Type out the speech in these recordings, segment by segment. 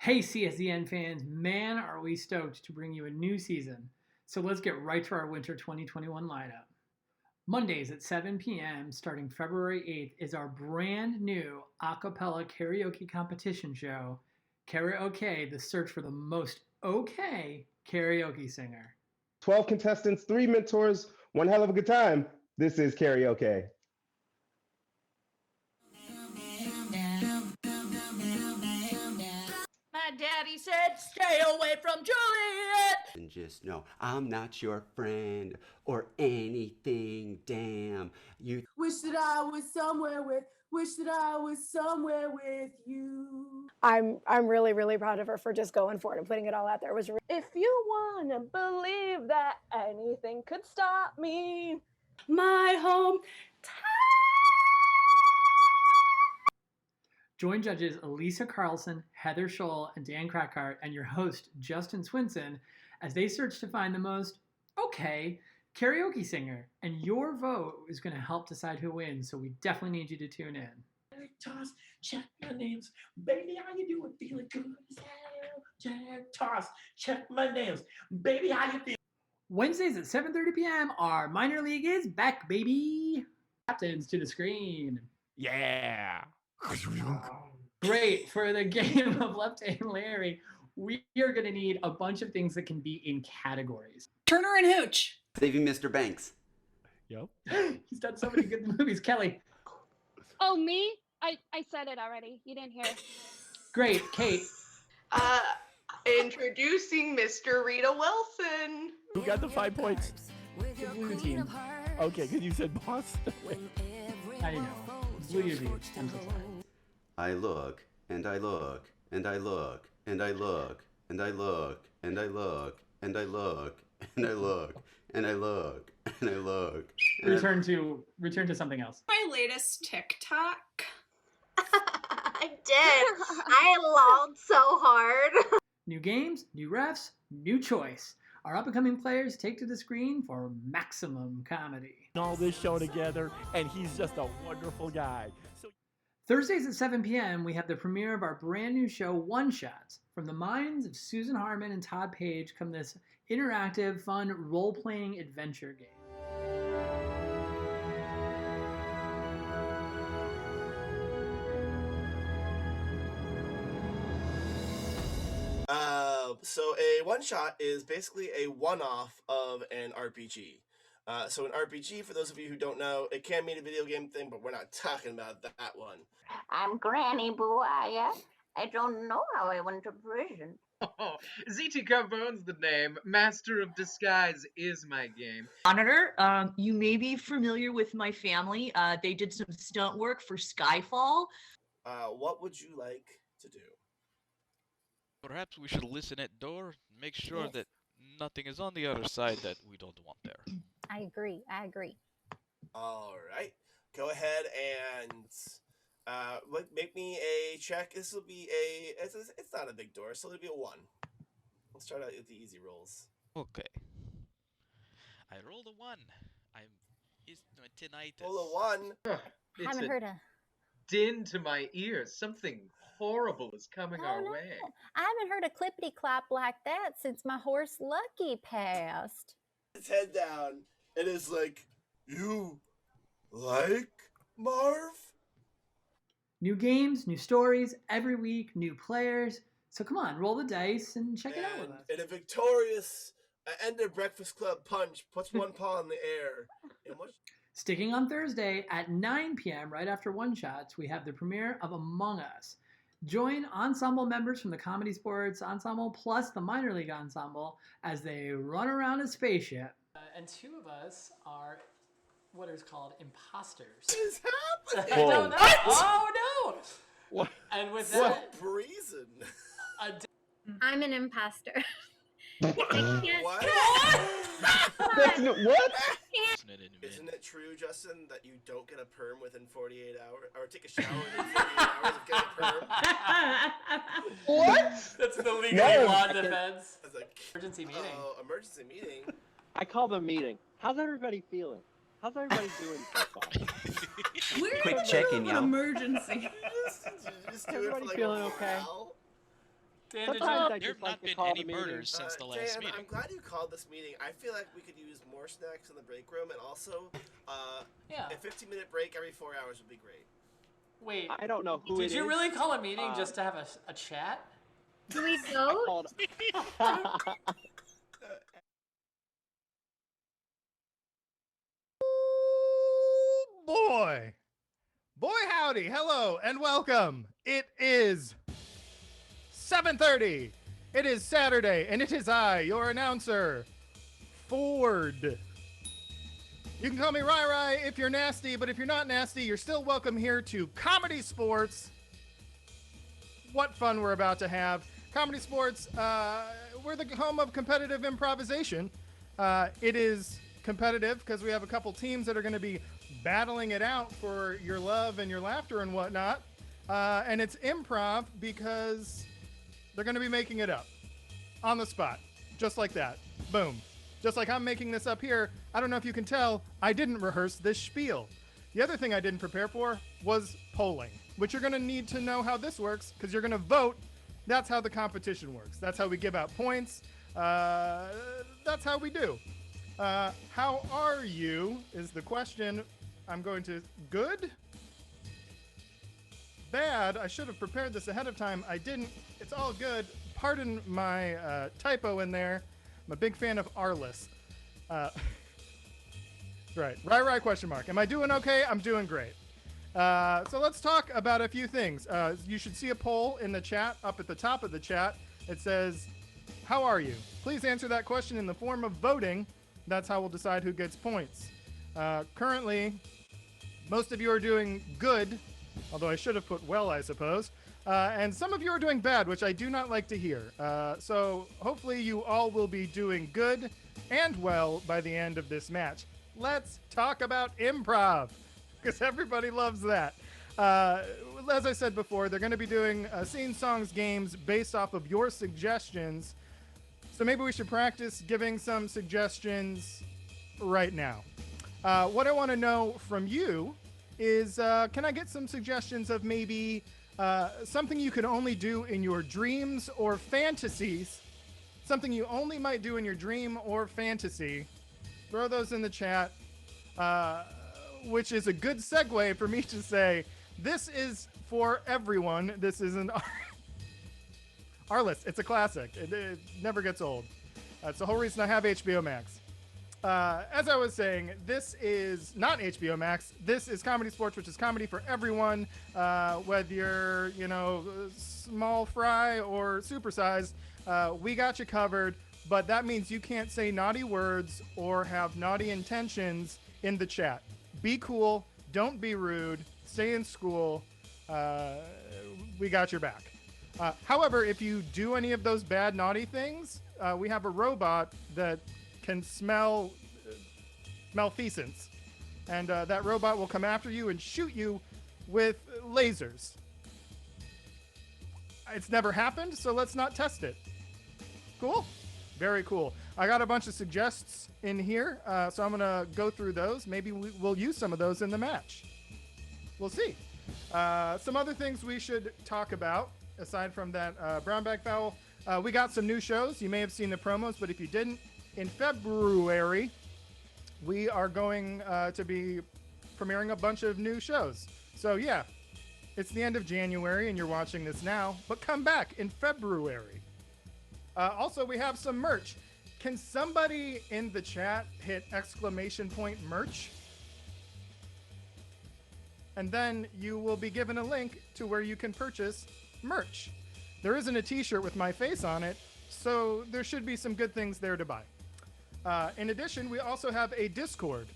Hey, CSDN fans, man, are we stoked to bring you a new season. So let's get right to our winter 2021 lineup. Mondays at 7 p.m., starting February 8th, is our brand new a cappella karaoke competition show, Karaoke, the search for the most okay karaoke singer. 12 contestants, 3 mentors, one hell of a good time. This is Karaoke. My daddy said, stay away from Juliet! And just know I'm not your friend or anything, damn. You Wish that I was somewhere with you. I'm really proud of her for just going for it and putting it all out there. If you wanna believe that anything could stop me, my home. Join judges Elisa Carlson, Heather Scholl, and Dan Krackhart, and your host, Justin Swinson, as they search to find the most okay karaoke singer. And your vote is going to help decide who wins, so we definitely need you to tune in. Toss, check my names. Baby, how you doing? Feeling good as hell. Jack, toss, check my names. Baby, how you feeling? Wednesdays at 7:30 p.m., our minor league is back, baby. Captains to the screen. Yeah. Great. For the game of Left and Larry, we are going to need a bunch of things that can be in categories. Turner and Hooch. saving Mr. Banks. Yep. He's done so many good movies. Kelly. Oh, me? I said it already. You didn't hear it. Great. Kate. Introducing Mr. Rita Wilson. Who got the 5 points? The blue team. Okay, because you said Boston. I know. Blue UV. I'm so sorry. I look, and I look, and I look, and I look, and I look, and I look, and I look, and I look, and I look, and I look. Return to something else. My latest TikTok. I did. I lolled so hard. New games, new refs, new choice. Our up-and-coming players take to the screen for maximum comedy. All this show together, and he's just a wonderful guy. So Thursdays at 7 p.m., we have the premiere of our brand new show, One Shots. From the minds of Susan Harmon and Todd Page come this interactive, fun, role-playing adventure game. So a one-shot is basically a one-off of an RPG. So an RPG, for those of you who don't know, it can mean a video game thing, but we're not talking about that one. I'm Granny Buaya. I don't know how I went to prison. Oh, ZT Carbone's the name. Master of Disguise is my game. Monitor, you may be familiar with my family. They did some stunt work for Skyfall. What would you like to do? Perhaps we should listen at door, make sure that nothing is on the other side that we don't want there. I agree. All right. Go ahead and make me a check. This will be it's not a big door, so it'll be a 1. Let's start out with the easy rolls. Okay. I rolled a 1. It's my tinnitus. Roll a 1. It's Haven't heard a din to my ears. Something horrible is coming our way. I haven't heard a clippity clap like that since my horse Lucky passed. His head down and is like, "You like Marv?" New games, new stories, every week, new players. So come on, roll the dice and check it out with us. And a victorious Ender Breakfast Club punch puts one paw in the air. Sticking on Thursday at 9 p.m., right after One Shots, we have the premiere of Among Us. Join ensemble members from the Comedysportz Ensemble plus the Minor League Ensemble as they run around a spaceship. And 2 of us are what is called imposters. What is happening? I don't know. Oh, no! What? And with So that... brazen. I'm an imposter. What? What? Isn't it true, Justin, that you don't get a perm within 48 hours, or take a shower within 48 hours of getting a perm? What? That's the legal No. law defense. I was like, Emergency meeting. Oh, emergency meeting. I call the meeting. How's everybody feeling? How's everybody doing so far? We're Quick in the check-in, middle of y'all. an emergency. Just do it for Everybody like feeling a okay? morale. Sometimes I There just have like not to been call any the meeting. murders since the last Dan, meeting. I'm glad you called this meeting. I feel like we could use more snacks in the break room, and also Yeah. a 15-minute break every 4 hours would be great. Wait. I don't know who Did it you is. really call a meeting just to have a chat? Do we I vote? called. Boy howdy, hello and welcome. It is 7:30. It is Saturday and it is I, your announcer, Ford. You can call me Rai Rai if you're nasty, but if you're not nasty, you're still welcome here to Comedy Sports. What fun we're about to have. Comedy Sports, we're the home of competitive improvisation. It is competitive because we have a couple teams that are going to be battling it out for your love and your laughter and whatnot. And it's improv because they're going to be making it up on the spot, just like that. Boom. Just like I'm making this up here. I don't know if you can tell, I didn't rehearse this spiel. The other thing I didn't prepare for was polling, which you're going to need to know how this works because you're going to vote. That's how the competition works. That's how we give out points. That's how we do. How are you is the question. I'm going to good, bad. I should have prepared this ahead of time. I didn't. It's all good. Pardon my typo in there. I'm a big fan of Arliss. Right. Rai question mark. Am I doing okay? I'm doing great. So let's talk about a few things. You should see a poll in the chat up at the top of the chat. It says, how are you? Please answer that question in the form of voting. That's how we'll decide who gets points. Currently, most of you are doing good, although I should have put well, I suppose. And some of you are doing bad, which I do not like to hear. So hopefully you all will be doing good and well by the end of this match. Let's talk about improv, because everybody loves that. As I said before, they're going to be doing scene, songs, games based off of your suggestions. So maybe we should practice giving some suggestions right now. What I want to know from you is, can I get some suggestions of maybe something you can only do in your dreams or fantasies? Something you only might do in your dream or fantasy. Throw those in the chat, which is a good segue for me to say, this is for everyone. This is an Arliss. It's a classic. It never gets old. That's the whole reason I have HBO Max. As I was saying, this is not HBO Max. This is Comedy Sports, which is comedy for everyone, whether you're, small fry or supersized. We got you covered, but that means you can't say naughty words or have naughty intentions in the chat. Be cool. Don't be rude. Stay in school. We got your back. However, if you do any of those bad, naughty things, we have a robot that can smell malfeasance. And that robot will come after you and shoot you with lasers. It's never happened, so let's not test it. Cool? Very cool. I got a bunch of suggestions in here, so I'm going to go through those. Maybe we'll use some of those in the match. We'll see. Some other things we should talk about, aside from that brown bag foul. We got some new shows. You may have seen the promos, but if you didn't, in February, we are going to be premiering a bunch of new shows. So yeah, it's the end of January and you're watching this now, but come back in February. Also, we have some merch. Can somebody in the chat hit ! merch? And then you will be given a link to where you can purchase merch. There isn't a t-shirt with my face on it, so there should be some good things there to buy. In addition, we also have a Discord.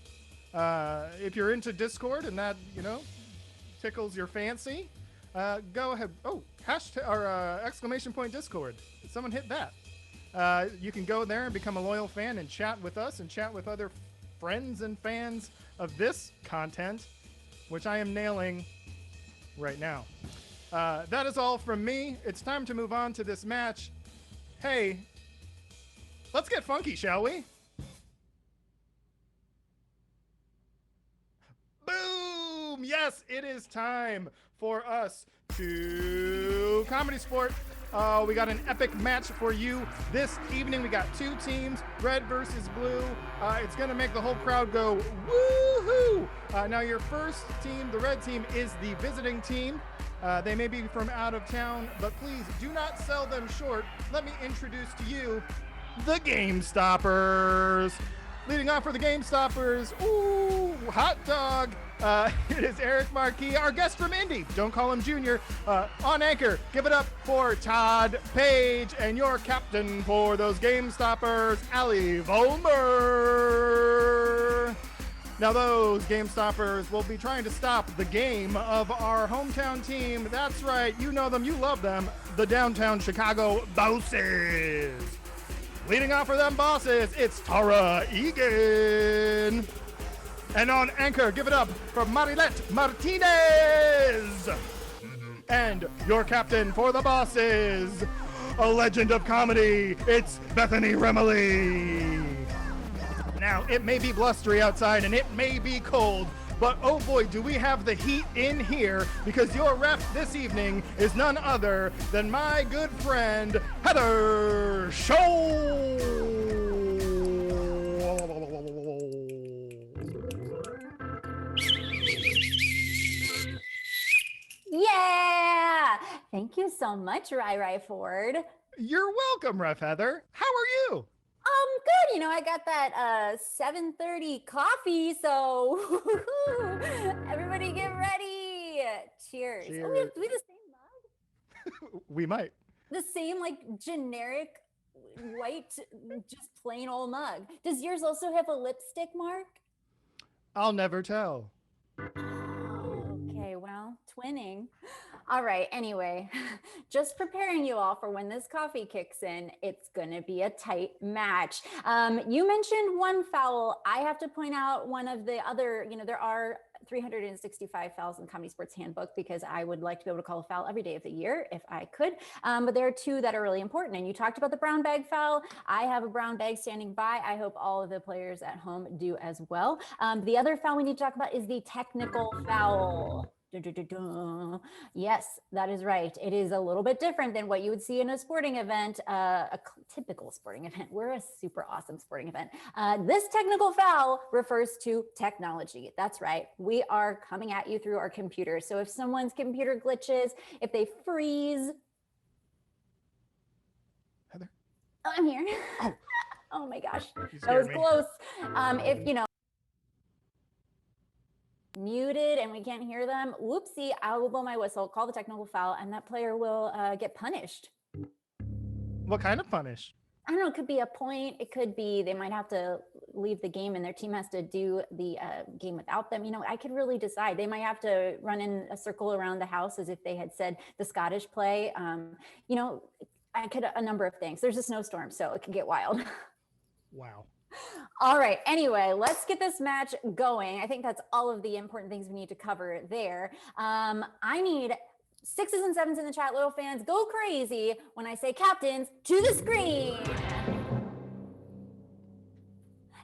If you're into Discord and that, tickles your fancy, go ahead. Oh, hashtag or ! Discord. Someone hit that. You can go there and become a loyal fan and chat with us and chat with other friends and fans of this content, which I am nailing right now. That is all from me. It's time to move on to this match. Hey, let's get funky, shall we? Boom! Yes, it is time for us to Comedy Sport We got an epic match for you this evening. We got 2 teams, red versus blue. It's going to make the whole crowd go woohoo. Now your first team, the red team, is the visiting team. They may be from out of town, but please do not sell them short. Let me introduce to you the Game Stoppers. Leading off for the Game Stoppers, ooh, hot dog. It is Eric Marquis, our guest from Indy. Don't call him Junior. On anchor, give it up for Todd Page, and your captain for those Game Stoppers, Ali Vollmer. Now those Game Stoppers will be trying to stop the game of our hometown team. That's right, you know them, you love them, the downtown Chicago Bosses. Leading off for them Bosses, it's Tara Egan. And on anchor, give it up for Marilette Martinez. And your captain for the Bosses, a legend of comedy, it's Bethany Remily. Now, it may be blustery outside and it may be cold, but oh boy, do we have the heat in here, because your ref this evening is none other than my good friend, Heather Scholl. Yeah! Thank you so much, Rai Ford. You're welcome, Ref Heather. How are you? Good. You know, I got that 7:30 coffee, so everybody get ready. Cheers. Oh, do we have the same mug? We might. The same, like, generic white, just plain old mug. Does yours also have a lipstick mark? I'll never tell. Okay, well, twinning. All right, anyway, just preparing you all for when this coffee kicks in, it's gonna be a tight match. You mentioned one foul. I have to point out one of the other, you know, there are 365 fouls in Comedy Sports Handbook, because I would like to be able to call a foul every day of the year if I could. But there are 2 that are really important. And you talked about the brown bag foul. I have a brown bag standing by. I hope all of the players at home do as well. The other foul we need to talk about is the technical foul. Yes, that is right. It is a little bit different than what you would see in a sporting event, a typical sporting event. We're a super awesome sporting event. This technical foul refers to technology. That's right. We are coming at you through our computer. So if someone's computer glitches, if they freeze. Heather? Oh, I'm here. Oh, oh my gosh. That was close. If, you know, muted and we can't hear them, whoopsie, I will blow my whistle, call the technical foul, and that player will get punished. What kind of punish? I don't know, it could be a point, it could be they might have to leave the game and their team has to do the game without them. You know, I could really decide. They might have to run in a circle around the house as if they had said the Scottish play. You know, I could, a number of things. There's a snowstorm, so it can get wild. Wow. All right. Anyway, let's get this match going. I think that's all of the important things we need to cover there. I need 6s and 7s in the chat. Little fans, go crazy when I say captains to the screen.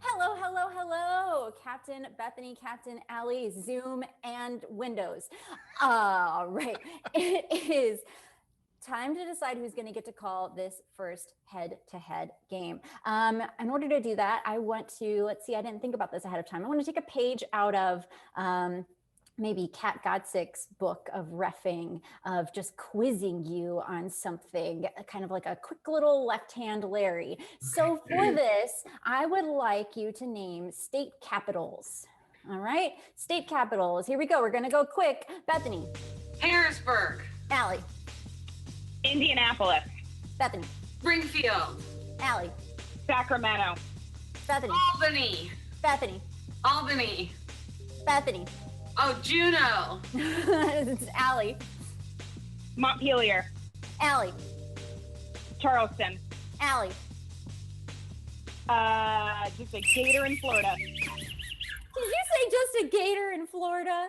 Hello, hello, hello. Captain Bethany, Captain Ali, Zoom, and Windows. All right. It is time to decide who's going to get to call this first head-to-head game. In order to do that, I want to, let's see, I didn't think about this ahead of time. I want to take a page out of maybe Kat Godsick's book of reffing, of just quizzing you on something, kind of like a quick little left-hand Larry. So for this, I would like you to name state capitals. All right, state capitals. Here we go. We're going to go quick. Bethany. Harrisburg. Allie. Indianapolis. Bethany. Springfield. Allie. Sacramento. Bethany. Albany. Bethany. Albany. Bethany. Oh, Juneau. It's Allie. Montpelier. Allie. Charleston. Allie. Just a gator in Florida. Did you say just a gator in Florida?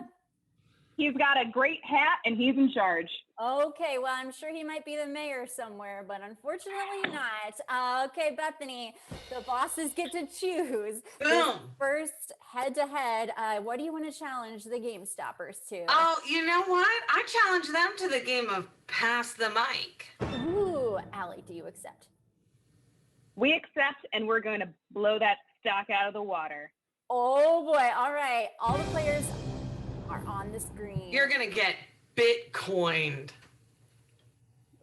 He's got a great hat and he's in charge. Okay, well, I'm sure he might be the mayor somewhere, but unfortunately not. Okay, Bethany, the bosses get to choose. This Boom. first head-to-head, what do you want to challenge the Game Stoppers to? Oh, you know what? I challenge them to the game of pass the mic. Ooh, Allie, do you accept? We accept, and we're going to blow that stock out of the water. Oh boy, all right. All the players are on the screen. You're gonna get Bitcoined.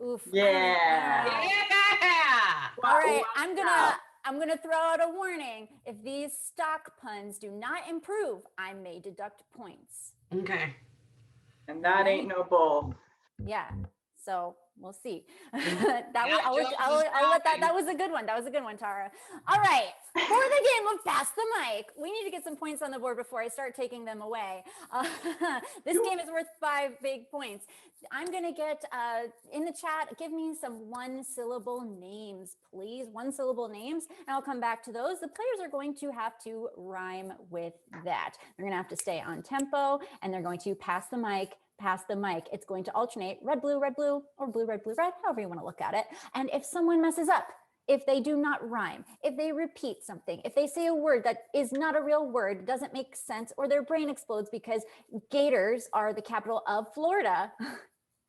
Oof. Yeah. All right, I'm gonna throw out a warning. If these stock puns do not improve, I may deduct points. Okay. And that ain't no bull. Yeah. So we'll see. I'll let that was a good one. That was a good one, Tara. All right. For the game of Pass the Mic, we need to get some points on the board before I start taking them away. This game is worth 5 big points. I'm going to get in the chat, give me some 1-syllable names, please. 1-syllable names, and I'll come back to those. The players are going to have to rhyme with that. They're going to have to stay on tempo, and they're going to pass the mic. Pass the mic. It's going to alternate red, blue, or blue, red, however you want to look at it. And if someone messes up, if they do not rhyme, if they repeat something, if they say a word that is not a real word, doesn't make sense, or their brain explodes because Gators are the capital of Florida,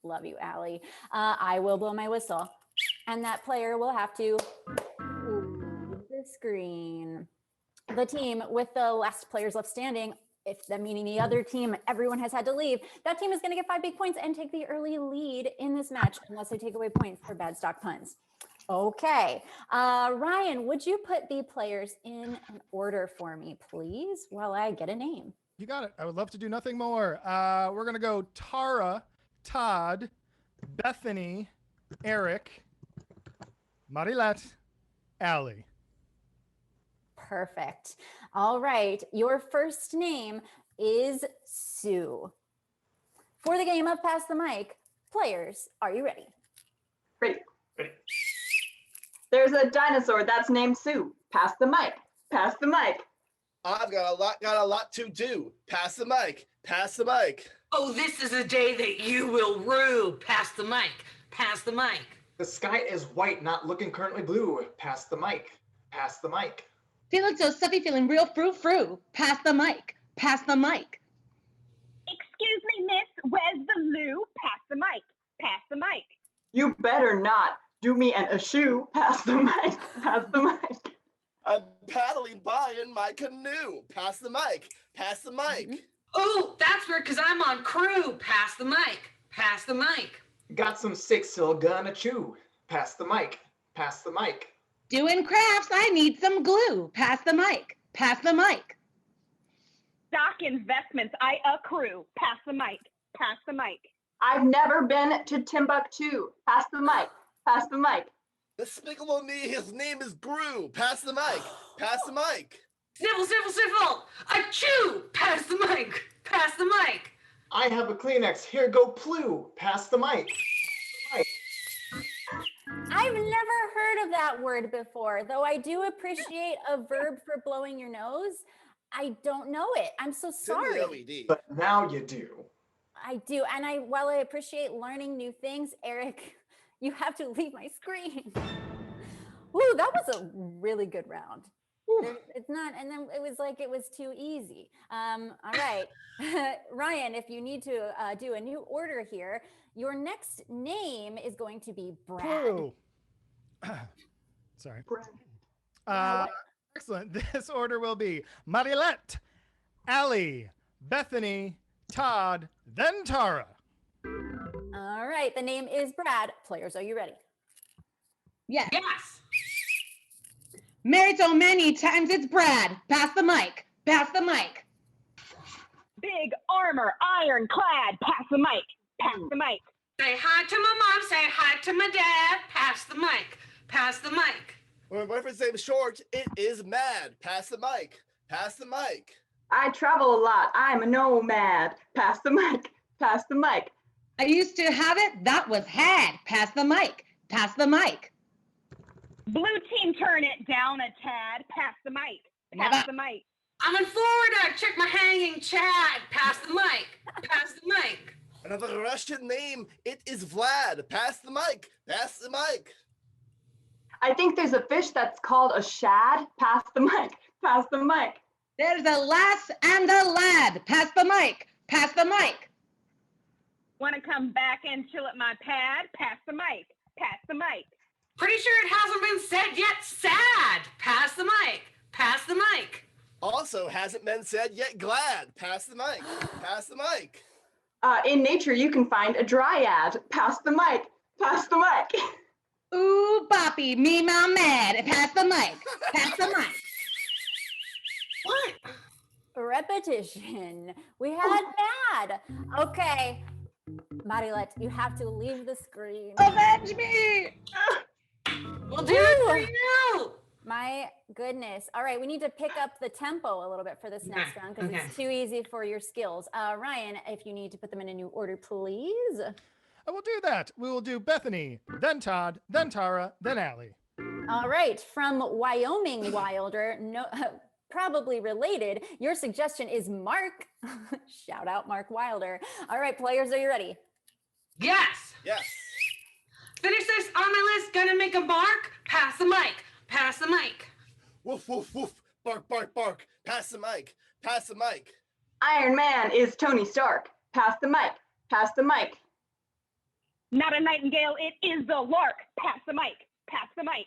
love you, Allie, I will blow my whistle. And that player will have to leave the screen. The team with the last players left standing, if that meaning the other team, everyone has had to leave, that team is going to get 5 big points and take the early lead in this match unless they take away points for bad stock puns. Okay, Ryan, would you put the players in an order for me, please, while I get a name? You got it. I would love to do nothing more. We're going to go Tara, Todd, Bethany, Eric, Marilette, Allie. Perfect. All right. Your first name is Sue. For the game of Pass the Mic, players, are you ready? Ready. There's a dinosaur that's named Sue. Pass the mic. Pass the mic. I've got a lot to do. Pass the mic. Pass the mic. Oh, this is a day that you will rue. Pass the mic. Pass the mic. The sky is white, not looking currently blue. Pass the mic. Pass the mic. Feeling so stuffy, feeling real frou-frou. Pass the mic. Pass the mic. Excuse me, miss, where's the loo? Pass the mic. Pass the mic. You better not do me an eschew. Pass the mic. Pass the mic. I'm paddling by in my canoe. Pass the mic. Pass the mic. Oh, that's weird because I'm on crew. Pass the mic. Pass the mic. Got some 6-syll gonna chew. Pass the mic. Pass the mic. Doing crafts, I need some glue. Pass the mic. Pass the mic. Stock investments I accrue. Pass the mic. Pass the mic. I've never been to Timbuktu. Pass the mic. Pass the mic. Despicable Me, his name is Gru. Pass the mic. Pass the mic. Sniffle, sniffle, sniffle. Achoo. Pass the mic. Pass the mic. I have a Kleenex. Here go Plu. Pass the mic. I've never heard of that word before, though I do appreciate a verb for blowing your nose. I don't know it. I'm so sorry. But now you do. I do. And while I appreciate learning new things, Eric, you have to leave my screen. Ooh, that was a really good round. It's not, and then it was like it was too easy. All right. Ryan, if you need to do a new order here, your next name is going to be Brad. Peru. Sorry. Excellent. This order will be Marilette, Allie, Bethany, Todd, then Tara. All right. The name is Brad. Players, are you ready? Yes. Yes. Married so many times it's Brad. Pass the mic. Pass the mic. Big armor, ironclad. Pass the mic. Pass the mic. Say hi to my mom. Say hi to my dad. Pass the mic. Pass the mic. When my boyfriend's name is short, it is Mad. Pass the mic. Pass the mic. I travel a lot. I'm a nomad. Pass the mic. Pass the mic. I used to have it. That was had. Pass the mic. Pass the mic. Blue team, turn it down a tad. Pass the mic. Pass the mic. I'm in Florida. Check my hanging Chad. Pass the mic. Pass the mic. Another Russian name. It is Vlad. Pass the mic. Pass the mic. I think there's a fish that's called a shad. Pass the mic. Pass the mic. There's a lass and a lad. Pass the mic. Pass the mic. Want to come back and chill at my pad? Pass the mic. Pass the mic. Pretty sure it hasn't been said yet. Sad. Pass the mic. Pass the mic. Also hasn't been said yet. Glad. Pass the mic. Pass the mic. In nature, you can find a dryad. Pass the mic. Pass the mic. Ooh, boppy, me my mad. Pass the mic. Pass the mic. What? Repetition. We had bad. Okay. Marilet, you have to leave the screen. Avenge me! We'll do it for you. My goodness. All right, we need to pick up the tempo a little bit for this next round because it's too easy for your skills. Ryan, if you need to put them in a new order, please. I will do that. We will do Bethany, then Todd, then Tara, then Allie. All right, from Wyoming Wilder, no, probably related. Your suggestion is Mark. Shout out Mark Wilder. All right, players, are you ready? Yes. Yes. Finish this on my list. Gonna make a bark. Pass the mic. Pass the mic. Woof, woof, woof. Bark, bark, bark. Pass the mic. Pass the mic. Iron Man is Tony Stark. Pass the mic. Pass the mic. Not a nightingale, it is the lark. Pass the mic. Pass the mic.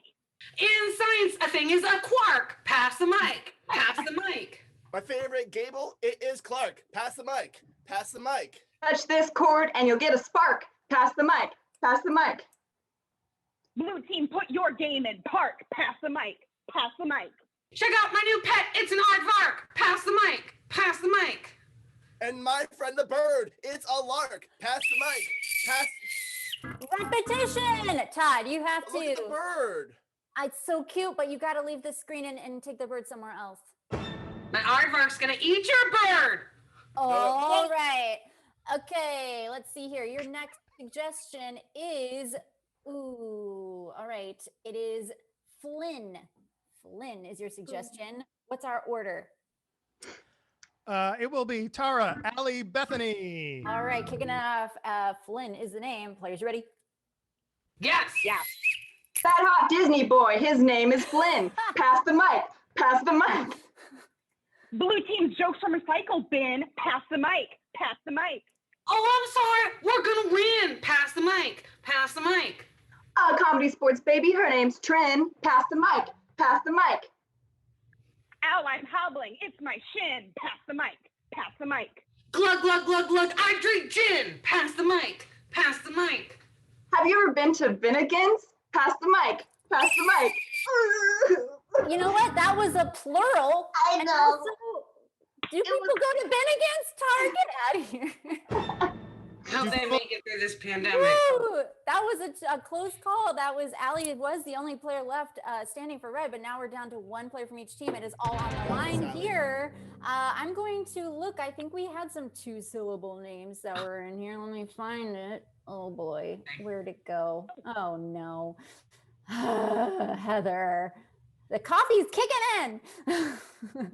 In science, a thing is a quark. Pass the mic. Pass the mic. My favorite Gable, it is Clark. Pass the mic. Pass the mic. Touch this chord and you'll get a spark. Pass the mic. Pass the mic. Blue team, put your game in park. Pass the mic. Pass the mic. Check out my new pet. It's an aardvark. Pass the mic. Pass the mic. And my friend the bird, it's a lark. Pass the mic. Pass. Repetition. Todd, you have to. Look at the bird. It's so cute, but you got to leave the screen and take the bird somewhere else. My aardvark's gonna eat your bird. All right. Okay, let's see here. Your next suggestion is, all right. It is Flynn. Flynn is your suggestion. What's our order? It will be Tara, Allie, Bethany. All right, kicking it off. Flynn is the name. Players, you ready? Yes. Yeah. That hot Disney boy, his name is Flynn. Pass the mic. Pass the mic. Blue team's jokes from recycle bin. Pass the mic. Pass the mic. Oh, I'm sorry. We're gonna win. Pass the mic. Pass the mic. Comedy Sports baby, her name's Trin. Pass the mic. Pass the mic. Ow, I'm hobbling. It's my shin. Pass the mic. Pass the mic. Glug, glug, glug, glug. I drink gin. Pass the mic. Pass the mic. Have you ever been to Vinnegans? Pass the mic. Pass the mic. You know what? That was a plural. I know. Also, do people go to Bennigan's? Get out of here. How'd they make it through this pandemic? Woo! That was a close call. That was Allie was the only player left standing for red, but now we're down to one player from each team. It is all on the line here. I'm going to look. I think we had some 2-syllable names that were in here. Let me find it. Oh boy, where'd it go? Oh no. Heather, the coffee's kicking in.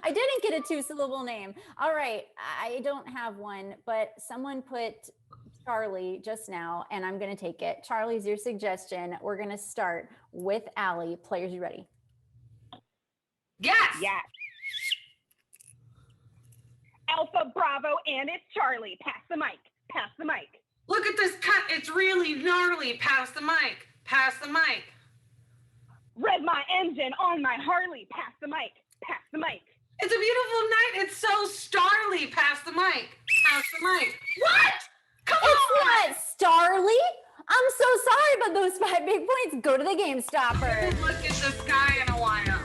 I didn't get a 2-syllable name. All right, I don't have one, but someone put Charlie just now, and I'm going to take it. Charlie's your suggestion. We're going to start with Allie. Players, you ready? Yes. Yes. Alpha Bravo, and it's Charlie. Pass the mic. Pass the mic. Look at this cut. It's really gnarly. Pass the mic. Pass the mic. Rev my engine on my Harley. Pass the mic. Pass the mic. It's a beautiful night. It's so starly. Pass the mic. Pass the mic. What? Come on. It's not Starly. I'm so sorry, but those 5 big points go to the Game Stopper. I haven't looked at the sky in a while.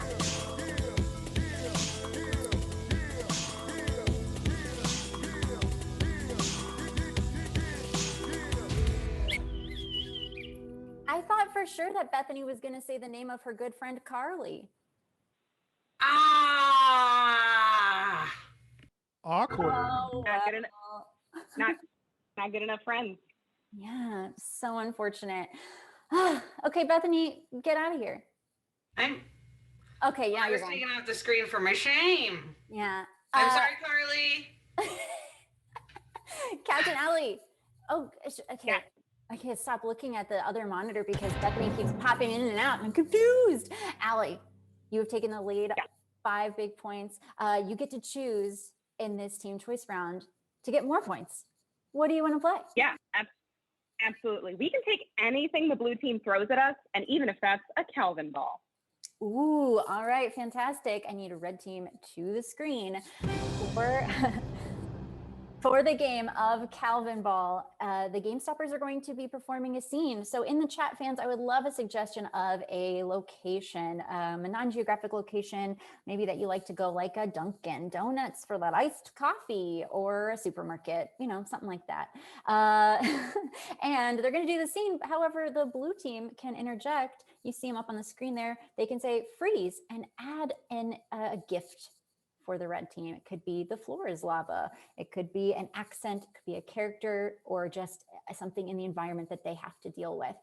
I thought for sure that Bethany was going to say the name of her good friend Carly. Awkward. Oh, not good enough friends. Yeah, so unfortunate. Okay, Bethany, get out of here. Okay, yeah, I you're was going. taken off the screen for my shame. Yeah. I'm sorry, Carly. Captain Ellie. Oh, okay. Okay, stop looking at the other monitor because Bethany keeps popping in and out and I'm confused. Allie, you have taken the lead, 5 big points. You get to choose in this team choice round to get more points. What do you want to play? Yeah, absolutely. We can take anything the blue team throws at us, and even if that's a Calvin ball. Ooh, all right, fantastic. I need a red team to the screen for the game of Calvin Ball. The Game Stoppers are going to be performing a scene. So in the chat, fans, I would love a suggestion of a location, a non-geographic location, maybe that you like to go, like a Dunkin' Donuts for that iced coffee, or a supermarket, you know, something like that. And they're going to do the scene. However, the blue team can interject. You see them up on the screen there. They can say freeze and add in a gift for the red team. It could be the floor is lava. It could be an accent, it could be a character, or just something in the environment that they have to deal with.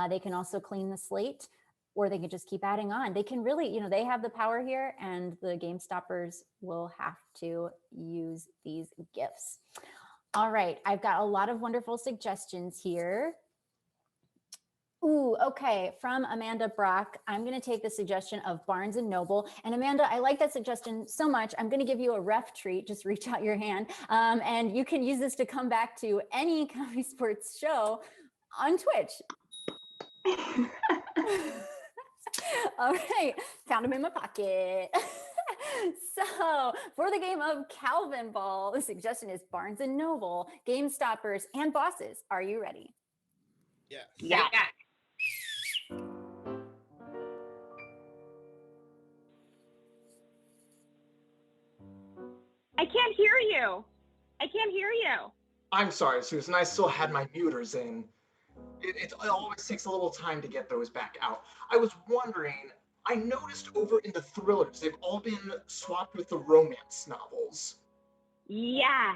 They can also clean the slate, or they can just keep adding on. They can really, you know, they have the power here, and the Game Stoppers will have to use these gifts. All right, I've got a lot of wonderful suggestions here. Ooh, okay, from Amanda Brock, I'm going to take the suggestion of Barnes & Noble. And Amanda, I like that suggestion so much. I'm going to give you a ref treat. Just reach out your hand. And you can use this to come back to any Comedy Sports show on Twitch. All right, found him in my pocket. So for the game of Calvin Ball, the suggestion is Barnes & Noble, Game Stoppers, and Bosses. Are you ready? Yes. Yeah. I can't hear you. I can't hear you. I'm sorry, Susan. I still had my muters in. It always takes a little time to get those back out. I was wondering, I noticed over in the thrillers, they've all been swapped with the romance novels. Yeah.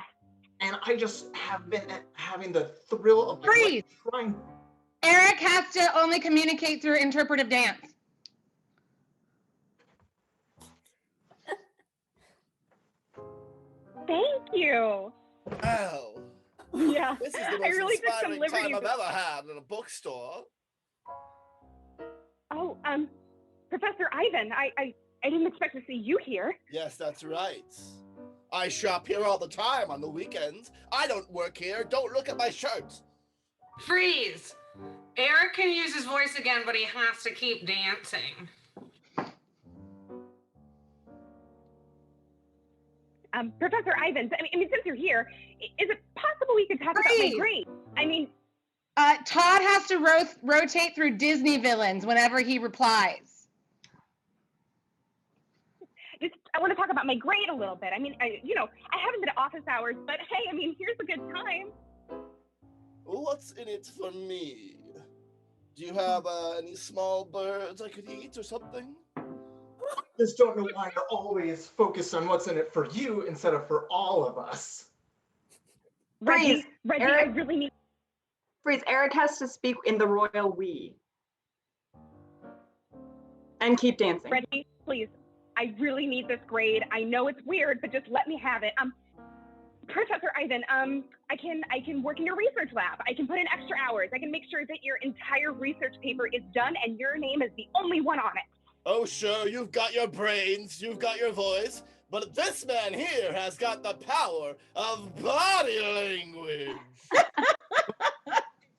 And I just have been having the thrill of Freeze! trying. Eric has to only communicate through interpretive dance. Thank you. Wow. Yeah. This is the I most really took some inspiring liberties. time I've ever had in a bookstore. Oh, Professor Ivan, I didn't expect to see you here. Yes, that's right. I shop here all the time on the weekends. I don't work here. Don't look at my shirt. Freeze! Eric can use his voice again, but he has to keep dancing. Professor Ivan, I mean, since you're here, is it possible we could talk about my grades? I mean, Todd has to rotate through Disney villains whenever he replies. I want to talk about my grade a little bit. I mean, I haven't been to office hours, but hey, I mean, here's a good time. What's in it for me? Do you have any small birds I could eat or something? I just don't know why you're always focused on what's in it for you instead of for all of us. Freeze! Reggie, Eric, I really need... Freeze, Eric has to speak in the royal we. And keep dancing. Reggie, please. I really need this grade. I know it's weird, but just let me have it. Professor Ivan, I can work in your research lab. I can put in extra hours. I can make sure that your entire research paper is done and your name is the only one on it. Oh, sure, you've got your brains, you've got your voice, but this man here has got the power of body language.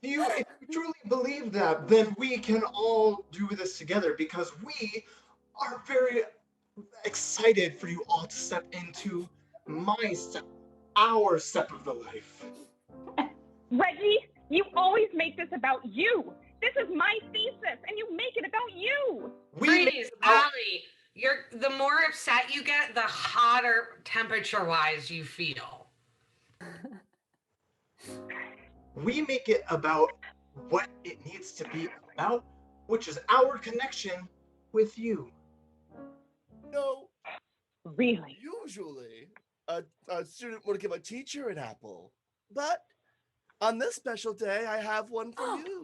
If you truly believe that, then we can all do this together because we are very excited for you all to step into my step, our step of the life. Reggie, you always make this about you. This is my thesis, and you make it about you. Freeze, Allie. The more upset you get, the hotter temperature-wise you feel. We make it about what it needs to be about, which is our connection with you. No. Really? Usually, a student would give a teacher an apple, but on this special day, I have one for you.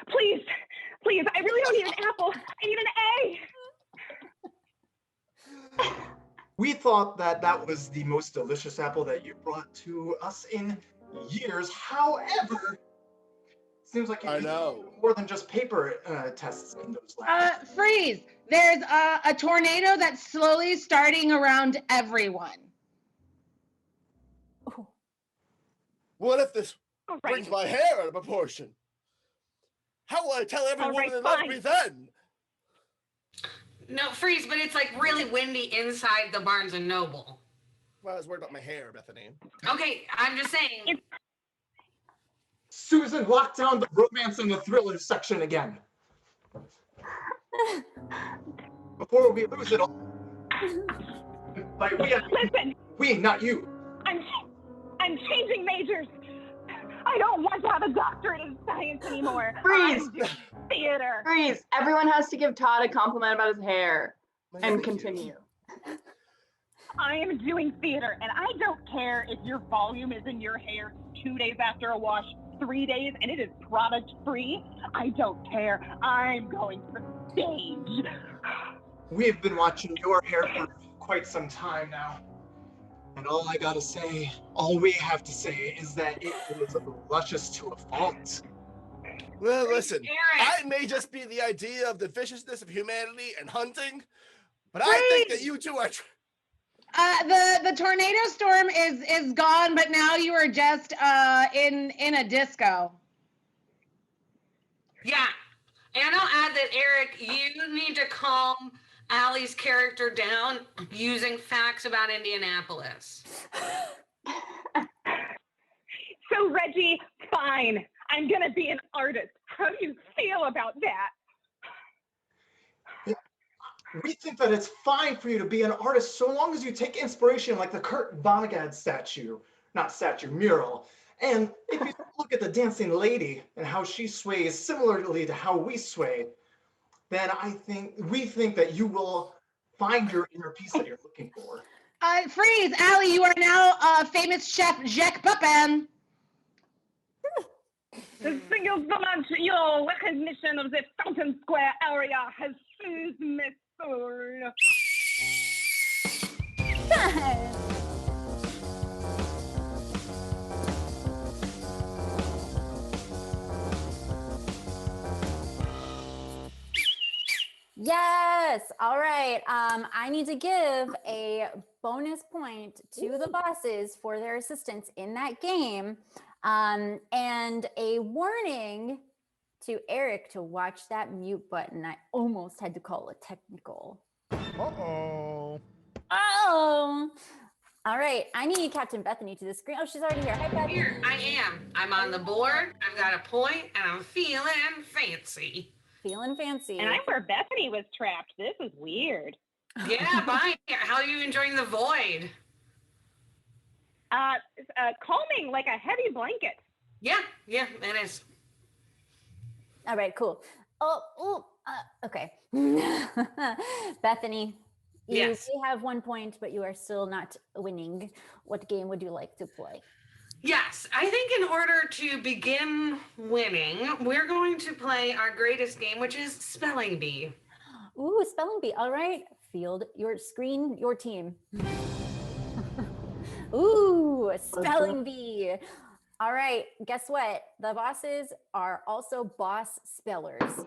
Please, I really We thought that that was the most delicious apple that you brought to us in years. However, seems like you I do know. more than just paper tests in those labs. Freeze. There's a tornado that's slowly starting around everyone. What if this All brings right. my hair out of proportion? How will I tell every All woman right, that loves fine. me then? No, Freeze, but it's like really windy inside the Barnes and Noble. Well, I was worried about my hair, Bethany. Okay, I'm just saying. Susan, lock down the romance and the thriller section again. Before we lose it all. By we, Listen. We, not you. I'm changing majors. I don't want to have a doctorate in science anymore. Freeze. I'm doing theater. Freeze. Everyone has to give Todd a compliment about his hair and continue. I am doing theater, and I don't care if your volume is in your hair 2 days after a wash, 3 days, and it is product free. I don't care. I'm going to the stage. We've been watching your hair for quite some time now. And all we have to say is that it is luscious to a fault. Well, listen, I may just be the idea of the viciousness of humanity and hunting, but I think that you two are... The tornado storm is gone, but now you are just in a disco. Yeah, and I'll add that, Eric, you need to calm Allie's character down using facts about Indianapolis. So, Reggie, fine. I'm going to be an artist. How do you feel about that? We think that it's fine for you to be an artist so long as you take inspiration like the Kurt Vonnegut mural. And if you look at the dancing lady and how she sways similarly to how we sway, then we think that you will find your inner peace that you're looking for. Freeze, Allie, you are now famous chef Jacques Pepin. The single your recognition of the Fountain Square area has soothed my soul. Yes. All right. I need to give a bonus point to the bosses for their assistance in that game. And a warning to Eric to watch that mute button. I almost had to call it technical. Uh-oh. Oh. All right. I need Captain Bethany to the screen. Oh, she's already here. Hi, Bethany. Here, I am. I'm on the board. I've got a point, and I'm feeling fancy. Feeling fancy. And I'm where Bethany was trapped. This is weird. Yeah, bye. How are you enjoying the void? Calming like a heavy blanket. Yeah, it is. All right, cool. Okay. Bethany, Yes. you have 1 point, but you are still not winning. What game would you like to play? Yes, I think in order to begin winning, we're going to play our greatest game, which is Spelling Bee. Ooh, Spelling Bee. All right. Field your screen, your team. Ooh, Spelling Bee. All right. Guess what? The bosses are also boss spellers.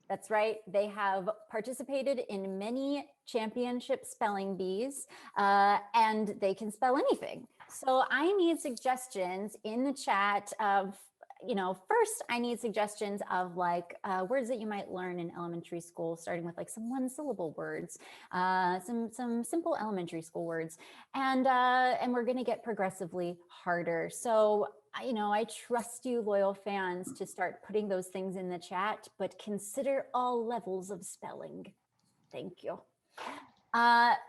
That's right. They have participated in many championship spelling bees, and they can spell anything. So I need suggestions in the chat of, first I need suggestions of like words that you might learn in elementary school, starting with like some one-syllable words, some simple elementary school words, and we're gonna get progressively harder. So I trust you, loyal fans, to start putting those things in the chat, but consider all levels of spelling. Thank you.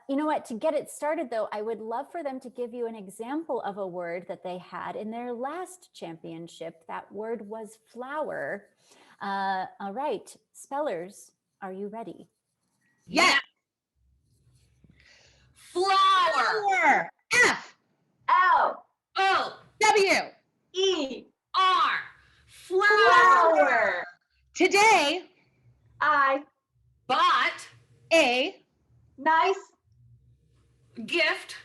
You know what, to get it started though, I would love for them to give you an example of a word that they had in their last championship. That word was flower. All right, spellers, are you ready? Yeah. Flower. F L O W E R. Flower. Today I Bought a nice Gift.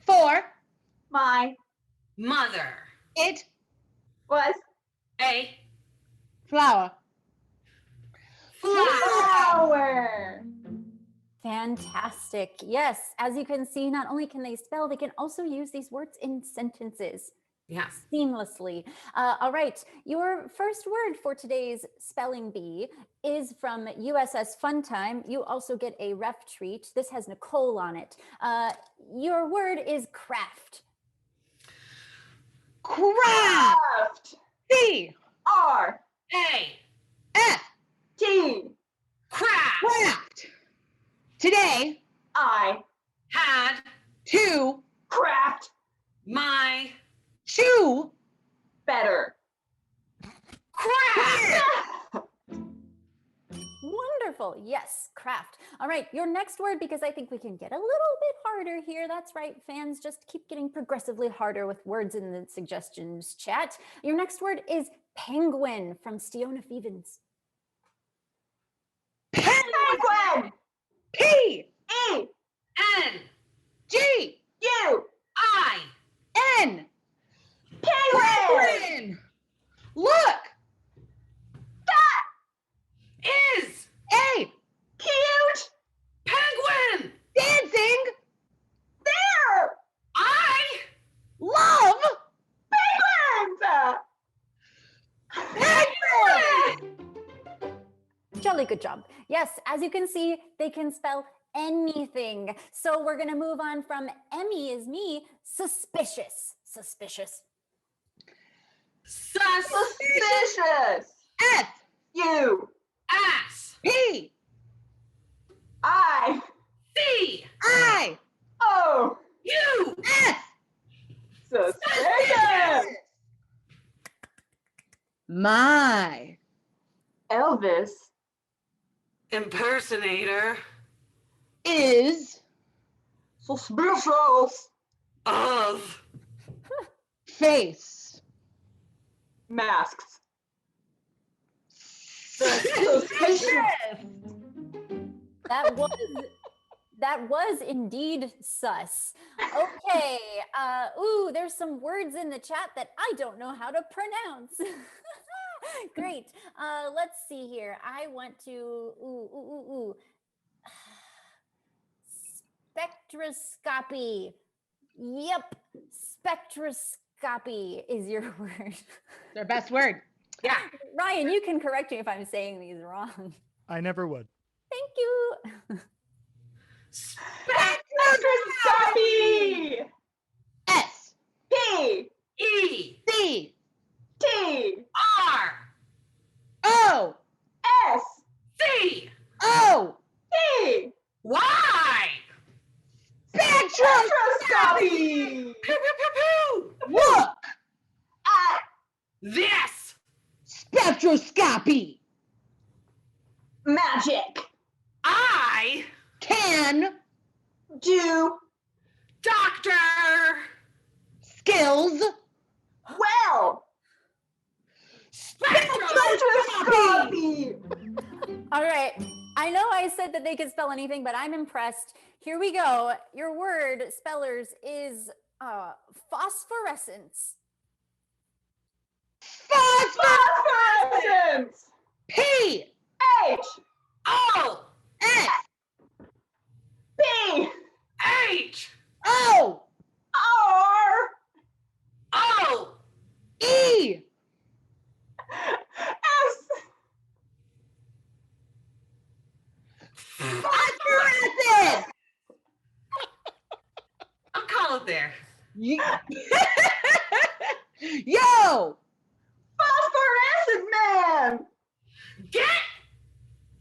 4. My Mother. It was A. flower. flower. Fantastic. Yes, as you can see, not only can they spell, they can also use these words in sentences. Yes. Seamlessly. All right, your first word for today's spelling bee is from USS Funtime. You also get a ref treat. This has Nicole on it. Your word is craft. Craft. C. R. A. F. T. Craft. Craft. Today, I had to craft my shoe better. Craft. Wonderful. Yes, craft. All right, your next word, because I think we can get a little bit harder here. That's right, fans, just keep getting progressively harder with words in the suggestions chat. Your next word is penguin from Stiona Fevens. Penguin. P. E. N. G. U. I. N. Penguin. Look. Is A. Cute. penguin. Dancing. There. I Love. Penguins. Jolly good job. Yes, as you can see, they can spell anything. So we're going to move on from Emmy is me, suspicious. Suspicious. Suspicious. S. U. S. P. I. C. I. O. U. S. Suspicious. My. Elvis. Impersonator Is. Suspicious. of Face. Masks. Suspicious. That was indeed sus. Okay. Ooh, there's some words in the chat that I don't know how to pronounce. Great. Let's see here. I want to spectroscopy. Yep. Spectroscopy is your word. Their best word. Yeah. Ryan, you can correct me if I'm saying these wrong. I never would. Thank you. Spectroscopy. S. P. E. C. T. R. O. S. C. O. P. Y. Spectroscopy. Pew pew pew pew. Look. At This. Spectroscopy. magic. I Can. Do doctor Skills. well. Spectroscopy. All right. I know I said that they could spell anything, but I'm impressed. Here we go. Your word, spellers, is phosphorescence. Phosphorescence. P. H. O S. P. H O. R. O E. S. Phosphorescent. I'll call it there. Yo. Phosphorescent man. Get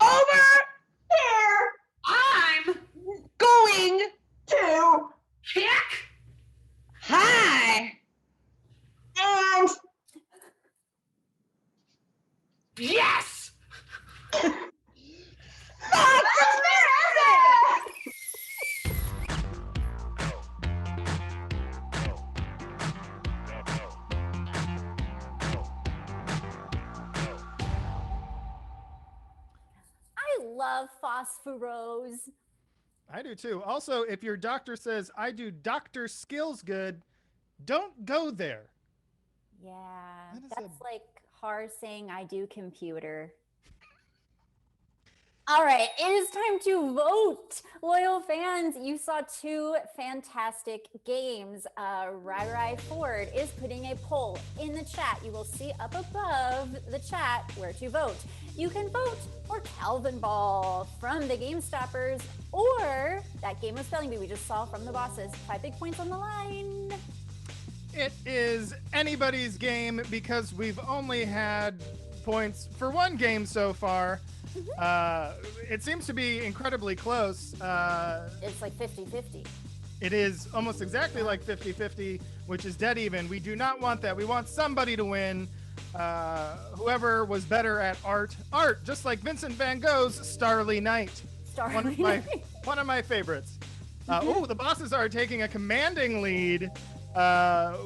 Over. Here. I'm Going. To. kick High. And. yes. Phosphorescent. I love phosphoros. I do too. Also, if your doctor says, I do doctor skills good, don't go there. Yeah, That is that's like Har saying I do computer. All right, it is time to vote. Loyal fans, you saw two fantastic games. Rai Ford is putting a poll in the chat. You will see up above the chat where to vote. You can vote for Calvin Ball from the Game Stoppers or that game of spelling bee we just saw from the bosses. 5 big points on the line. It is anybody's game because we've only had points for one game so far. It seems to be incredibly close. It's like 50-50. It is almost exactly like 50-50, which is dead even. We do not want that. We want somebody to win. Whoever was better at art, just like Vincent van Gogh's Starry Night. One of my favorites. The bosses are taking a commanding lead. I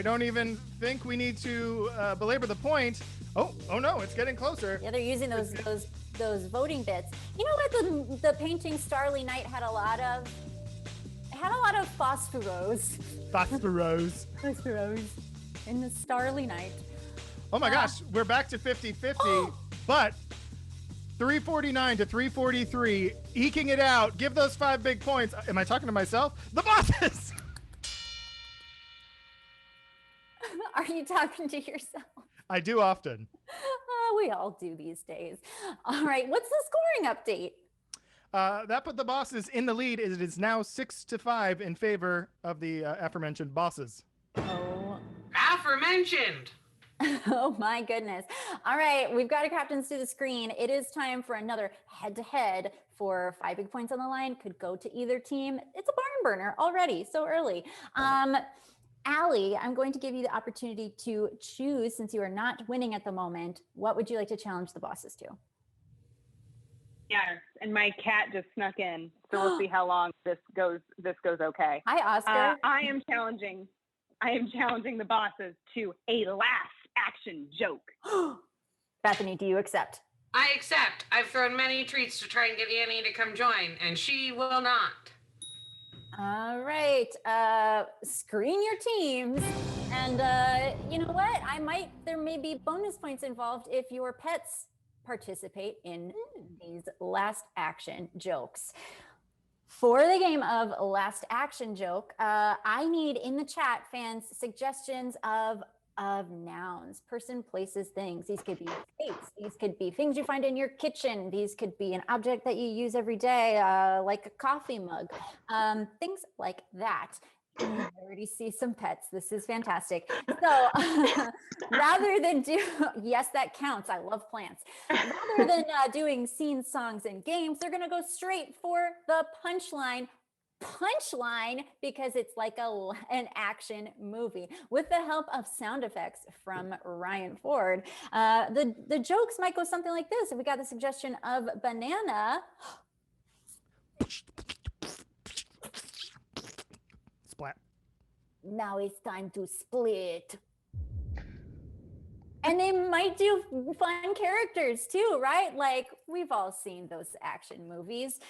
don't even think we need to belabor the point. Oh no, it's getting closer. Yeah, they're using those voting bits. You know what the painting Starry Night had a lot of? It had a lot of phosphorus. Phosphorus. In the Starry Night. Oh my gosh, we're back to 50-50, but 349 to 343, eking it out. Give those 5 big points. Am I talking to myself? The bosses! Are you talking to yourself? I do often. We all do these days. All right, what's the scoring update? That put the bosses in the lead. It is now 6-5 in favor of the aforementioned bosses. Oh. Aforementioned. Oh my goodness. All right, we've got our captains to the screen. It is time for another head-to-head for 5 big points on the line. Could go to either team. It's a barn burner already, so early. Allie, I'm going to give you the opportunity to choose, since you are not winning at the moment. What would you like to challenge the bosses to? Yes, and my cat just snuck in, so we'll see how long this goes okay. Hi, Oscar. I am challenging the bosses to a last action joke. Bethany, do you accept? I accept. I've thrown many treats to try and get Annie to come join, and she will not. All right, screen your teams. And you know what? There may be bonus points involved if your pets participate in these last action jokes. For the game of last action joke, I need in the chat, fans, suggestions of nouns, person, places, things. These could be states. These could be things you find in your kitchen. These could be an object that you use every day, like a coffee mug, things like that. I already see some pets. This is fantastic. So rather than yes, that counts. I love plants. Rather than doing scenes, songs, and games, they're going to go straight for the punchline, because it's like an action movie with the help of sound effects from Ryan Ford. The jokes might go something like this. If we got the suggestion of banana. Splat. Now it's time to split. And they might do fun characters too, right? Like we've all seen those action movies.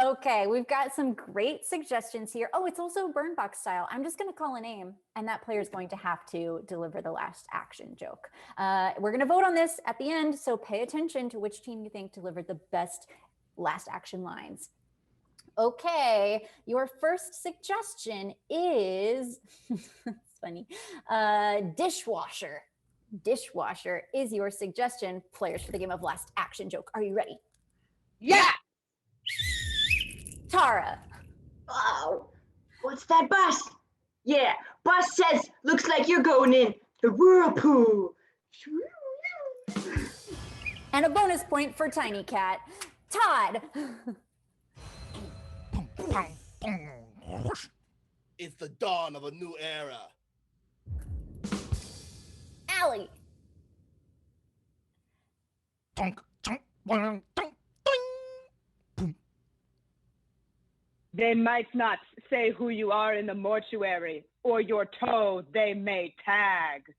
Okay, we've got some great suggestions here. Oh, it's also burn box style. I'm just going to call a name, and that player is going to have to deliver the last action joke. We're going to vote on this at the end, so pay attention to which team you think delivered the best last action lines. Okay, your first suggestion is, it's funny, dishwasher. Dishwasher is your suggestion, players, for the game of last action joke. Are you ready? Yeah. Tara. Oh, what's that, boss? Yeah, boss says, looks like you're going in the whirlpool. And a bonus point for Tiny Cat. Todd. It's the dawn of a new era. Allie. They might not say who you are in the mortuary, or your toe they may tag.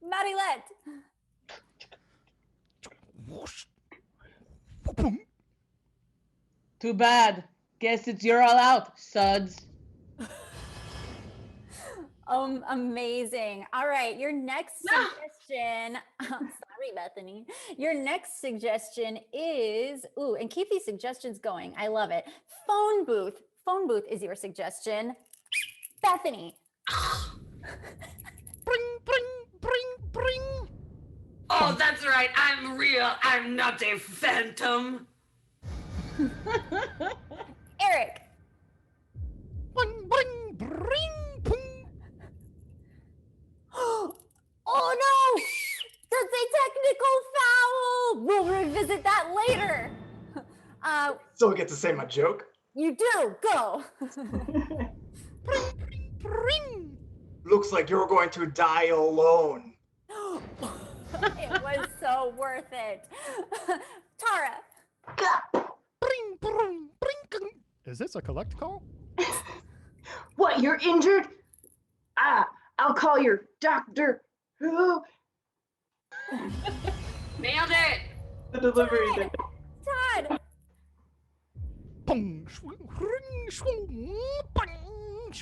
Maddie Lett. Too bad. Guess it's you're all out, suds. Amazing. All right, your next suggestion. Sorry, Bethany. Your next suggestion is and keep these suggestions going. I love it. Phone booth. Phone booth is your suggestion. Bethany. Oh, that's right. I'm real. I'm not a phantom. Eric. Oh no! That's a technical foul! We'll revisit that later. So I get to say my joke? You do. Go. Looks like you're going to die alone. It was so worth it. Tara. Is this a collect call? What, you're injured? I'll call your doctor. Who? Nailed it. The delivery day. Todd.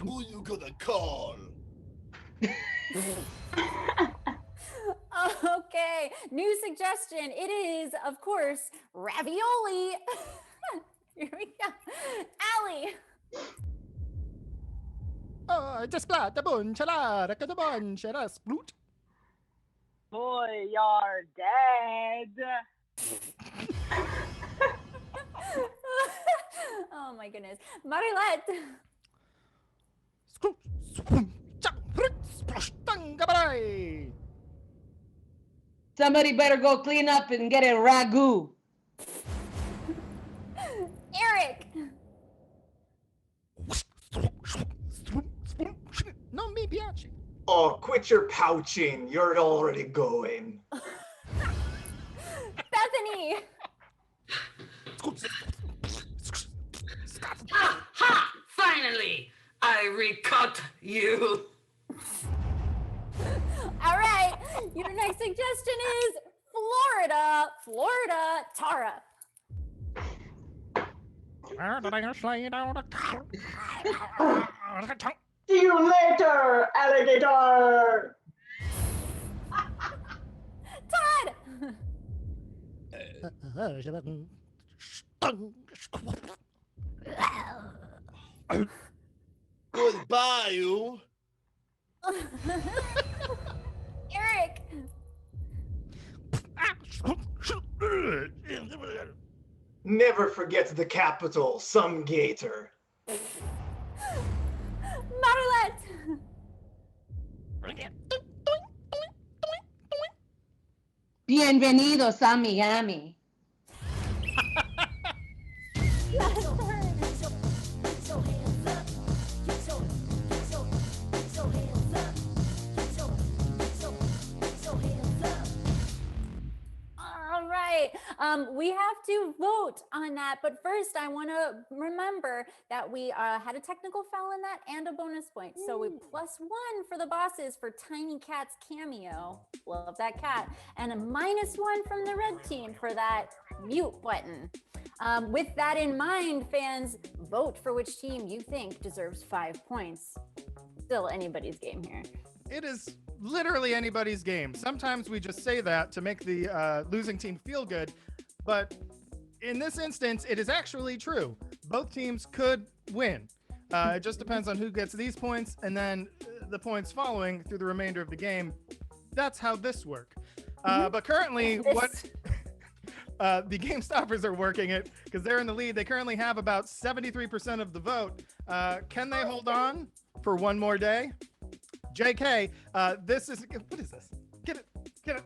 Who you gonna call? Okay, new suggestion. It is, of course, ravioli. Here we go. Allie. Just glad the bun chala, the bun chala sploot. Boy, you're dead. Oh my goodness. Marilette. Somebody better go clean up and get a ragu. Eric. Non mi piace. Oh, quit your pouching. You're already going. Bethany. Ha! Ha! Finally, I recut you. All right, your next suggestion is Florida. Florida, Tara. See you later, alligator. Todd. Goodbye, you. Eric. Never forget the capital, some gator. Marilette. Bienvenidos a Miami. All right. We have to vote on that, but first I want to remember that we had a technical foul in that and a bonus point. So we +1 for the bosses for Tiny Cat's cameo. Love that cat. And a -1 from the red team for that mute button. With that in mind, fans, vote for which team you think deserves 5 points. Still anybody's game here. It is literally anybody's game. Sometimes we just say that to make the losing team feel good, but in this instance, it is actually true. Both teams could win. It just depends on who gets these points and then the points following through the remainder of the game. That's how this works. But currently, the Game Stoppers are working it because they're in the lead. They currently have about 73% of the vote. Can they hold on for one more day? JK, this is, what is this? Get it.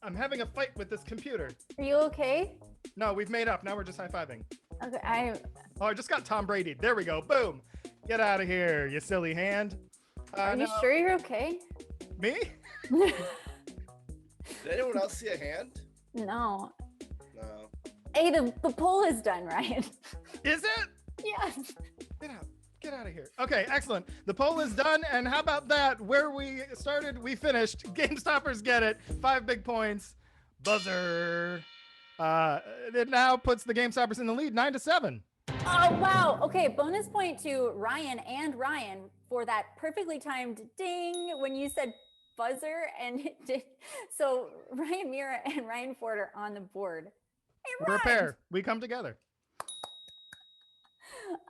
I'm having a fight with this computer. Are you okay? No, we've made up. Now we're just high-fiving. Okay, I just got Tom Brady. There we go. Boom. Get out of here, you silly hand. Are you sure you're okay? Me? Did anyone else see a hand? No. No. Hey, the poll is done, Ryan. Is it? Yes. Get out of here. Okay, excellent. The poll is done, and how about that? Where we started, we finished. Game Stoppers get it. 5 big points. Buzzer. It now puts the Game Stoppers in the lead, 9-7. Oh, wow. Okay, bonus point to Ryan and Ryan for that perfectly timed ding when you said buzzer, and it did. So Ryan Mira and Ryan Ford are on the board. We're a pair. We come together.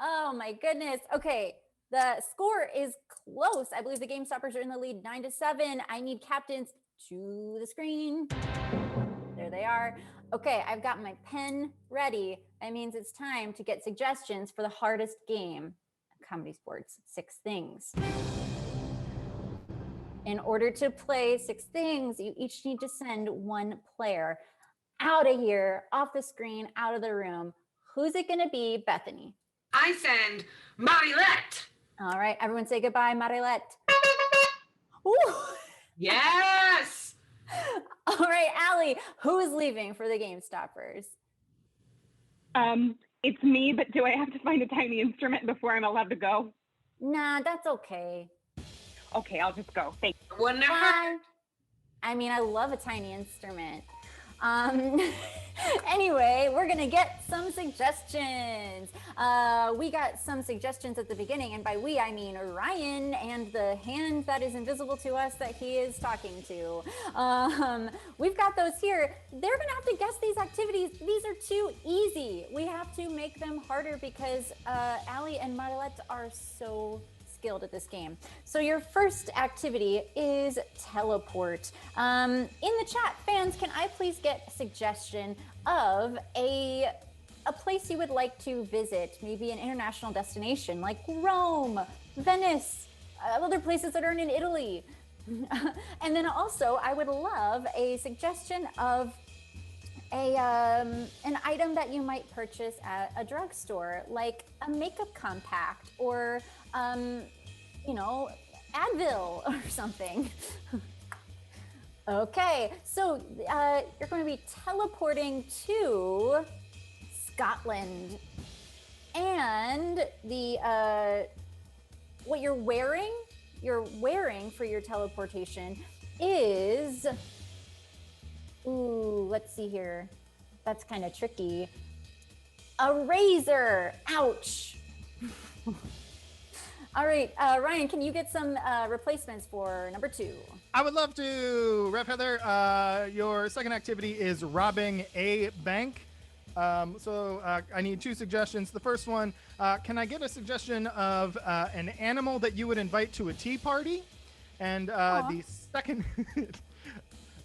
Oh my goodness. Okay, the score is close. I believe the Game Stoppers are in the lead, 9-7. I need captains to the screen. There they are. Okay, I've got my pen ready. That means it's time to get suggestions for the hardest game. Comedysportz 6 Things. In order to play 6 Things, you each need to send one player out of here, off the screen, out of the room. Who's it gonna be, Bethany? I send Marilette. All right, everyone say goodbye, Marilette. Ooh. Yes. All right, Allie, who is leaving for the Game Stoppers? It's me, but do I have to find a tiny instrument before I'm allowed to go? Nah, that's okay. Okay, I'll just go. Thank you. Wouldn't hurt. I mean, I love a tiny instrument. Anyway, we're gonna get some suggestions. We got some suggestions at the beginning, and by we, I mean Ryan and the hand that is invisible to us that he is talking to. We've got those here. They're gonna have to guess these activities. These are too easy. We have to make them harder because Allie and Marilette are so skilled at this game. So your first activity is teleport. In the chat, fans, can I please get a suggestion of a place you would like to visit? Maybe an international destination like Rome, Venice, other places that aren't in Italy. And then also, I would love a suggestion of an item that you might purchase at a drugstore, like a makeup compact or Advil or something. Okay, so you're going to be teleporting to Scotland, and the what you're wearing for your teleportation is, ooh, let's see here. That's kind of tricky. A razor. Ouch. All right, Ryan, can you get some replacements for number 2? I would love to. Rev Heather, your second activity is robbing a bank. So I need 2 suggestions. The first one, can I get a suggestion of an animal that you would invite to a tea party? And the second,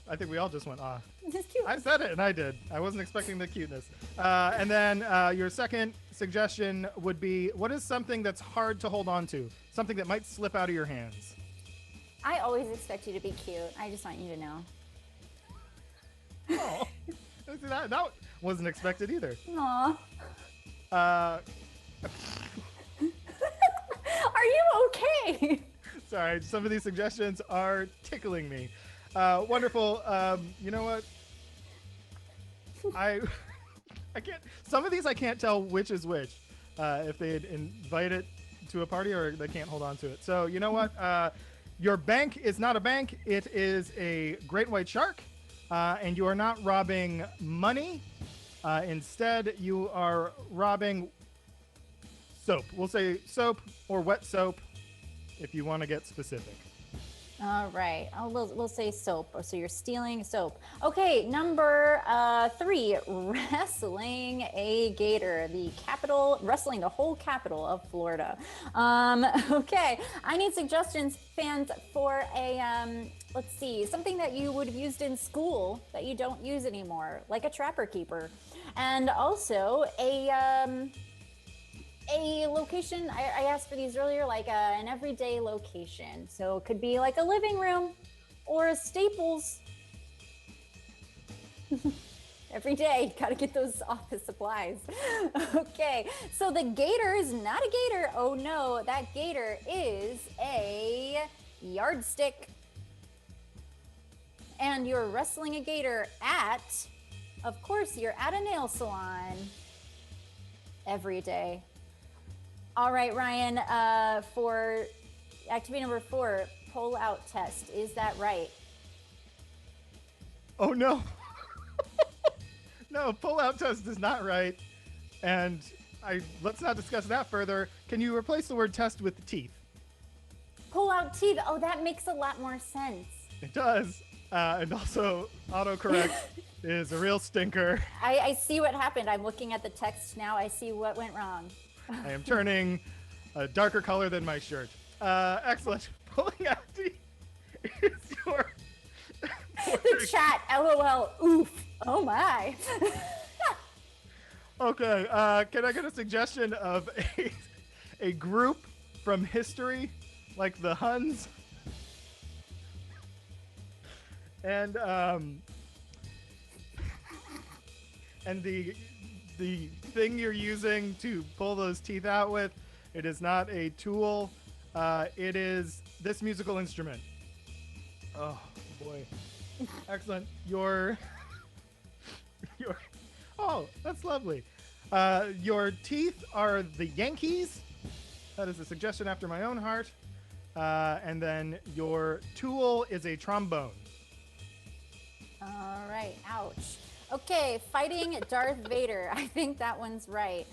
I think we all just went, This is cute. I said it, and I did. I wasn't expecting the cuteness. And then your second suggestion would be, what is something that's hard to hold on to? Something that might slip out of your hands. I always expect you to be cute. I just want you to know. Oh, that wasn't expected either. Aw. Are you okay? Sorry, some of these suggestions are tickling me. Wonderful. You know what? I can't. Some of these I can't tell which is which. If they'd invite it to a party or they can't hold on to it. So you know what? Your bank is not a bank. It is a great white shark, and you are not robbing money. Instead, you are robbing soap. We'll say soap or wet soap, if you want to get specific. All right. We'll say soap. So you're stealing soap. Okay, number 3, wrestling a gator. Wrestling the whole capital of Florida. Okay, I need suggestions, fans, for a, let's see, something that you would have used in school that you don't use anymore, like a trapper keeper. And also a location. I asked for these earlier, like an everyday location. So it could be like a living room or a Staples. Every day, gotta get those office supplies. Okay, so the gator is not a gator. Oh no, that gator is a yardstick. And you're wrestling a gator at, of course, you're at a nail salon every day. All right, Ryan, for activity number 4, pull-out test. Is that right? Oh, no. No, pull-out test is not right. And let's not discuss that further. Can you replace the word test with teeth? Pull out teeth. Oh, that makes a lot more sense. It does. And also, autocorrect is a real stinker. I see what happened. I'm looking at the text now. I see what went wrong. I am turning a darker color than my shirt. Excellent. Pulling out teeth is your... The chat, LOL, oof. Oh my. Okay, can I get a suggestion of a group from history, like the Huns? And the thing you're using to pull those teeth out with, it is not a tool. It is this musical instrument. Oh boy. Excellent. Oh, that's lovely. Your teeth are the Yankees. That is a suggestion after my own heart. And then your tool is a trombone. All right, ouch. Okay, fighting Darth Vader. I think that one's right.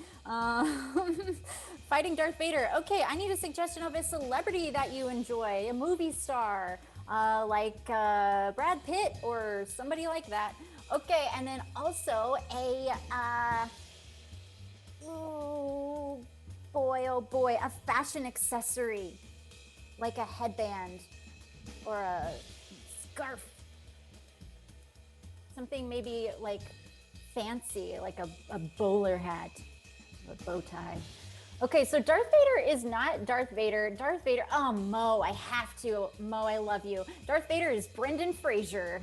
Fighting Darth Vader. Okay, I need a suggestion of a celebrity that you enjoy, a movie star, like Brad Pitt or somebody like that. Okay, and then also oh boy, a fashion accessory, like a headband or a scarf. Something maybe like fancy, like a bowler hat, a bow tie. Okay, so Darth Vader is not Darth Vader. Darth Vader, oh, Mo, I have to. Mo, I love you. Darth Vader is Brendan Fraser.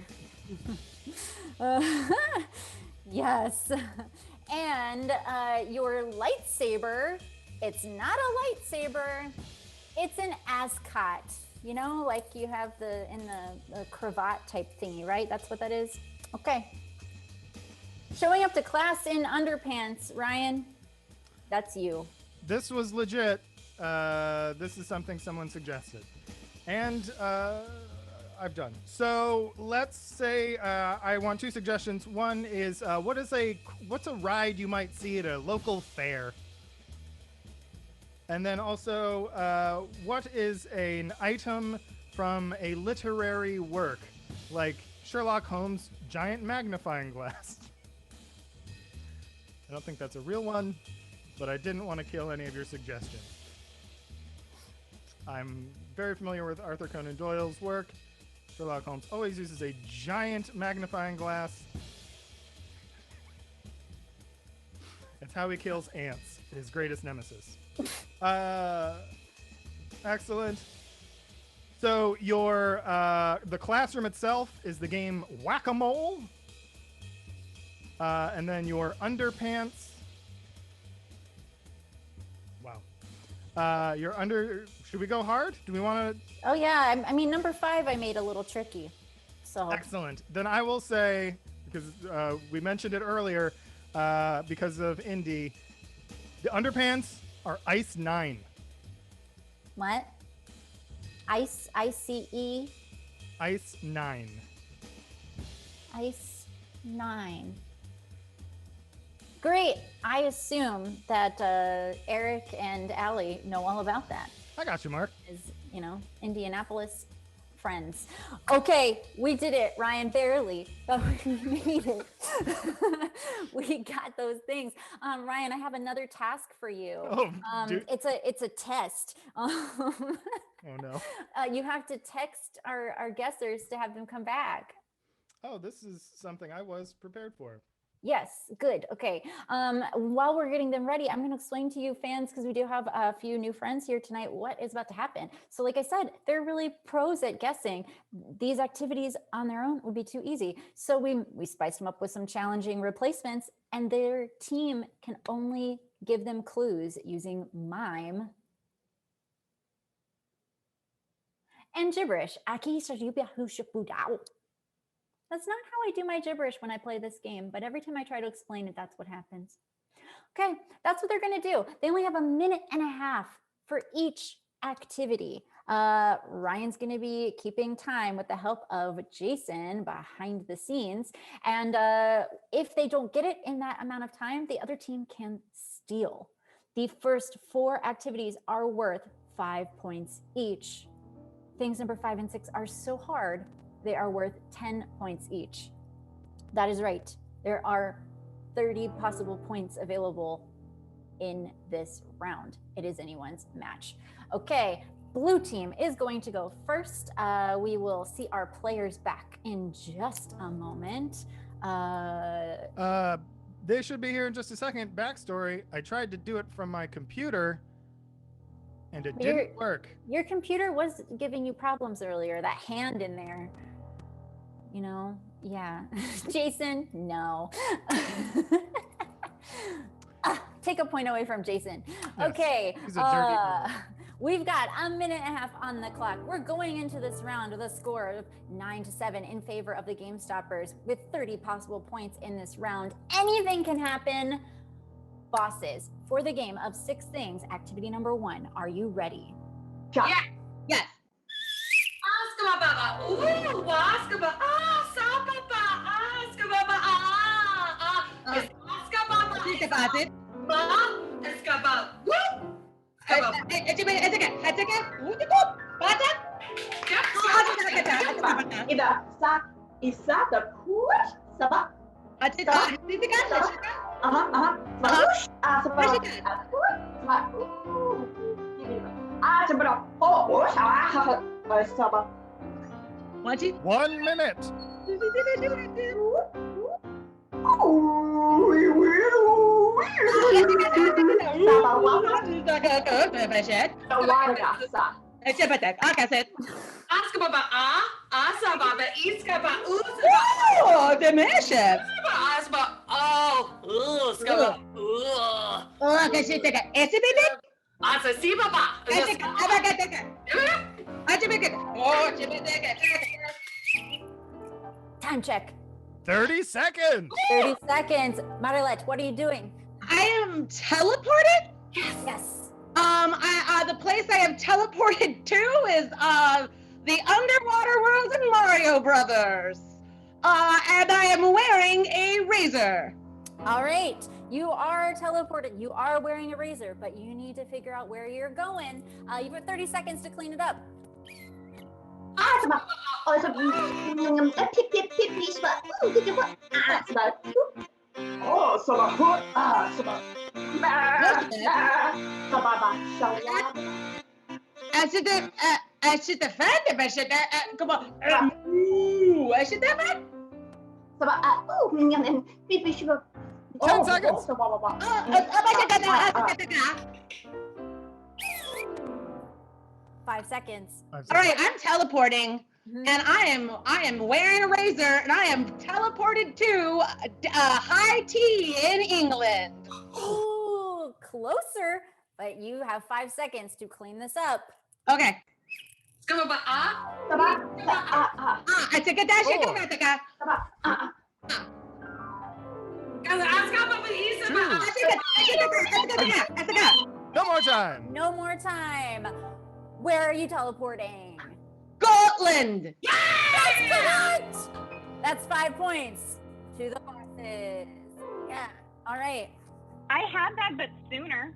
Yes. And your lightsaber, it's not a lightsaber. It's an ascot. You know, like you have in the cravat type thingy, right? That's what that is. Okay. Showing up to class in underpants, Ryan. That's you. This was legit. This is something someone suggested. And I've done. So let's say I want two suggestions. One is what's a ride you might see at a local fair? And then also, what is an item from a literary work, like Sherlock Holmes' giant magnifying glass? I don't think that's a real one, but I didn't want to kill any of your suggestions. I'm very familiar with Arthur Conan Doyle's work. Sherlock Holmes always uses a giant magnifying glass. It's how he kills ants, his greatest nemesis. Excellent. So your the classroom itself is the game Whack-A-Mole. And then your underpants. Wow. Should we go hard? Do we want to? Oh yeah, I mean number 5 I made a little tricky. So Excellent. Then I will say, because we mentioned it earlier, because of Indy, the underpants are Ice 9. What? ICE? Ice 9. Ice 9. Great. I assume that Eric and Allie know all about that. I got you, Mark. As, Indianapolis friends. Okay, we did it, Ryan, barely, but we made it. We got those things. Ryan, I have another task for you. It's a test. Oh no. You have to text our guessers to have them come back. Oh, this is something I was prepared for. Yes, good. Okay. While we're getting them ready, I'm going to explain to you fans, because we do have a few new friends here tonight, what is about to happen. So like I said, they're really pros at guessing. These activities on their own would be too easy. So we spiced them up with some challenging replacements, and their team can only give them clues using mime and gibberish. That's not how I do my gibberish when I play this game, but every time I try to explain it, that's what happens. Okay, that's what they're going to do. They only have a minute and a half for each activity. Ryan's going to be keeping time with the help of Jason behind the scenes. And if they don't get it in that amount of time, the other team can steal. The first 4 activities are worth 5 points each. Things number 5 and 6 are so hard, they are worth 10 points each. That is right. There are 30 possible points available in this round. It is anyone's match. Okay, blue team is going to go first. We will see our players back in just a moment. They should be here in just a second. Backstory, I tried to do it from my computer and it didn't work. Your computer was giving you problems earlier, that hand in there. You know, yeah. Jason, no. Take a point away from Jason. Yes, okay, he's a dirty boy. We've got a minute and a half on the clock. We're going into this round with a score of 9-7 in favor of the Game Stoppers with 30 possible points in this round. Anything can happen. Bosses, for the game of 6 things, activity number 1, are you ready? Yeah. Yes. What? 1 minute. Time check. 30 seconds. 30 seconds. Marilette, what are you doing? I am teleported? Yes. The place I am teleported to is the underwater worlds in Mario Brothers. And I am wearing a razor. All right. You are teleported. You are wearing a razor, but you need to figure out where you're going. You've got 30 seconds to clean it up. I should defend him. I should come on. I should defend. 10 seconds. 5 seconds. All right, I'm teleporting, and I am wearing a razor, and I am teleported to high tea in England. Ooh, closer, but you have 5 seconds to clean this up. Okay. I take a dash. No more time. No more time. Where are you teleporting? Scotland. That's correct. That's 5 points to the bosses. Yeah. All right. I had that, but sooner.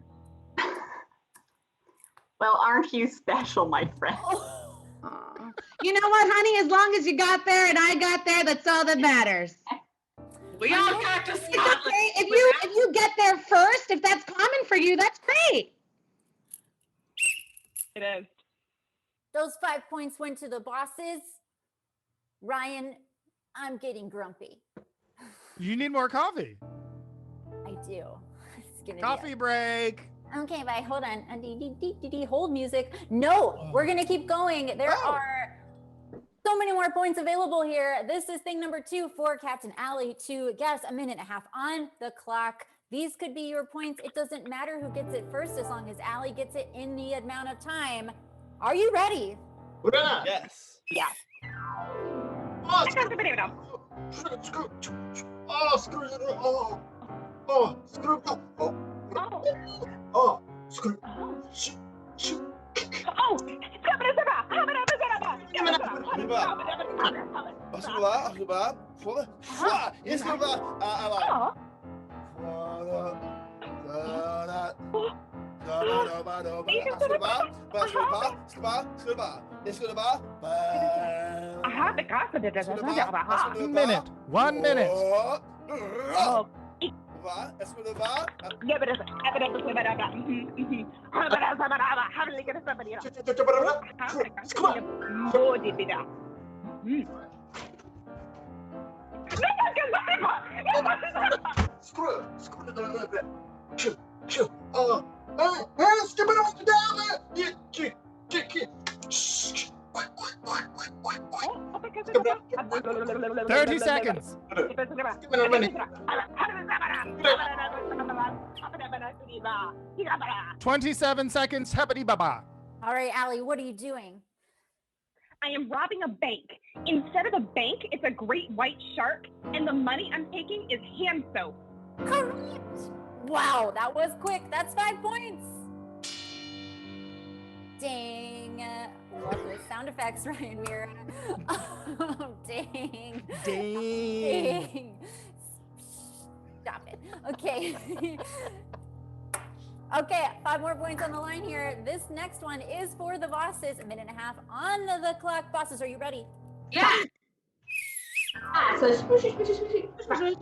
Well, aren't you special, my friend? You know what, honey? As long as you got there and I got there, that's all that matters. We all got to It's Scotland. okay. If you get there first, if that's common for you, that's great. It is. Those 5 points went to the bosses. Ryan, I'm getting grumpy. You need more coffee. I do. It's gonna Coffee break. Okay, but hold on. Hold music. No, we're gonna keep going. There are so many more points available here. This is thing number 2 for Captain Allie to guess. A minute and a half on the clock. These could be your points. It doesn't matter who gets it first as long as Allie gets it in the amount of time. Are you ready? Yes. Yeah. Oh, screw it. Oh, screw it. Oh, screw it. Oh, screw it. Minute. 1 minute. Skip it up down. 30 seconds. 27 seconds. Heppity baba. All right, Allie, what are you doing? I am robbing a bank. Instead of a bank, it's a great white shark, and the money I'm taking is hand soap. Correct. Wow, that was quick. That's 5 points. Dang. Love those sound effects, Ryan Mira. Oh, dang. Dang. Stop it. Okay. Okay, 5 more points on the line here. This next one is for the bosses. 1.5 minutes on the clock. Bosses, are you ready? Yeah. So smooshy, smooshy, smooshy.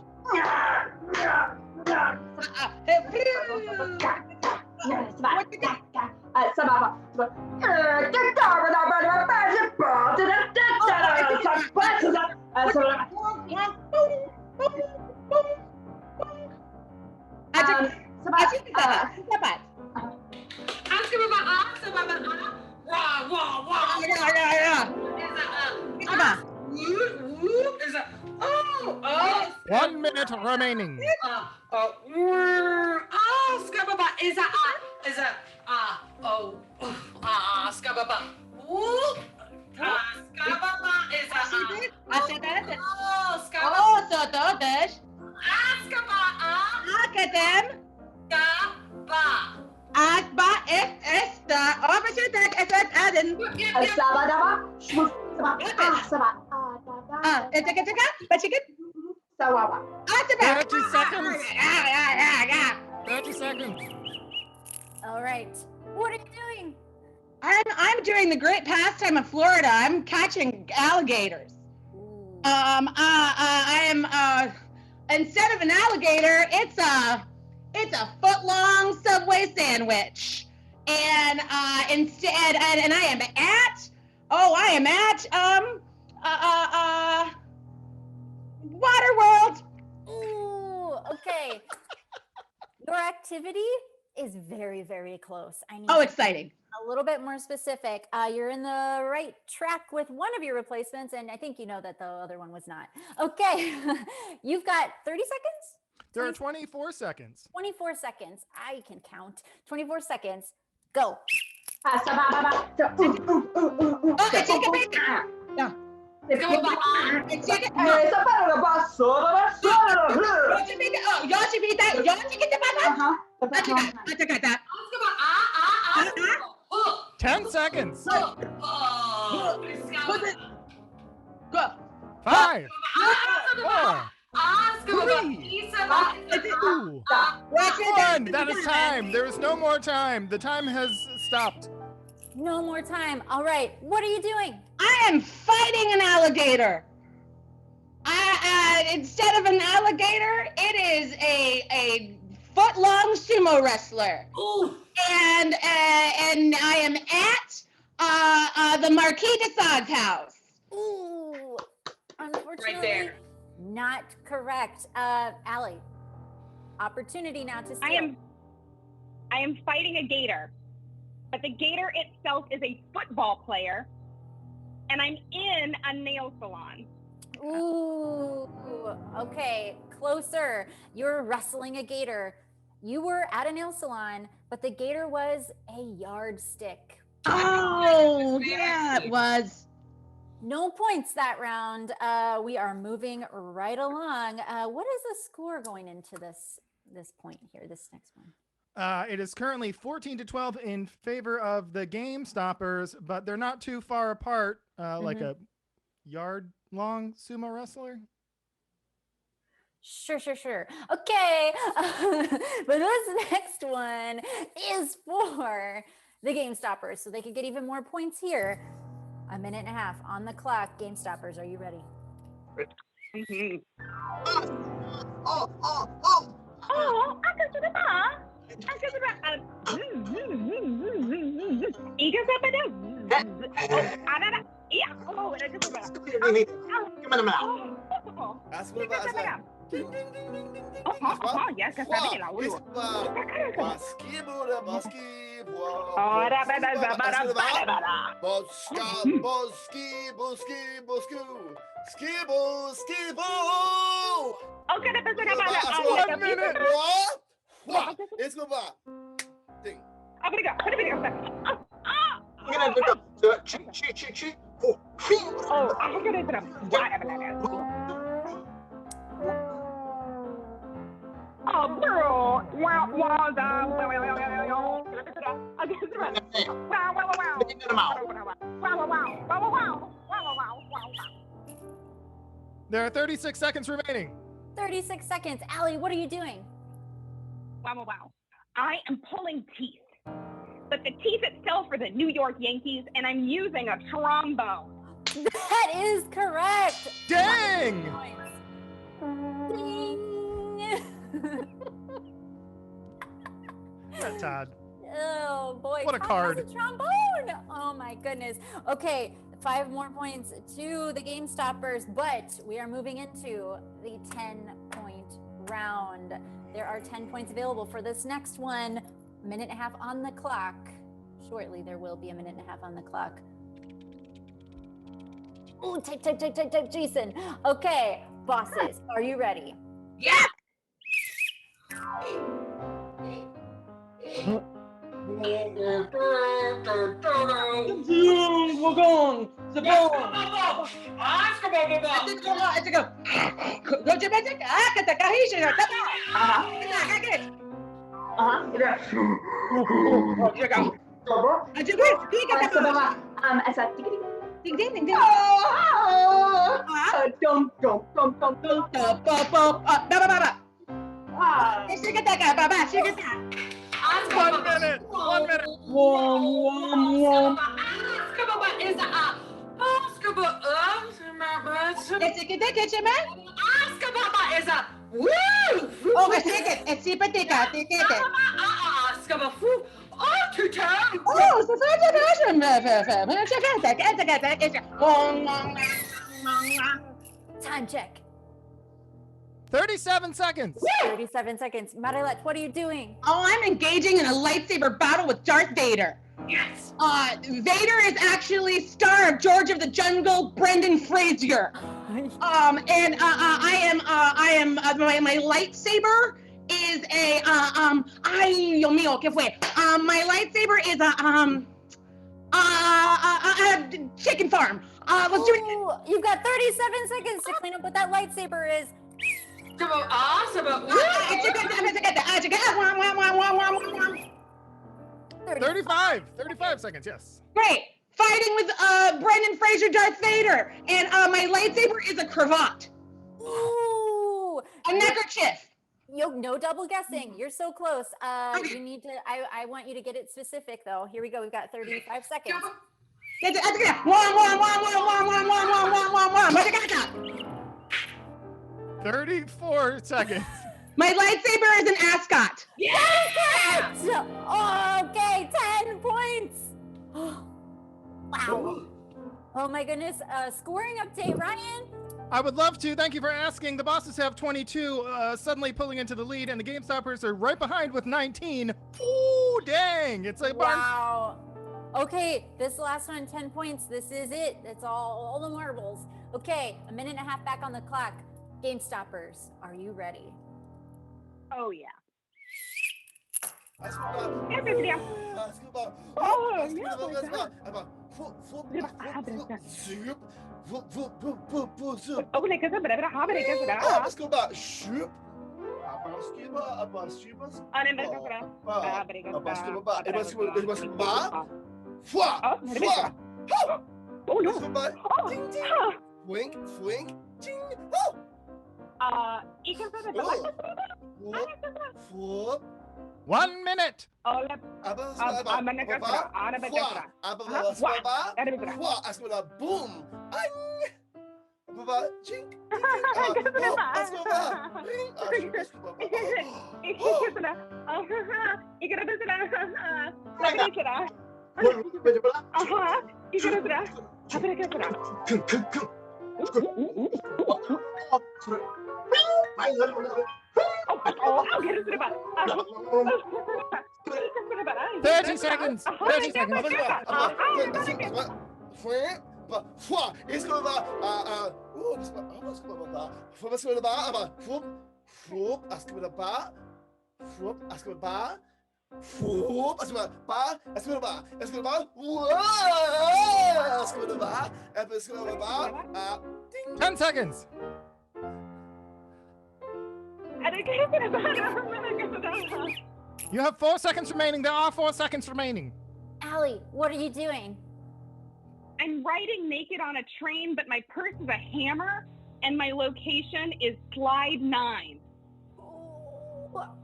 Oh, 1 minute remaining. Scababa is a Scababa. Scababa is a So todos. Academ. Asba es esta. Opposite es Aden. It's a 30 seconds. 30 seconds. All right. What are you doing? I'm doing the great pastime of Florida. I'm catching alligators. I am instead of an alligator, it's a foot-long Subway sandwich. And instead, and I am at Waterworld. Ooh, okay. Your activity is very, very close. I need Exciting. A little bit more specific. You're in the right track with one of your replacements, and I think you know that the other one was not. Okay. You've got 30 seconds? There are 24 seconds. 24 seconds. I can count. 24 seconds. Go. Ten seconds. 5, 4, 3, 2, 1. That is time. There is no more time. The time has stopped. No more time. All right. What are you doing? I am fighting an alligator. Instead of an alligator, it is a foot-long sumo wrestler. Ooh. And I am at the Marquis de Sade's house. Ooh. Unfortunately, Right there. not correct. Allie, opportunity now to steal. I am fighting a gator, but the gator itself is a football player, and I'm in a nail salon. Ooh, okay, closer. You're wrestling a gator. You were at a nail salon, but the gator was a yardstick. Oh, yeah, it was. No points that round. We are moving right along. What is the score going into this point here, this next one? It is currently 14-12 in favor of the Game Stoppers, but they're not too far apart, like a yard-long sumo wrestler. Sure. Okay. But this next one is for the Game Stoppers, so they could get even more points here. 1.5 minutes on the clock. Game Stoppers, are you ready? Oh, There are 36 seconds remaining. 36 seconds. Allie, what are you doing? Wow. I am pulling teeth. But the teeth itself are the New York Yankees, and I'm using a trombone. That is correct. Dang! Ding! Todd. Oh boy, What a Todd card. has a trombone. Oh my goodness. Okay, 5 more points to the Game Stoppers, but we are moving into the 10-point round. There are 10 points available for this next one. 1.5 minutes on the clock. Shortly, there will be 1.5 minutes on the clock. Oh, type, Jason. Okay, bosses, are you ready? Yeah. One minute. Time check. 37 seconds. 37 seconds. Marilette, what are you doing? Oh, I'm engaging in a lightsaber battle with Darth Vader. Yes. Vader is actually star of George of the Jungle, Brendan Fraser. And I am my lightsaber is a ay Dios mío, ¿qué fue? My lightsaber is a chicken farm. Let's do it. You've got 37 seconds to clean up what that lightsaber is. 35 seconds, yes. Great. Fighting with Brendan Fraser, Darth Vader, and my lightsaber is a cravat. Ooh. A neckerchief. No double guessing. You're so close. You need to. I want you to get it specific though. Here we go. We've got 35 seconds. 34 seconds. My lightsaber is an ascot. Yes! Okay, 10 points. Wow. Oh my goodness. Scoring update, Ryan. I would love to. Thank you for asking. The bosses have 22, suddenly pulling into the lead, and the Game Stoppers are right behind with 19. Ooh, dang. It's a wow. Okay, this last one, 10 points. This is it. That's all the marbles. Okay, 1.5 minutes back on the clock. Game Stoppers, are you ready? Oh, yeah. Whoop. 1 minute. Boom. Thirty seconds. 30 seconds. Ding. 10 seconds. You have 4 seconds remaining. There are 4 seconds remaining. Allie, what are you doing? I'm riding naked on a train, but my purse is a hammer, and my location is slide 9.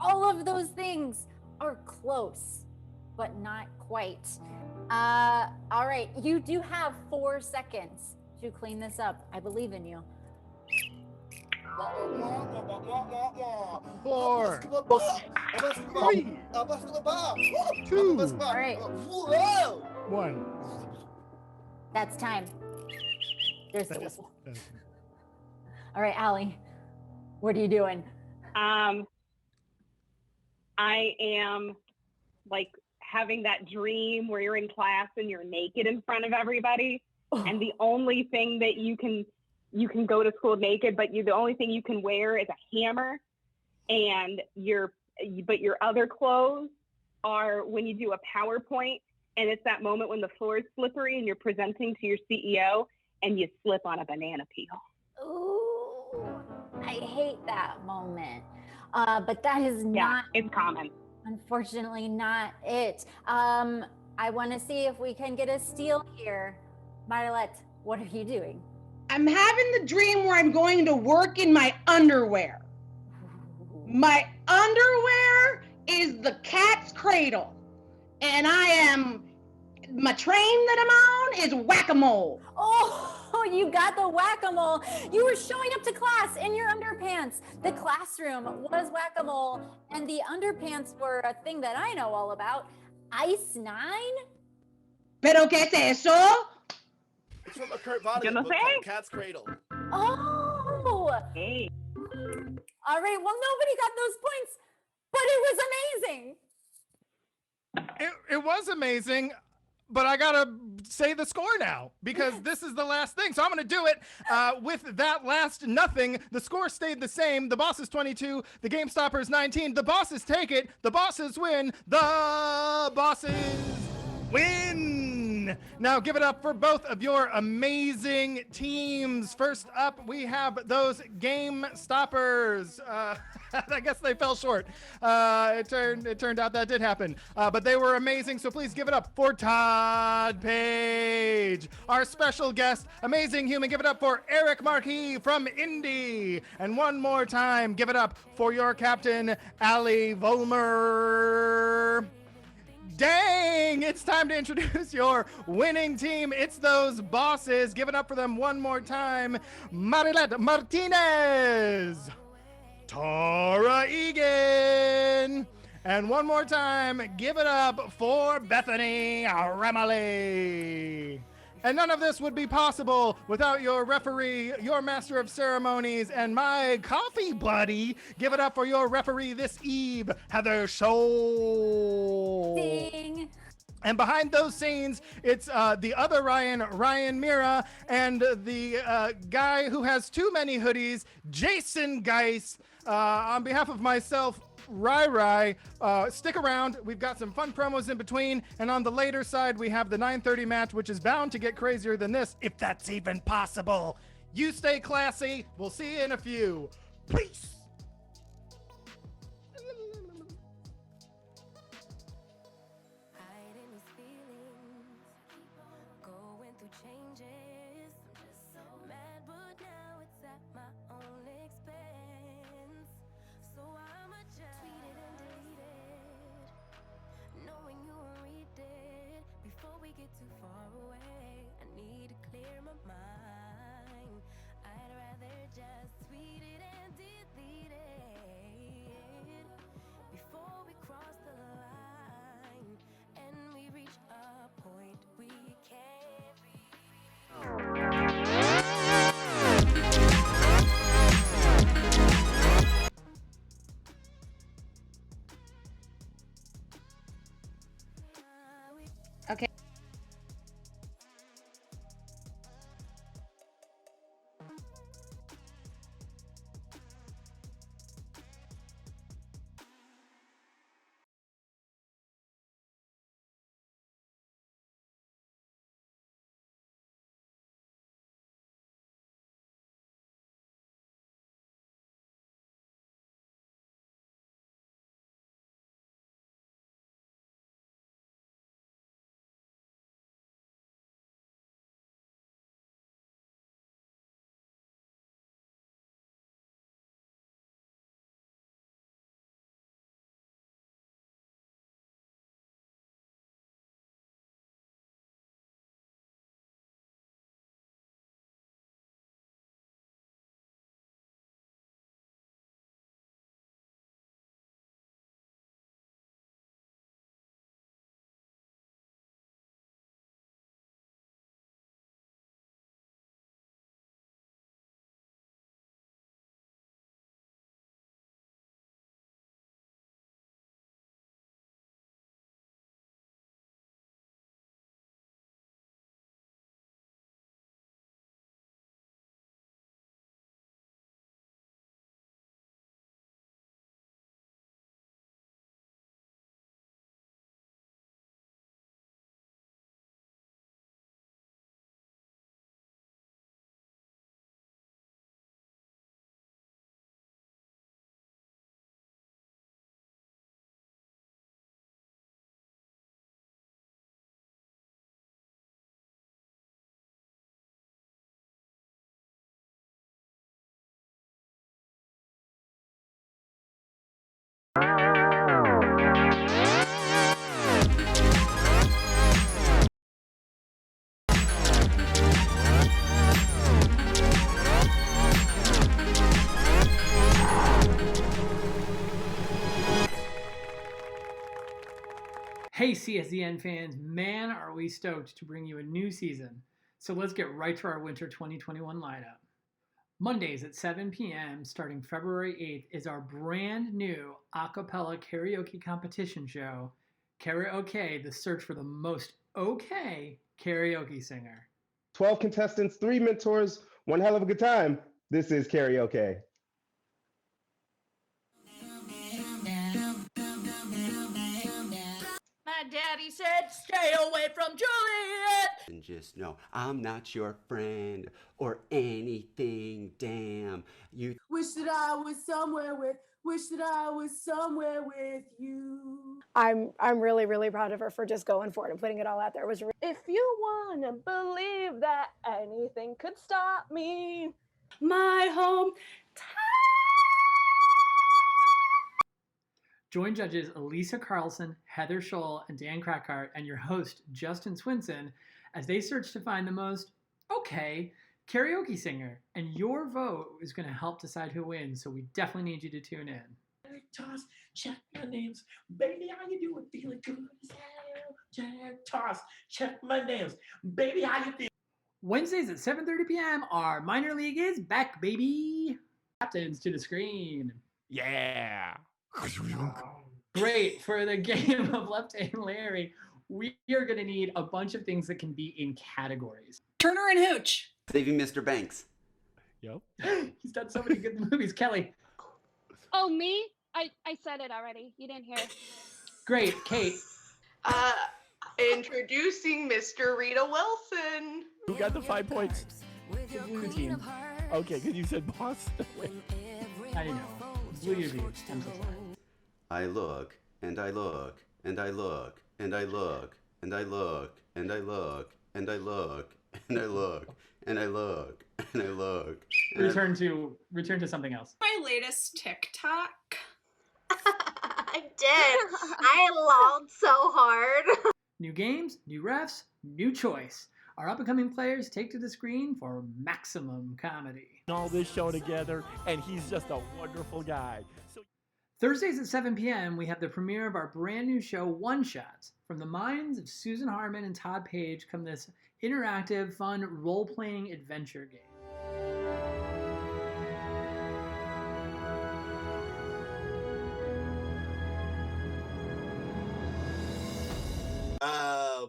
All of those things are close, but not quite. All right, you do have 4 seconds to clean this up. I believe in you. 4, 3, 2, All right, 1. that's time. There's the That is- whistle. that is- All right, Allie, what are you doing? I am like having that dream where you're in class and you're naked in front of everybody, and the only thing that you can go to school naked, but the only thing you can wear is a hammer, and your other clothes are when you do a PowerPoint, and it's that moment when the floor is slippery and you're presenting to your CEO and you slip on a banana peel. Ooh, I hate that moment. But that is not, it's common. Unfortunately, not it. I want to see if we can get a steal here. Marlette, what are you doing? I'm having the dream where I'm going to work in my underwear. My underwear is the cat's cradle. And my train that I'm on is whack-a-mole. Oh, you got the whack-a-mole. You were showing up to class in your underpants. The classroom was whack-a-mole, and the underpants were a thing that I know all about. Ice 9? ¿Pero qué es eso? It's from a Kurt Vonnegut book called Cat's Cradle. Oh! Hey. All right, well, nobody got those points, but it was amazing. It was amazing, but I gotta say the score now because this is the last thing. So I'm gonna do it with that last nothing. The score stayed the same. The Bosses 22, the Game Stoppers 19. The Bosses take it. The Bosses win. The Bosses win. Now give it up for both of your amazing teams. First up, we have those Game Stoppers. I guess they fell short. It turned out that did happen. But they were amazing, so please give it up for Todd Page, our special guest, amazing human. Give it up for Eric Marquis from Indy. And one more time, give it up for your captain, Ali Volmer. Dang, it's time to introduce your winning team. It's those Bosses. Give it up for them one more time. Marilette Martinez, Tara Egan, and one more time, give it up for Bethany Remley. And none of this would be possible without your referee, your master of ceremonies, and my coffee buddy. Give it up for your referee this eve, Heather Scholl. Ding. And behind those scenes, it's the other Ryan Mira, and the guy who has too many hoodies, Jason Geis. On behalf of myself, Rai, stick around. We've got some fun promos in between, and on the later side, we have the 9:30 match, which is bound to get crazier than this, if that's even possible. You stay classy. We'll see you in a few. Peace. Changes. I'm just so mad, but now it's at my own expense. Hey, CSDN fans, man, are we stoked to bring you a new season. So let's get right to our winter 2021 lineup. Mondays at 7 p.m. starting February 8th is our brand new a cappella karaoke competition show, Karaoke, the search for the most okay karaoke singer. 12 contestants, 3 mentors, one hell of a good time. This is Karaoke. My daddy said, stay away from Juliet. And just know I'm not your friend or anything. Damn, you. Wish that I was somewhere with you. I'm really, really proud of her for just going for it and putting it all out there. It was if you wanna believe that anything could stop me, my home. Join judges Elisa Carlson, Heather Scholl, and Dan Krakart, and your host, Justin Swinson, as they search to find the most okay karaoke singer. And your vote is going to help decide who wins, so we definitely need you to tune in. Toss, check my names. Baby, how you doing? Feeling good as hell. Jack Toss, check my names. Baby, how you feeling? Wednesdays at 7:30 p.m. our minor league is back, baby. Captains to the screen. Yeah. Great. For the game of Left and Larry, we are going to need a bunch of things that can be in categories. Turner and Hooch. Saving Mr. Banks. Yep. He's done so many good movies. Kelly. Oh, me? I said it already. You didn't hear. Great. Kate. Introducing Mr. Rita Wilson. Who got the 5 points? The blue team. Okay, because you said boss. I know. Blue UV. I'm so sorry. I look, and I look, and I look, and I look, and I look, and I look, and I look, and I look, and I look, and I look. Return to something else. My latest TikTok. I did. I lolled so hard. New games, new refs, new choice. Our up-and-coming players take to the screen for maximum comedy. All this show together, and he's just a wonderful guy. So Thursdays at 7 p.m., we have the premiere of our brand new show, One Shots. From the minds of Susan Harmon and Todd Page come this interactive, fun, role-playing adventure game.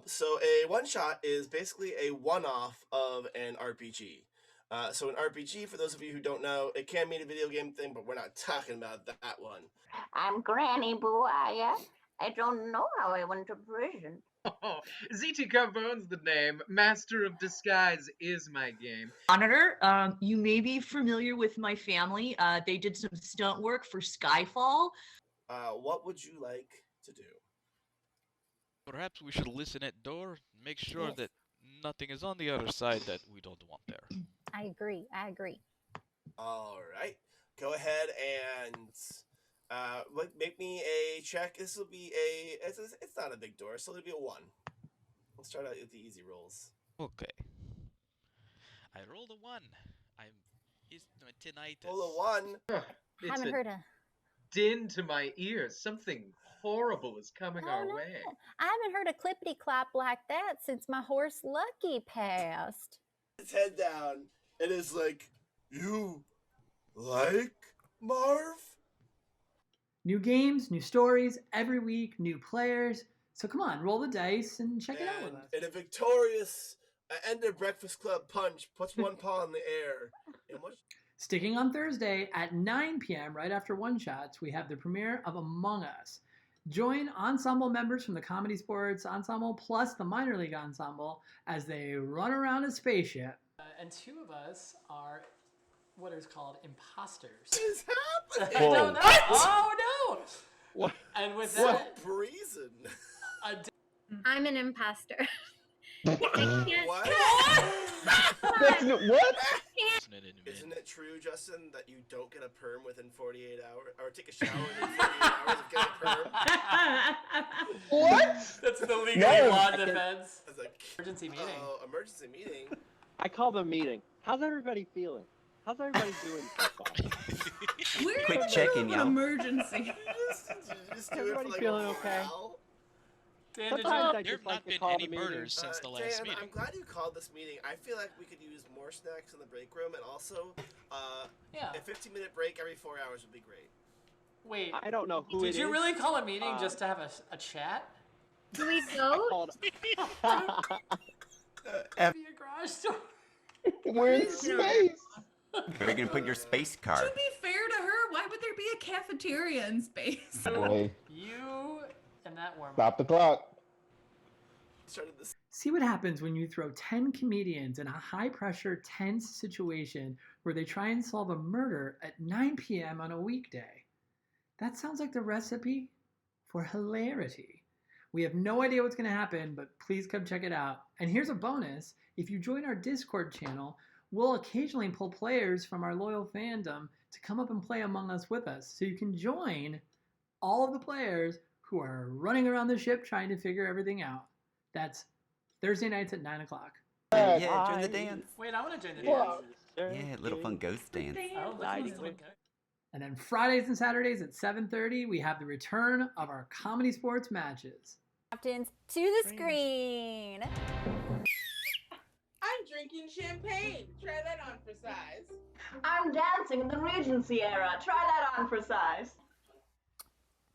So a one-shot is basically a one-off of an RPG. So an RPG, for those of you who don't know, it can mean a video game thing, but we're not talking about that one. I'm Granny Buaya. I don't know how I went to prison. Oh, ZT Carbone's the name. Master of Disguise is my game. Monitor, you may be familiar with my family. They did some stunt work for Skyfall. What would you like to do? Perhaps we should listen at door and make sure that nothing is on the other side that we don't want there. I agree. All right. Go ahead and make me a check. This will be it's not a big door, so it'll be a 1. Let's start out with the easy rolls. Okay. I rolled a 1. It's tinnitus. Roll a 1. It's Haven't heard of. din to my ears. Something horrible is coming our way. I haven't heard a clippity clap like that since my horse Lucky passed. His head down. It is like, you like Marv? New games, new stories, every week, new players. So come on, roll the dice and check it out with us. And a victorious Ender Breakfast Club punch puts one paw in the air. And what? Sticking on Thursday at 9 p.m. right after One Shots, we have the premiere of Among Us. Join ensemble members from the Comedysportz Ensemble plus the Minor League Ensemble as they run around a spaceship. And 2 of us are what is called imposters. What is happening? I don't know. Oh no! What? And with What that, reason? I'm an imposter. What? What? Isn't it true, Justin, that you don't get a perm within 48 hours, or take a shower within 48 hours of getting a perm? What? That's the legal No. law defense. As a Emergency meeting. Oh, emergency meeting. I called a meeting. How's everybody feeling? How's everybody doing so far? We're Quick check-in, an y'all. emergency. Just do it for Everybody like feeling a okay? morale. Sometimes I There just have like not to been call any the meeting. murders since the last Dan, meeting. I'm glad you called this meeting. I feel like we could use more snacks in the break room, and also, Yeah. a 15-minute break every 4 hours would be great. Wait. I don't know who Did it you is. really call a meeting just to have a chat? Do we I vote? called. F- Be a garage door. We're in space. Where are you gonna put your space car? To be fair to her, why would there be a cafeteria in space? Boy, You and that worm. stop the clock. Started this. See what happens when you throw 10 comedians in a high-pressure, tense situation where they try and solve a murder at 9 p.m. on a weekday. That sounds like the recipe for hilarity. We have no idea what's going to happen, but please come check it out. And here's a bonus. If you join our Discord channel, we'll occasionally pull players from our loyal fandom to come up and play Among Us with us. So you can join all of the players who are running around the ship trying to figure everything out. That's Thursday nights at 9 o'clock. Yeah, join the dance. Wait, I want to join the dance. Yeah, little fun ghost dance. Oh, that's good. And then Fridays and Saturdays at 7:30, we have the return of our comedy sports matches. Captains to the screen. I'm drinking champagne. Try that on for size. I'm dancing in the Regency era. Try that on for size.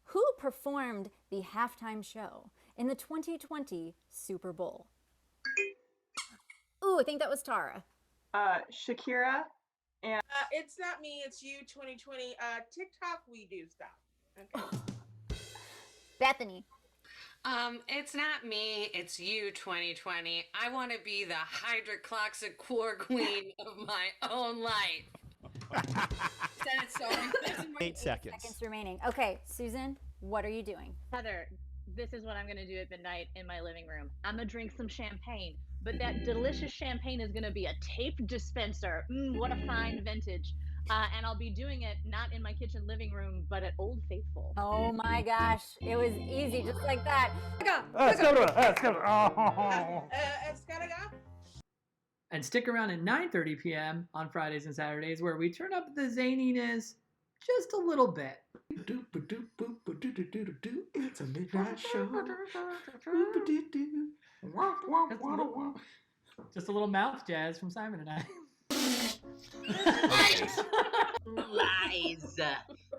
Who performed the halftime show in the 2020 Super Bowl? Ooh, I think that was Tara. Shakira. And it's not me, it's you 2020. TikTok we do stuff. Okay. Bethany. It's not me, it's you 2020. I want to be the hydroxychloroquine queen of my own life. Said it so many 8 seconds. Seconds remaining. Okay, Susan, what are you doing? Heather, this is what I'm gonna do at midnight in my living room. I'm gonna drink some champagne, but that delicious champagne is gonna be a tape dispenser. What a fine vintage. And I'll be doing it not in my kitchen living room, but at Old Faithful. Oh my gosh, it was easy, just like that. And stick around at 9:30 p.m. on Fridays and Saturdays where we turn up the zaniness just a little bit. It's a midnight show. Just a little mouth jazz from Simon and I. Lies.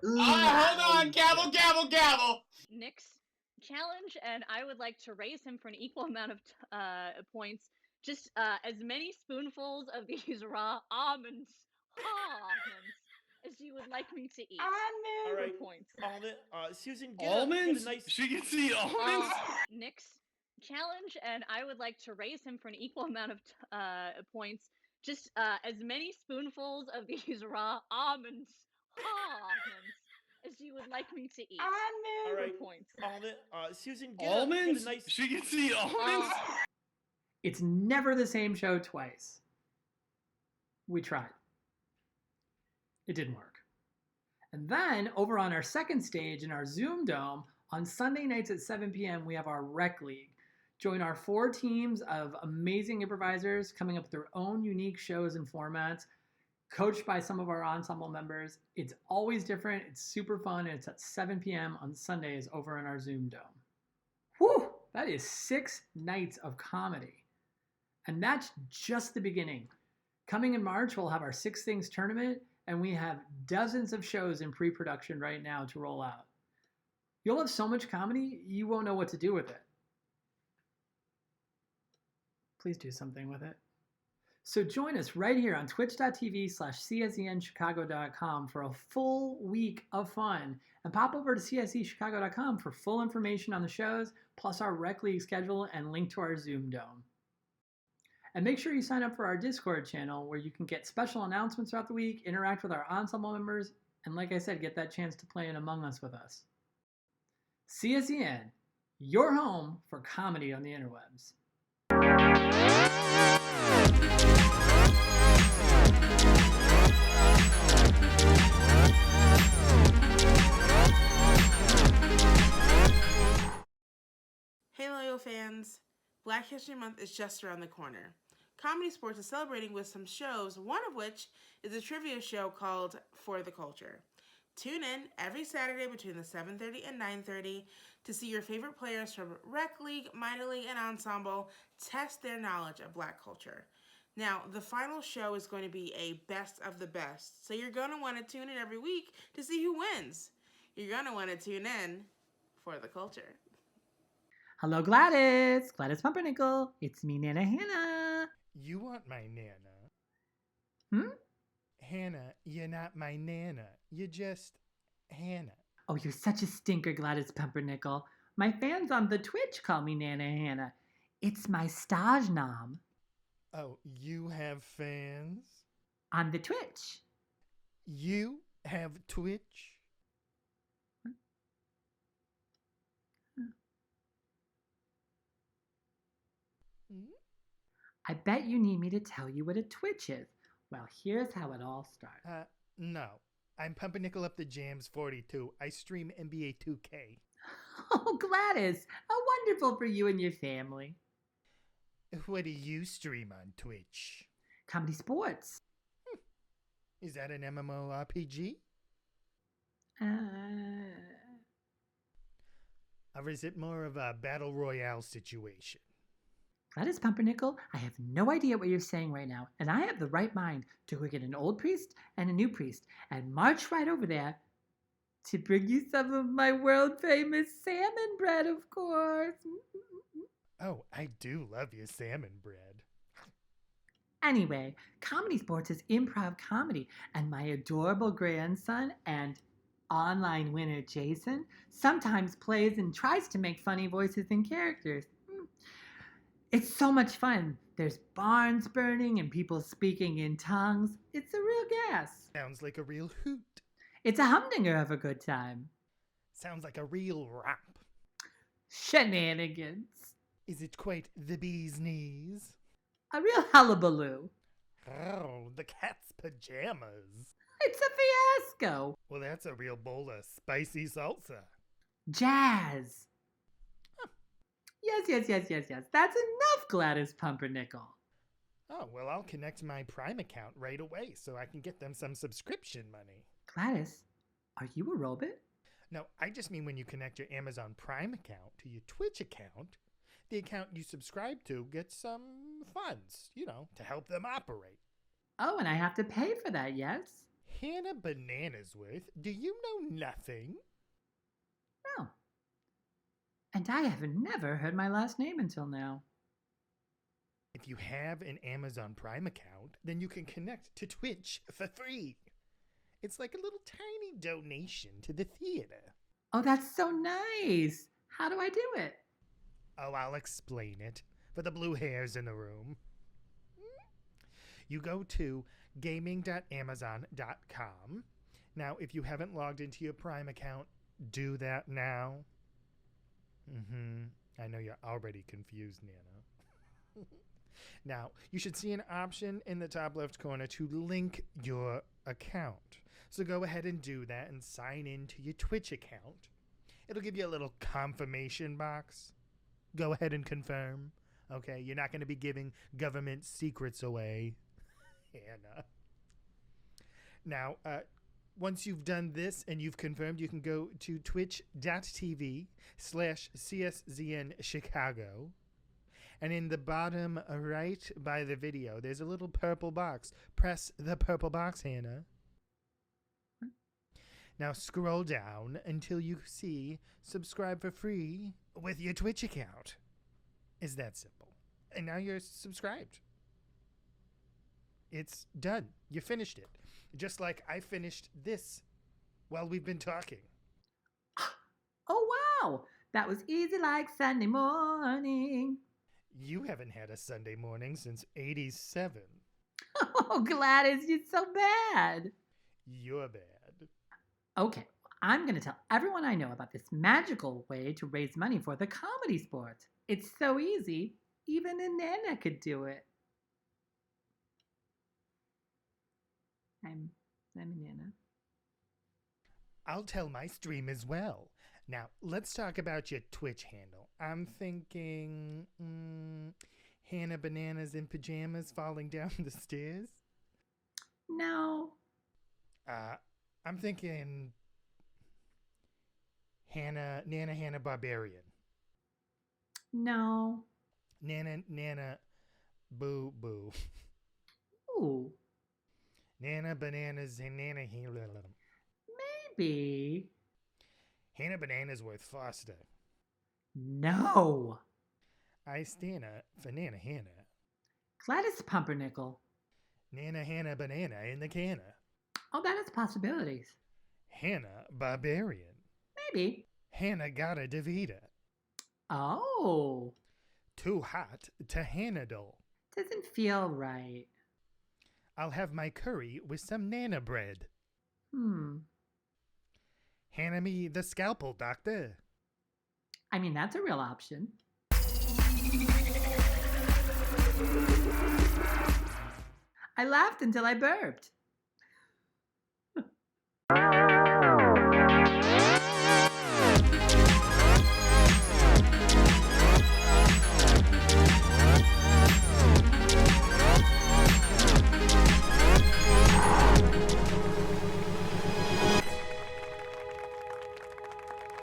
Hold on, gavel, gavel, gavel. Nick's challenge, and I would like to raise him for an equal amount of points. Just as many spoonfuls of these raw almonds as you would like me to eat. All right, points. Almond. Susan, get Almonds? a nice. She can see almonds? Nick's challenge, and I would like to raise him for an equal amount of points. Just as many spoonfuls of these raw almonds as you would like me to eat. All right, points. Almond. Susan, get Almonds? a nice. She can see almonds? It's never the same show twice. We tried. It didn't work. And then over on our second stage in our Zoom Dome, on Sunday nights at 7 p.m., we have our Rec League. Join our 4 teams of amazing improvisers coming up with their own unique shows and formats, coached by some of our ensemble members. It's always different. It's super fun. And it's at 7 p.m. on Sundays over in our Zoom Dome. Whew! That is 6 nights of comedy. And that's just the beginning. Coming in March, we'll have our 6 Things tournament, and we have dozens of shows in pre-production right now to roll out. You'll have so much comedy, you won't know what to do with it. Please do something with it. So join us right here on twitch.tv/CSENchicago.com for a full week of fun. And pop over to CSEChicago.com for full information on the shows, plus our Rec League schedule and link to our Zoom Dome. And make sure you sign up for our Discord channel where you can get special announcements throughout the week, interact with our ensemble members, and like I said, get that chance to play in Among Us with us. CSEN, your home for comedy on the interwebs. Hey loyal fans, Black History Month is just around the corner. Comedysportz is celebrating with some shows, one of which is a trivia show called For the Culture. Tune in every Saturday between the 7:30 and 9:30 to see your favorite players from Rec League, Minor League, and Ensemble test their knowledge of Black culture. Now, the final show is going to be a best of the best, so you're going to want to tune in every week to see who wins. You're going to want to tune in for the culture. Hello, Gladys. Gladys Pumpernickel. It's me, Nana Hannah. You want my Nana. Hmm? Hannah, you're not my Nana. You're just Hannah. Oh, you're such a stinker, Gladys Pumpernickel. My fans on the Twitch call me Nana Hannah. It's my stage nom. Oh, you have fans? On the Twitch. You have Twitch? I bet you need me to tell you what a Twitch is. Well, here's how it all started. No. I'm Pumpernickel Up the Jams 42. I stream NBA 2K. Oh, Gladys, how wonderful for you and your family. What do you stream on Twitch? Comedysportz. Is that an MMORPG? Or is it more of a battle royale situation? Gladys Pumpernickel, I have no idea what you're saying right now, and I have the right mind to go get an old priest and a new priest and march right over there to bring you some of my world-famous salmon bread, of course. Oh, I do love your salmon bread. Anyway, Comedysportz is improv comedy, and my adorable grandson and online winner Jason sometimes plays and tries to make funny voices and characters. It's so much fun. There's barns burning and people speaking in tongues. It's a real gas. Sounds like a real hoot. It's a humdinger of a good time. Sounds like a real romp. Shenanigans. Is it quite the bee's knees? A real hullabaloo. Oh, the cat's pajamas. It's a fiasco. Well, that's a real bowl of spicy salsa. Jazz. Yes. That's enough, Gladys Pumpernickel. Oh, well, I'll connect my Prime account right away so I can get them some subscription money. Gladys, are you a robot? No, I just mean when you connect your Amazon Prime account to your Twitch account, the account you subscribe to gets some funds, to help them operate. Oh, and I have to pay for that, yes? Hannah Bananasworth, do you know nothing? No. And I have never heard my last name until now. If you have an Amazon Prime account, then you can connect to Twitch for free. It's like a little tiny donation to the theater. Oh, that's so nice. How do I do it? Oh, I'll explain it for the blue hairs in the room. You go to gaming.amazon.com. Now, if you haven't logged into your Prime account, do that now. I know you're already confused, Nana. Now, you should see an option in the top left corner to link your account. So go ahead and do that and sign in to your Twitch account. It'll give you a little confirmation box. Go ahead and confirm. Okay, you're not going to be giving government secrets away. Hannah. Now, once you've done this and you've confirmed, you can go to twitch.tv/CSZN Chicago. And in the bottom right by the video, there's a little purple box. Press the purple box, Hannah. Now scroll down until you see subscribe for free with your Twitch account. It's that simple. And now you're subscribed. It's done. You finished it. Just like I finished this while we've been talking. Oh, wow. That was easy like Sunday morning. You haven't had a Sunday morning since '87. Oh, Gladys, you're so bad. You're bad. Okay, I'm going to tell everyone I know about this magical way to raise money for the Comedysportz. It's so easy, even a Nana could do it. I'm a Nana. I'll tell my stream as well. Now, let's talk about your Twitch handle. I'm thinking Hannah Bananas in Pajamas falling down the stairs? No. I'm thinking Nana Barbarian. No. Nana Boo Boo. Ooh. Nana Bananas and Nana Maybe. Hannah Bananas with Foster. No. I stand for Nana Hannah. Gladys Pumpernickel. Nana Hannah Banana in the canna. Oh, that has possibilities. Hannah Barbarian. Maybe. Hannah Gata Davida. Oh. Too hot to handle. Doesn't feel right. I'll have my curry with some nana bread. Hannah me the scalpel, doctor. I mean, that's a real option. I laughed until I burped.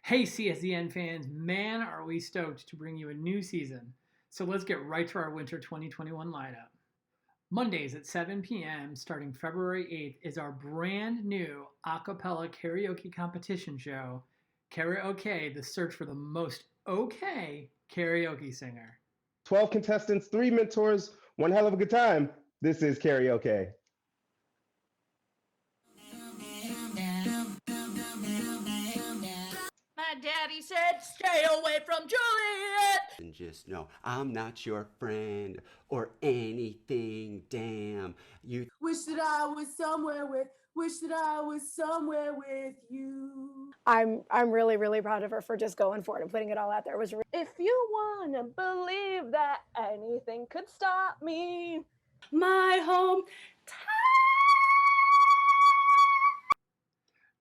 Hey CSEN fans, man are we stoked to bring you a new season. So let's get right to our winter 2021 lineup. Mondays at 7 p.m. starting February 8th is our brand new a cappella karaoke competition show, Karaoke, the search for the most okay karaoke singer. 12 contestants, 3 mentors, one hell of a good time. This is Karaoke. My daddy said, stay away from Juliet. And just know I'm not your friend or anything. Damn, you. Wish that I was somewhere with you. I'm really proud of her for just going for it and putting it all out there. It was if you wanna believe that anything could stop me, my home.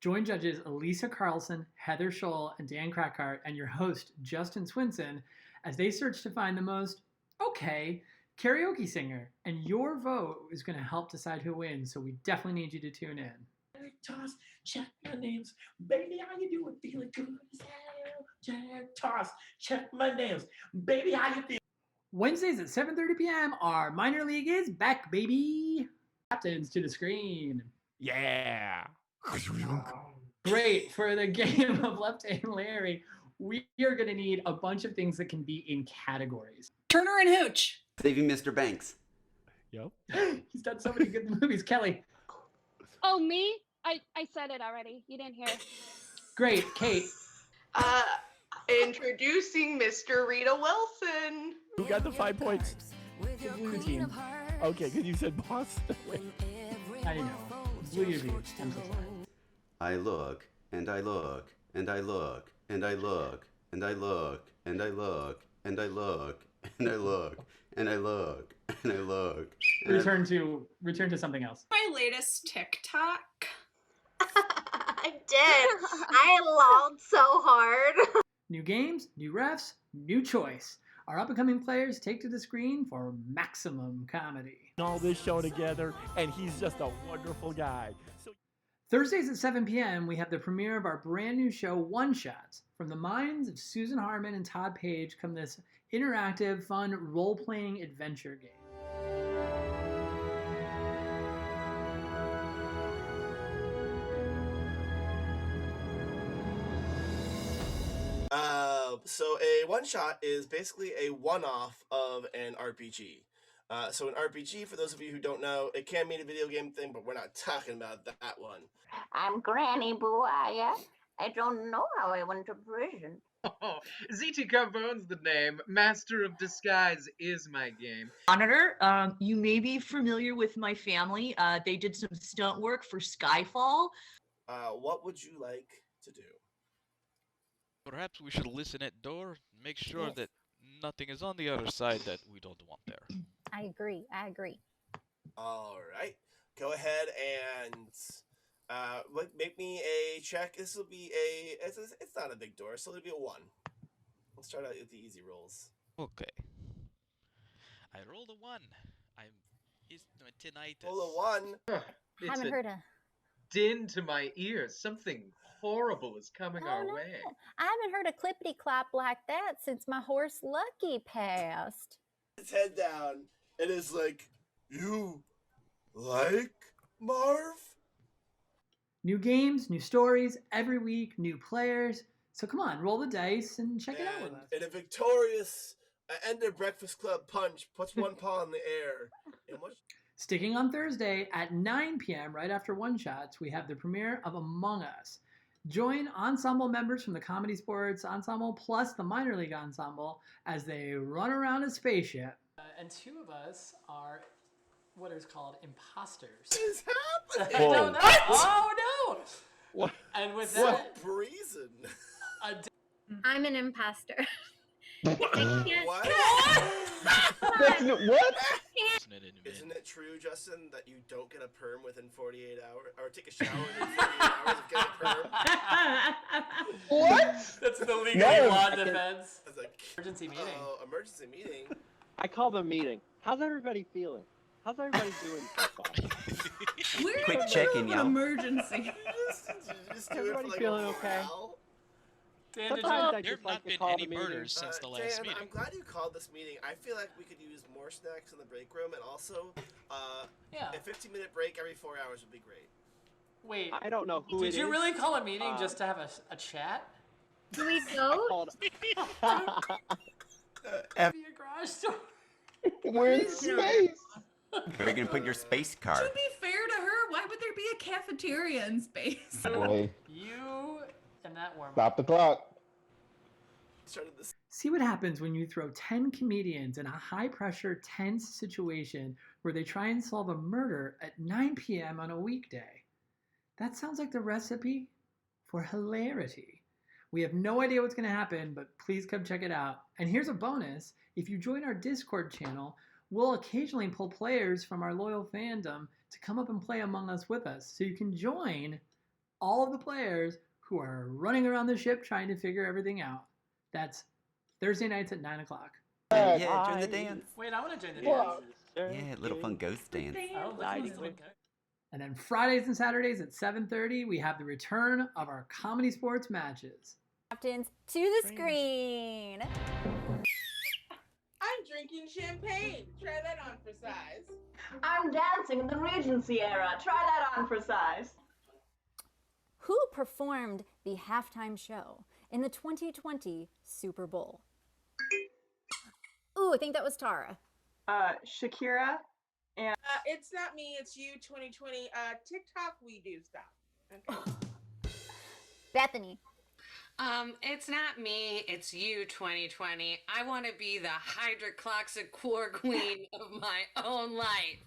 Join judges Elisa Carlson, Heather Scholl, and Dan Krackhart, and your host, Justin Swinson, as they search to find the most okay karaoke singer. And your vote is going to help decide who wins, so we definitely need you to tune in. Toss, check my names. Baby, how you doing? Feeling good as hell. Jack Toss, check my names. Baby, how you feeling? Wednesdays at 7:30 p.m. our minor league is back, baby. Captains to the screen. Yeah. Great. For the game of Left Hand Larry, we are going to need a bunch of things that can be in categories. Turner and Hooch. Saving Mr. Banks. Yep. He's done so many good movies. Kelly. Oh, me? I said it already. You didn't hear. Great. Kate. Introducing Mr. Rita Wilson. Who got the 5 points? The blue team. Okay, because you said Boston. I know. Blue UV. I'm so sorry. I look, and I look, and I look, and I look, and I look, and I look, and I look, and I look, and I look, and I look. Return to something else. My latest TikTok. I did. I lolled so hard. New games, new refs, new choice. Our up-and-coming players take to the screen for maximum comedy. All this show together, and he's just a wonderful guy. So Thursdays at 7 p.m., we have the premiere of our brand new show, One Shots. From the minds of Susan Harmon and Todd Page come this interactive, fun, role-playing adventure game. So a one-shot is basically a one-off of an RPG. So an RPG, for those of you who don't know, it can mean a video game thing, but we're not talking about that one. I'm Granny Buaya. I don't know how I went to prison. Oh, ZT Carbone's the name. Master of Disguise is my game. Monitor, you may be familiar with my family. They did some stunt work for Skyfall. What would you like to do? Perhaps we should listen at door, make sure that nothing is on the other side that we don't want there. I agree. All right. Go ahead and make me a check. This will be it's not a big door, so it'll be a 1. Let's start out with the easy rolls. Okay. I rolled a 1. I'm tinnitus. Roll a 1. Haven't heard a din to my ears. Something horrible is coming Oh, our no. way. I haven't heard a clippity clap like that since my horse Lucky passed. His head down and is like, "You like Marv?" New games, new stories, every week, new players. So come on, roll the dice and check it out with us. And a victorious Ender Breakfast Club punch puts one paw in the air. And what? Sticking on Thursday at 9 p.m., right after One Shots, we have the premiere of Among Us. Join ensemble members from the Comedysportz Ensemble plus the Minor League Ensemble as they run around a spaceship. And two of us are what is called imposters. What is happening? I don't know. Oh, no! What? And with So that, brazen. I'm an imposter. What? That's what? Isn't it true, Justin, that you don't get a perm within 48 hours, or take a shower within 48 hours of getting a perm? What? That's the legal No. law defense. It's like, Emergency meeting. oh, emergency meeting. I call the meeting. How's everybody feeling? How's everybody doing so far? We're Quick in the check-in, middle of y'all. an emergency. Just do it for Everybody like feeling a okay? morale. Dan, did Sometimes I There just have like not to been call any the meeting. murders since the last Dan, meeting. I'm glad you called this meeting. I feel like we could use more snacks in the break room, and also Yeah. a 15-minute break every 4 hours would be great. Wait, I don't know who it did is. you really call a meeting just to have a chat? Do we vote? Called- Be a garage door. We're in space. Where are you gonna put your space car? To be fair to her, why would there be a cafeteria in space? Boy, You and that worm. stop the clock. Started this. See what happens when you throw 10 comedians in a high-pressure, tense situation where they try and solve a murder at 9 p.m. on a weekday. That sounds like the recipe for hilarity. We have no idea what's going to happen, but please come check it out. And here's a bonus. If you join our Discord channel, we'll occasionally pull players from our loyal fandom to come up and play Among Us with us. So you can join all of the players who are running around the ship trying to figure everything out. That's Thursday nights at 9 o'clock. Yeah, join the dance. Wait, I want to join the dance. Yeah, little fun ghost dance. Oh, and then Fridays and Saturdays at 7:30, we have the return of our Comedysportz matches. Captains to the screen. I'm drinking champagne. Try that on for size. I'm dancing in the Regency era. Try that on for size. Who performed the halftime show in the 2020 Super Bowl? Ooh, I think that was Tara. Shakira and It's not me, it's you, 2020. TikTok, we do stuff. Okay. Bethany. It's not me, it's you, 2020. I want to be the hydrocloxic core queen of my own life.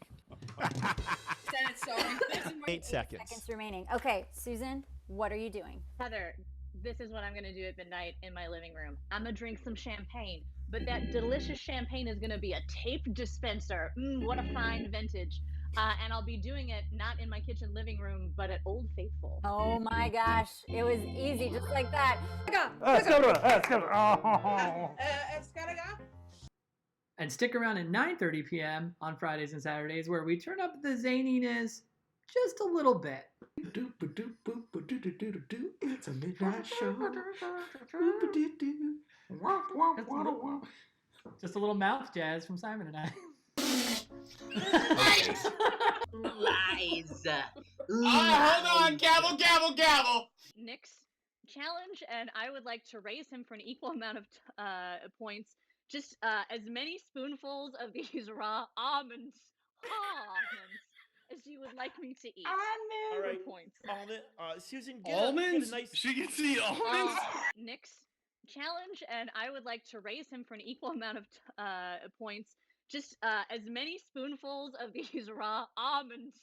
Said it so many times. 8 seconds. Seconds remaining. Okay, Susan, what are you doing? Heather, this is what I'm gonna do at midnight in my living room. I'm gonna drink some champagne, but that delicious champagne is gonna be a tape dispenser. What a fine vintage. And I'll be doing it not in my kitchen living room, but at Old Faithful. Oh my gosh, it was easy, just like that. And stick around at 9:30 p.m. on Fridays and Saturdays where we turn up the zaniness just a little bit. It's a midnight show. Just a little mouth jazz from Simon and I. Lies. Hold on, gavel, gavel, gavel. Nick's challenge, and I would like to raise him for an equal amount of points. Just as many spoonfuls of these raw almonds as you would like me to eat. All right, points. Almond. Susan, get Almonds? A nice. She can see almonds? Nick's challenge, and I would like to raise him for an equal amount of points. Just as many spoonfuls of these raw almonds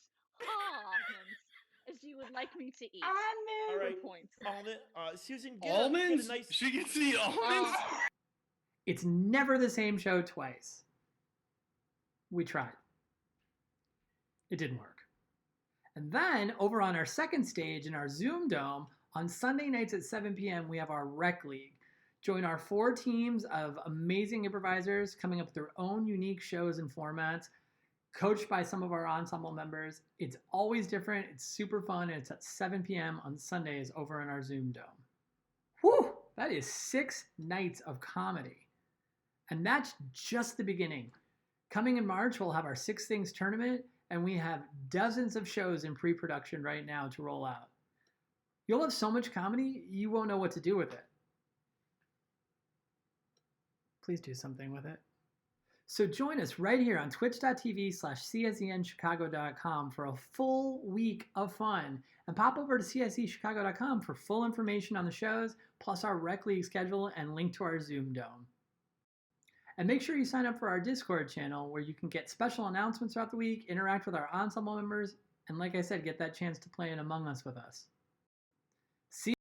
as you would like me to eat. All right, points. Almond. Susan, get Almonds? A nice. She can see almonds? It's never the same show twice. We tried. It didn't work. And then over on our second stage in our Zoom Dome, on Sunday nights at 7 p.m., we have our Rec League. Join our 4 teams of amazing improvisers coming up with their own unique shows and formats. coached by some of our ensemble members. It's always different. It's super fun. And it's at 7 p.m. on Sundays over in our Zoom Dome. Whew, that is 6 nights of comedy. And that's just the beginning. Coming in March, we'll have our 6 Things tournament, and we have dozens of shows in pre-production right now to roll out. You'll have so much comedy, you won't know what to do with it. Please do something with it. So join us right here on twitch.tv/CSENchicago.com for a full week of fun. And pop over to CSEChicago.com for full information on the shows, plus our Rec League schedule and link to our Zoom Dome. And make sure you sign up for our Discord channel where you can get special announcements throughout the week, interact with our ensemble members, and like I said, get that chance to play in Among Us with us. See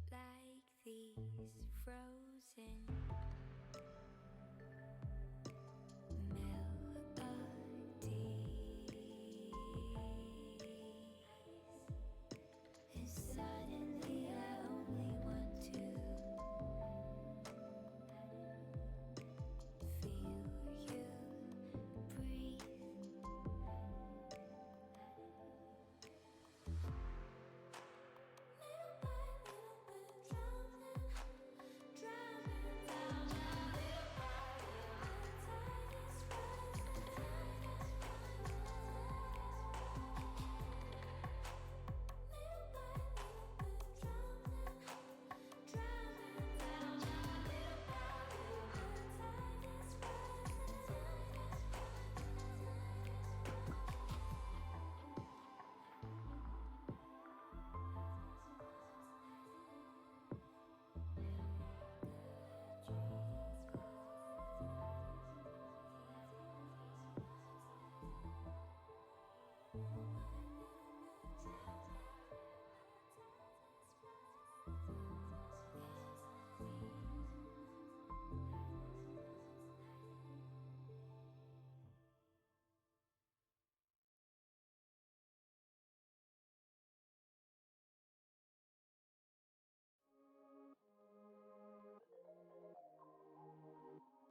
Like these frozen melodies, and suddenly I only want to feel you breathe.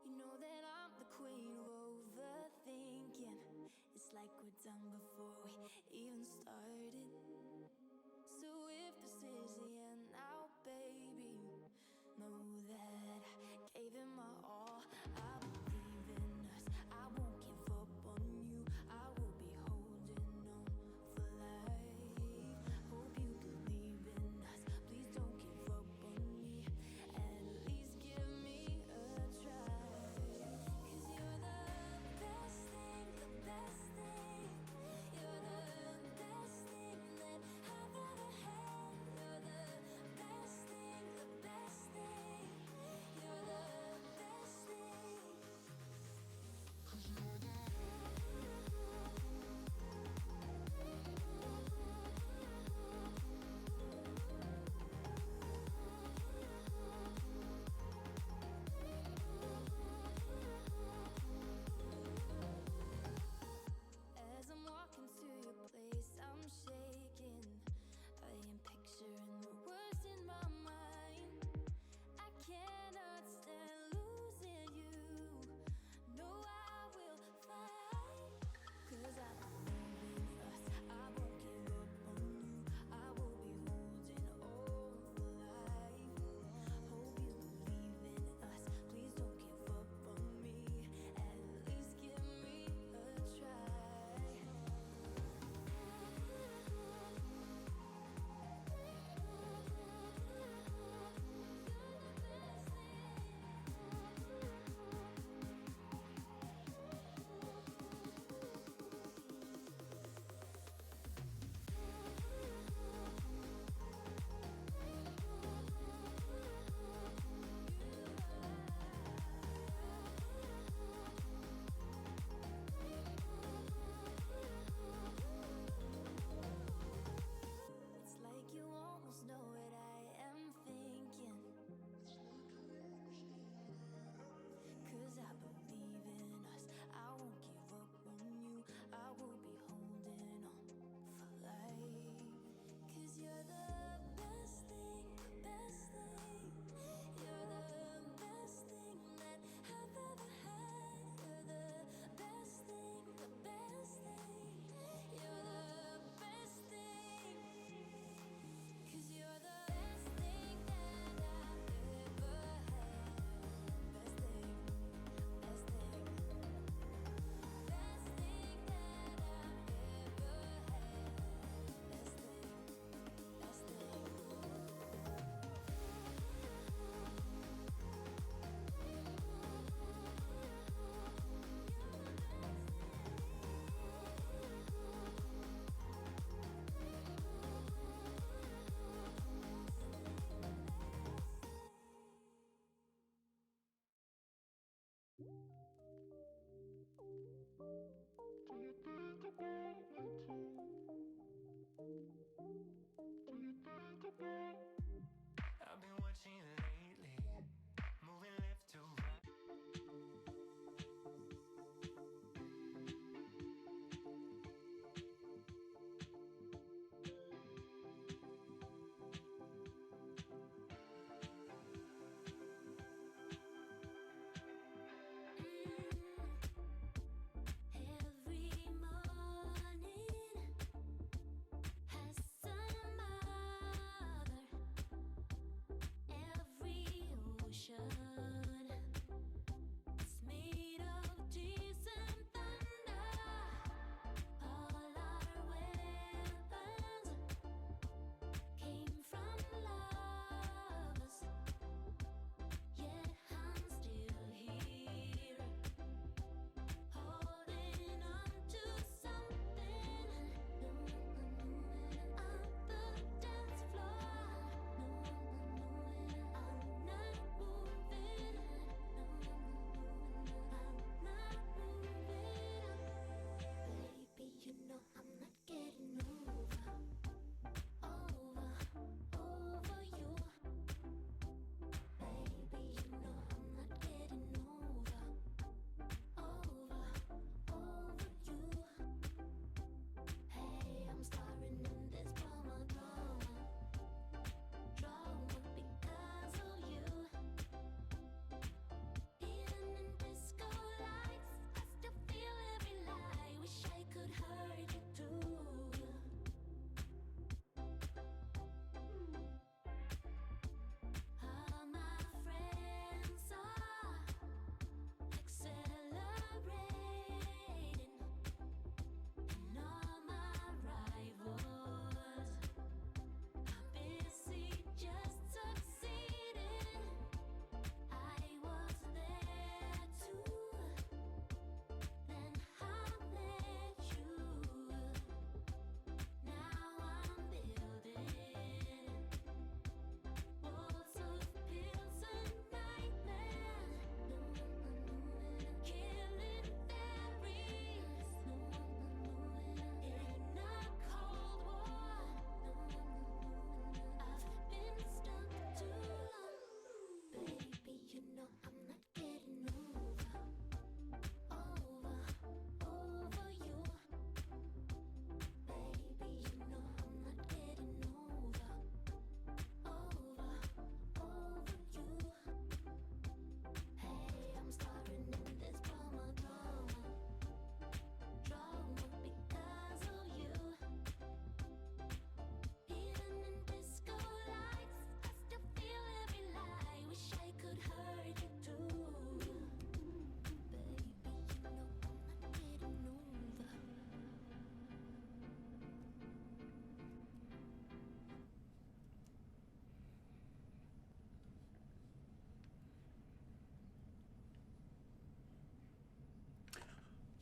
You know that I'm the queen of overthinking. It's like we're done before we even started. So if this is the end now, baby, know that I gave it my all. I believe in us. I won't give up on you. I will be holding on for life. Hope you believe in us. Please don't give up on me. At least give me a try. 'Cause you're the best thing, the best thing. You're the best thing.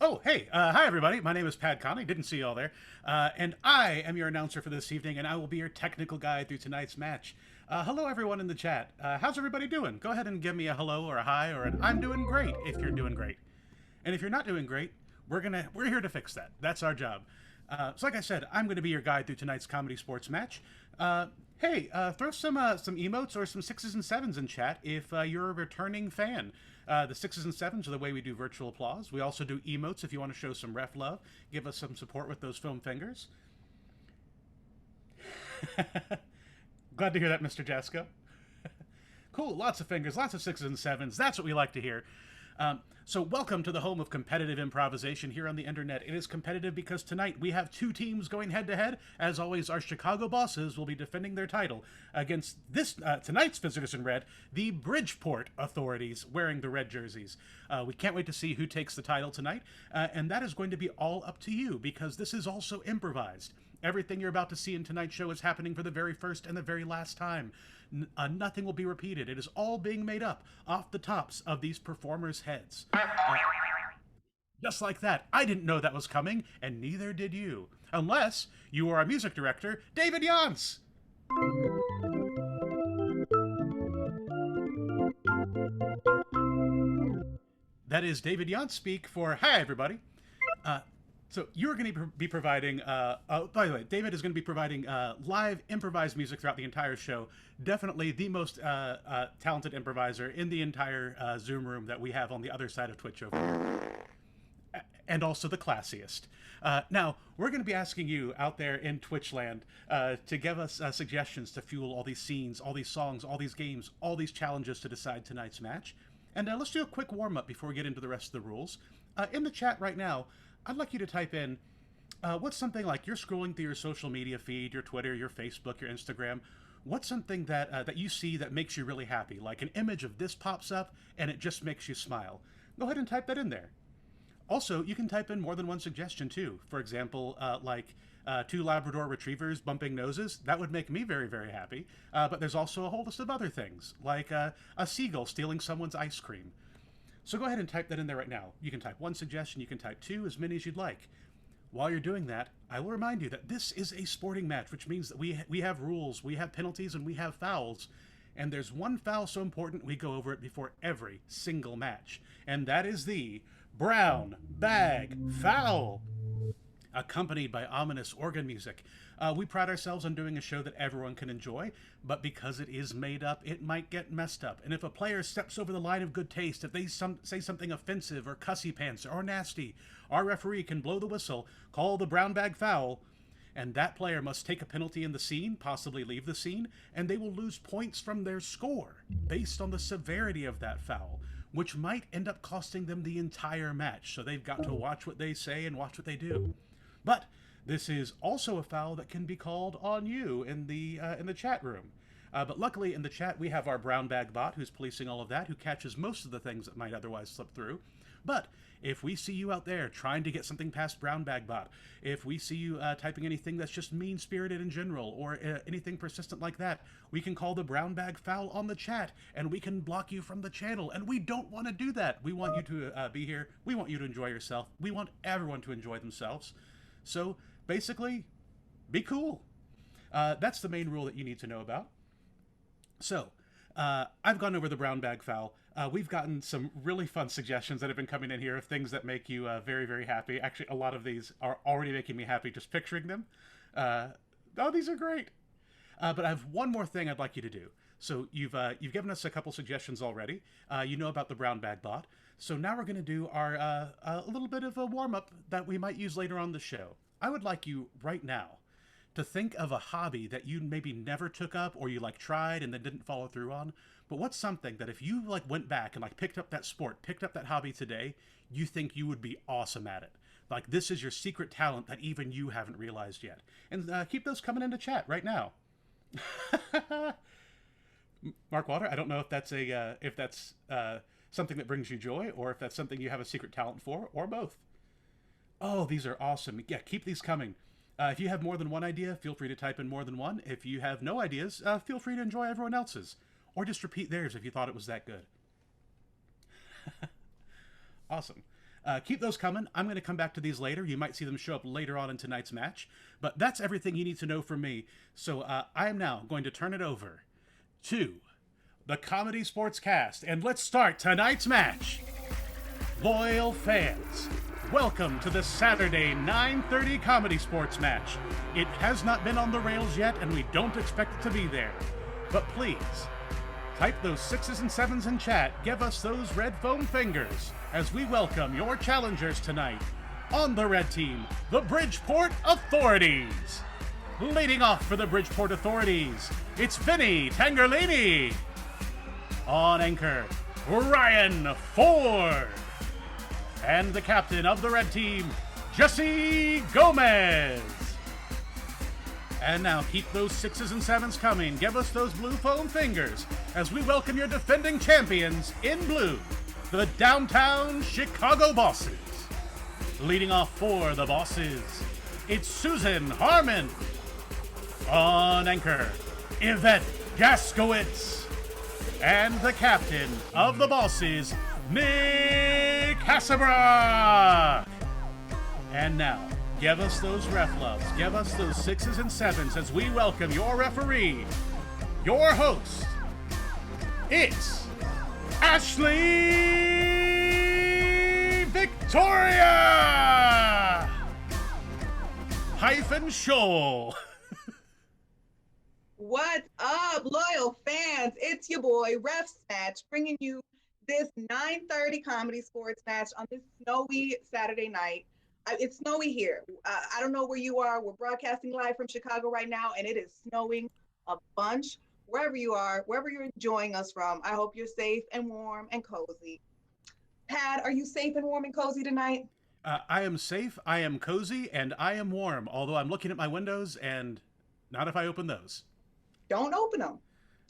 Oh, hey, hi everybody. My name is Pat Conley. Didn't see you all there. And I am your announcer for this evening, and I will be your technical guide through tonight's match. Hello everyone in the chat. How's everybody doing? Go ahead and give me a hello or a hi or an I'm doing great if you're doing great. And if you're not doing great, we're here to fix that. That's our job. So like I said, I'm going to be your guide through tonight's comedy sports match. Hey, throw some emotes or some 6s and 7s in chat if you're a returning fan. The 6s and 7s are the way we do virtual applause. We also do emotes if you want to show some ref love. Give us some support with those foam fingers. Glad to hear that, Mr. Jasko. Cool, lots of fingers, lots of 6s and 7s. That's what we like to hear. So welcome to the home of competitive improvisation here on the internet. It is competitive because tonight we have two teams going head-to-head. As always, our Chicago bosses will be defending their title against tonight's visitors in red, the Bridgeport authorities wearing the red jerseys. We can't wait to see who takes the title tonight, and that is going to be all up to you because this is also improvised. Everything you're about to see in tonight's show is happening for the very first and the very last time. Nothing will be repeated. It is all being made up off the tops of these performers' heads. Just like that. I didn't know that was coming, and neither did you. Unless you are our music director, David Yance! That is David Yance speak for Hi, everybody. So you're going to be providing, by the way, David is going to be providing live improvised music throughout the entire show. Definitely the most talented improviser in the entire Zoom room that we have on the other side of Twitch over here. And also the classiest. Now, we're going to be asking you out there in Twitch land to give us suggestions to fuel all these scenes, all these songs, all these games, all these challenges to decide tonight's match. And let's do a quick warm-up before we get into the rest of the rules. In the chat right now, I'd like you to type in, what's something like you're scrolling through your social media feed, your Twitter, your Facebook, your Instagram. What's something that you see that makes you really happy? Like an image of this pops up and it just makes you smile. Go ahead and type that in there. Also, you can type in more than one suggestion too. For example, like two Labrador retrievers bumping noses. That would make me very, very happy. But there's also a whole list of other things, like a seagull stealing someone's ice cream. So go ahead and type that in there right now. You can type one suggestion, you can type two, as many as you'd like. While you're doing that, I will remind you that this is a sporting match, which means that we have rules, we have penalties, and we have fouls. And there's one foul so important we go over it before every single match. And that is the brown bag foul, accompanied by ominous organ music. We pride ourselves on doing a show that everyone can enjoy, but because it is made up, it might get messed up. And if a player steps over the line of good taste, if they say something offensive or cussy pants or nasty, our referee can blow the whistle, call the brown bag foul, and that player must take a penalty in the scene, possibly leave the scene, and they will lose points from their score based on the severity of that foul, which might end up costing them the entire match. So they've got to watch what they say and watch what they do. But this is also a foul that can be called on you in the chat room. But luckily in the chat we have our brown bag bot who's policing all of that, who catches most of the things that might otherwise slip through. But if we see you out there trying to get something past brown bag bot, if we see you typing anything that's just mean-spirited in general, or anything persistent like that, we can call the brown bag foul on the chat, and we can block you from the channel. And we don't want to do that. We want you to be here. We want you to enjoy yourself. We want everyone to enjoy themselves. So basically, be cool. That's the main rule that you need to know about. So, I've gone over the brown bag foul. We've gotten some really fun suggestions that have been coming in here of things that make you very, very happy. Actually, a lot of these are already making me happy just picturing them. Oh, these are great. But I have one more thing I'd like you to do. So you've given us a couple suggestions already. You know about the brown bag bot. So now we're going to do our a little bit of a warm-up that we might use later on the show. I would like you right now to think of a hobby that you maybe never took up, or you like tried and then didn't follow through on. But what's something that if you like went back and like picked up that sport, picked up that hobby today, you think you would be awesome at it? Like this is your secret talent that even you haven't realized yet. And keep those coming into chat right now. Mark Water, I don't know if that's something that brings you joy, or if that's something you have a secret talent for, or both. Oh, these are awesome. Yeah, keep these coming. If you have more than one idea, feel free to type in more than one. If you have no ideas, feel free to enjoy everyone else's. Or just repeat theirs if you thought it was that good. Awesome. Keep those coming. I'm going to come back to these later. You might see them show up later on in tonight's match. But that's everything you need to know from me. So I am now going to turn it over to the Comedy Sports Cast. And let's start tonight's match. Loyal fans, welcome to the Saturday 9:30 Comedy Sports match. It has not been on the rails yet, and we don't expect it to be there. But please, type those 6s and 7s in chat. Give us those red foam fingers as we welcome your challengers tonight. On the red team, the Bridgeport Authorities. Leading off for the Bridgeport Authorities, it's Vinny Tangerlini. On anchor, Ryan Ford. And the captain of the red team, Jesse Gomez. And now keep those 6s and 7s coming. Give us those blue foam fingers as we welcome your defending champions in blue, the Downtown Chicago Bosses. Leading off for the Bosses, it's Susan Harmon. On anchor, Yvette Gaskowitz. And the captain of the Bosses, Nick Hasselbrock. And now, give us those ref loves. Give us those 6s and 7s as we welcome your referee, your host. It's Ashley Victoria Scholl. What's up, loyal fans? It's your boy, Ref Snatch, bringing you this 9:30 Comedy Sports match on this snowy Saturday night. It's snowy here. I don't know where you are. We're broadcasting live from Chicago right now, and it is snowing a bunch. Wherever you are, wherever you're enjoying us from, I hope you're safe and warm and cozy. Pat, are you safe and warm and cozy tonight? I am safe, I am cozy, and I am warm, although I'm looking at my windows, and not if I open those. Don't open them.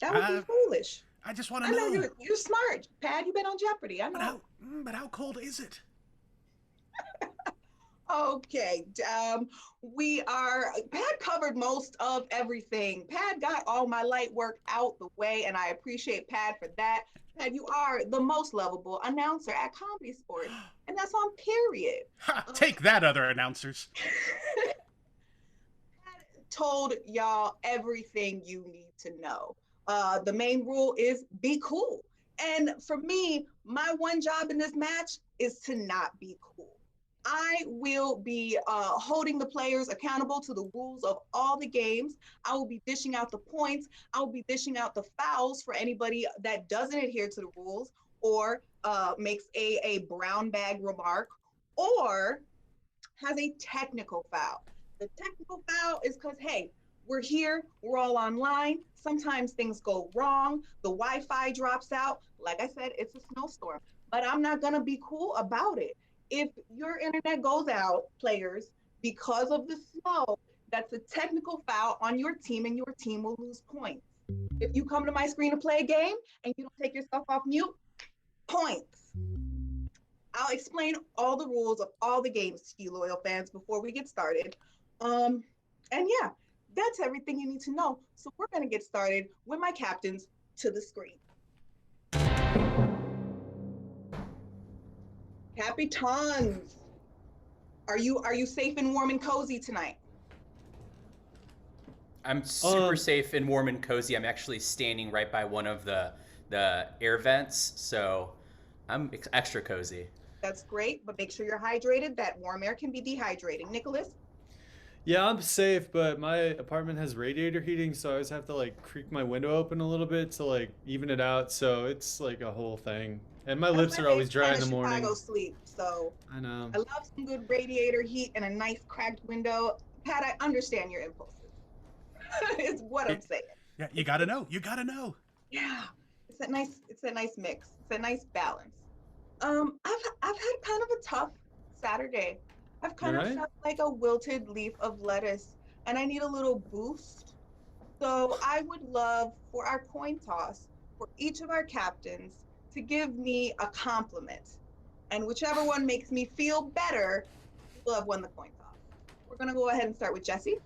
That would be foolish. I just want to know. You're smart, Pat. You've been on Jeopardy. I know. But how cold is it? Okay. Pat covered most of everything. Pat got all my light work out the way, and I appreciate Pat for that. Pat, you are the most lovable announcer at Comedy Sports, and that's on period. Ha, take that, other announcers. Told y'all everything you need to know. The main rule is be cool. And for me, my one job in this match is to not be cool. I will be holding the players accountable to the rules of all the games. I will be dishing out the points. I will be dishing out the fouls for anybody that doesn't adhere to the rules or makes a brown bag remark or has a technical foul. The technical foul is because, hey, we're here, we're all online. Sometimes things go wrong. The Wi-Fi drops out. Like I said, it's a snowstorm, but I'm not gonna be cool about it. If your internet goes out, players, because of the snow, that's a technical foul on your team and your team will lose points. If you come to my screen to play a game and you don't take yourself off mute, points. I'll explain all the rules of all the games to you loyal fans before we get started. And yeah, that's everything you need to know. So we're gonna get started with my captains to the screen. Capitans, are you safe and warm and cozy tonight? I'm super safe and warm and cozy. I'm actually standing right by one of the air vents, so I'm extra cozy. That's great, but make sure you're hydrated. That warm air can be dehydrating. Nicholas? Yeah, I'm safe, but my apartment has radiator heating, so I always have to like creak my window open a little bit to like even it out. So it's like a whole thing. And my lips are always dry in the morning. Chicago sleep, so I know. I love some good radiator heat and a nice cracked window. Pat, I understand your impulses. Is what I'm saying. Yeah, you gotta know. You gotta know. Yeah, it's a nice mix. It's a nice balance. I've had kind of a tough Saturday. I've kind of felt like a wilted leaf of lettuce, and I need a little boost. So I would love for our coin toss for each of our captains to give me a compliment, and whichever one makes me feel better will have won the coin toss. We're gonna go ahead and start with Jesse.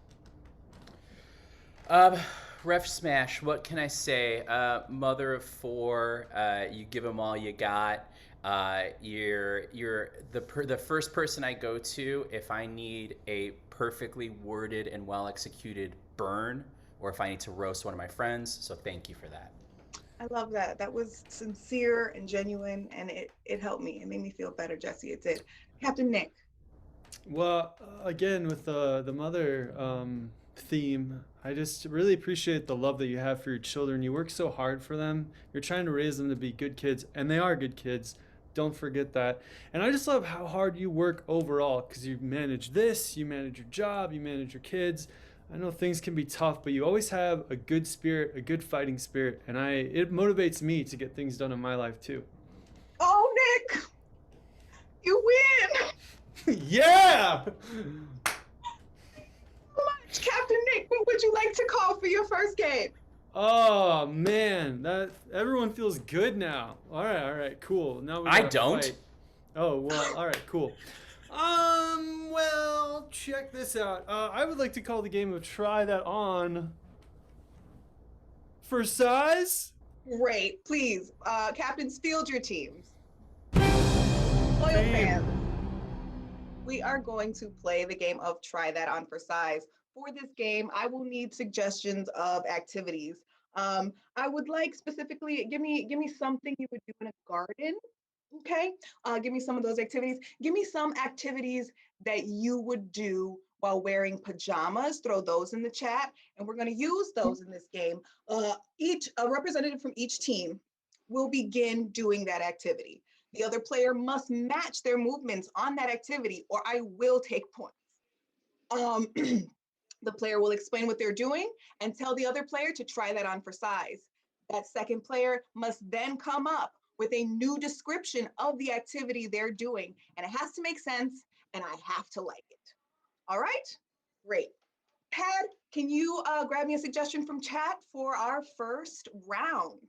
Ref Smash, what can I say? Mother of four, you give them all you got. You're the first person I go to if I need a perfectly worded and well executed burn, or if I need to roast one of my friends. So thank you for that. I love that. That was sincere and genuine, and it helped me. It made me feel better, Jesse. It did. Captain Nick. Well, again, with the mother theme, I just really appreciate the love that you have for your children. You work so hard for them. You're trying to raise them to be good kids, and they are good kids. Don't forget that. And I just love how hard you work overall, because you manage this, you manage your job, you manage your kids. I know things can be tough, but you always have a good spirit, a good fighting spirit, and it motivates me to get things done in my life too. Oh, Nick, you win. Yeah! Captain Nick, what would you like to call for your first game? Oh man, that everyone feels good now. All right, cool. Now we I gotta don't. fight. Oh well, all right, cool. Well, check this out. I would like to call the game of Try That On for size. Great, please, captains, field your teams. Loyal fans, we are going to play the game of Try That On for size. For this game, I will need suggestions of activities. I would like specifically, give me something you would do in a garden. Okay, give me some of those activities. Give me some activities that you would do while wearing pajamas. Throw those in the chat, and we're going to use those in this game. Each representative from each team will begin doing that activity. The other player must match their movements on that activity, or I will take points. The player will explain what they're doing and tell the other player to try that on for size. That second player must then come up with a new description of the activity they're doing, and it has to make sense, and I have to like it. All right? Great. Pad, can you grab me a suggestion from chat for our first round?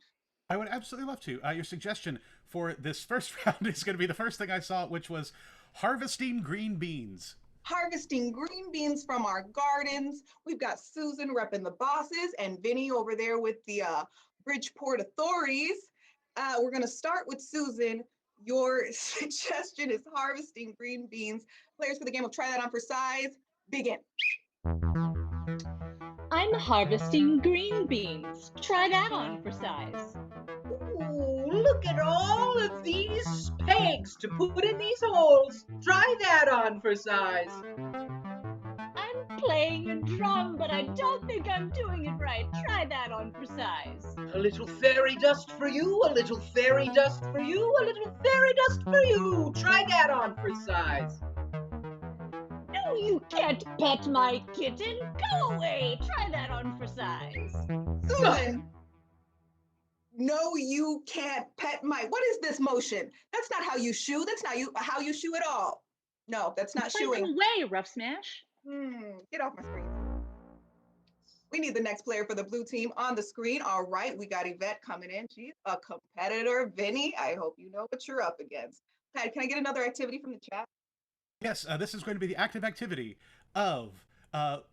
I would absolutely love to. Your suggestion for this first round is going to be the first thing I saw, which was harvesting green beans. Harvesting green beans from our gardens. We've got Susan repping the bosses and Vinny over there with the Bridgeport authorities. We're going to start with Susan. Your suggestion is harvesting green beans. Players for the game will Try That On for size. Begin. I'm harvesting green beans. Try that on for size. Ooh, look at all of these pegs to put in these holes. Try that on for size. I'm playing a drum, but I don't think I'm doing it right. Try that on for size. A little fairy dust for you, a little fairy dust for you, a little fairy dust for you. Try that on for size. No, you can't pet my kitten. Go away. Try that on for size. Susan. No, you can't pet my. What is this motion? That's not how you shoe. That's not how you shoe at all. No, that's not shoeing. Away, Rough Smash. Get off my screen. We need the next player for the blue team on the screen. All right, we got Yvette coming in. She's a competitor. Vinny, I hope you know what you're up against. Pat, can I get another activity from the chat? Yes, this is going to be the active activity of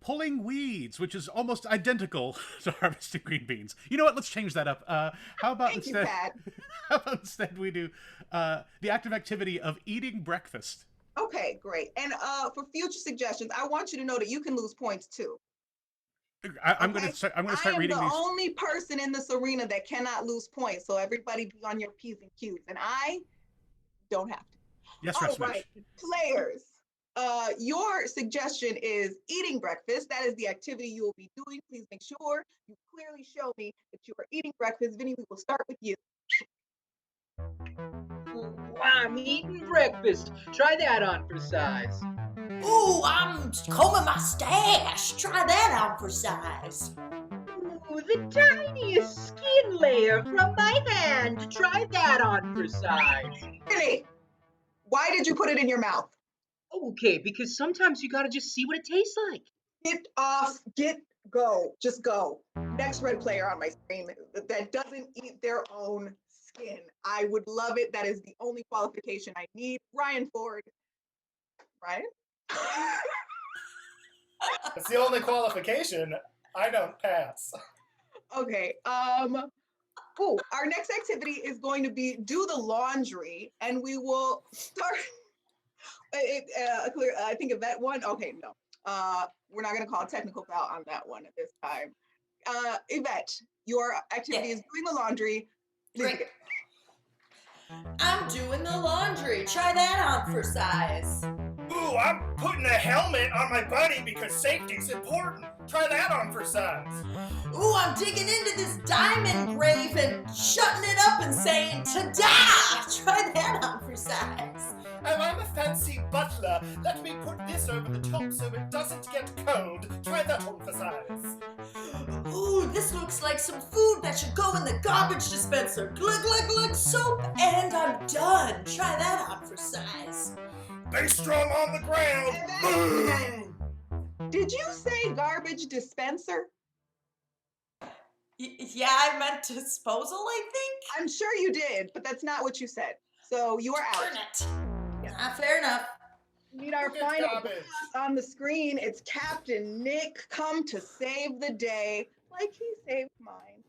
pulling weeds, which is almost identical to harvesting green beans. You know what? Let's change that up. How about Thank instead? You, Pat. How about instead we do the active activity of eating breakfast? Okay, great. And for future suggestions, I want you to know that you can lose points too. I'm going to start reading these. I am the only person in this arena that cannot lose points, so everybody be on your P's and Q's, and I don't have to. Yes, all right, players. Your suggestion is eating breakfast. That is the activity you will be doing. Please make sure you clearly show me that you are eating breakfast. Vinny, we will start with you. Ooh, I'm eating breakfast. Try that on for size. Ooh, I'm combing my stash. Try that on for size. Ooh, the tiniest skin layer from my hand. Try that on for size. Vinny, why did you put it in your mouth? Okay, because sometimes you gotta just see what it tastes like. Get off, go, just go. Next red player on my screen that doesn't eat their own skin. I would love it. That is the only qualification I need. Ryan Ford. Ryan? It's the only qualification. I don't pass. Okay, Oh, our next activity is going to be do the laundry, and we will start. I think of that one. Okay, no. We're not going to call a technical foul on that one at this time. Yvette, your activity is doing the laundry. Please begin. I'm doing the laundry. Try that on for size. Ooh, I'm putting a helmet on my buddy because safety's important. Try that on for size. Ooh, I'm digging into this diamond grave and shutting it up and saying, ta-da! Try that on for size. And I'm a fancy butler. Let me put this over the top so it doesn't get cold. Try that on for size. Ooh, this looks like some food that should go in the garbage dispenser. Glug, glug, glug, soap, and I'm done. Try that on for size. Be strong on the ground. Did you say garbage dispenser? Yeah, I meant disposal, I think. I'm sure you did, but that's not what you said. So you are out. Darn it. Fair enough. We need our final boss on the screen. It's Captain Nick, come to save the day, like he saved mine.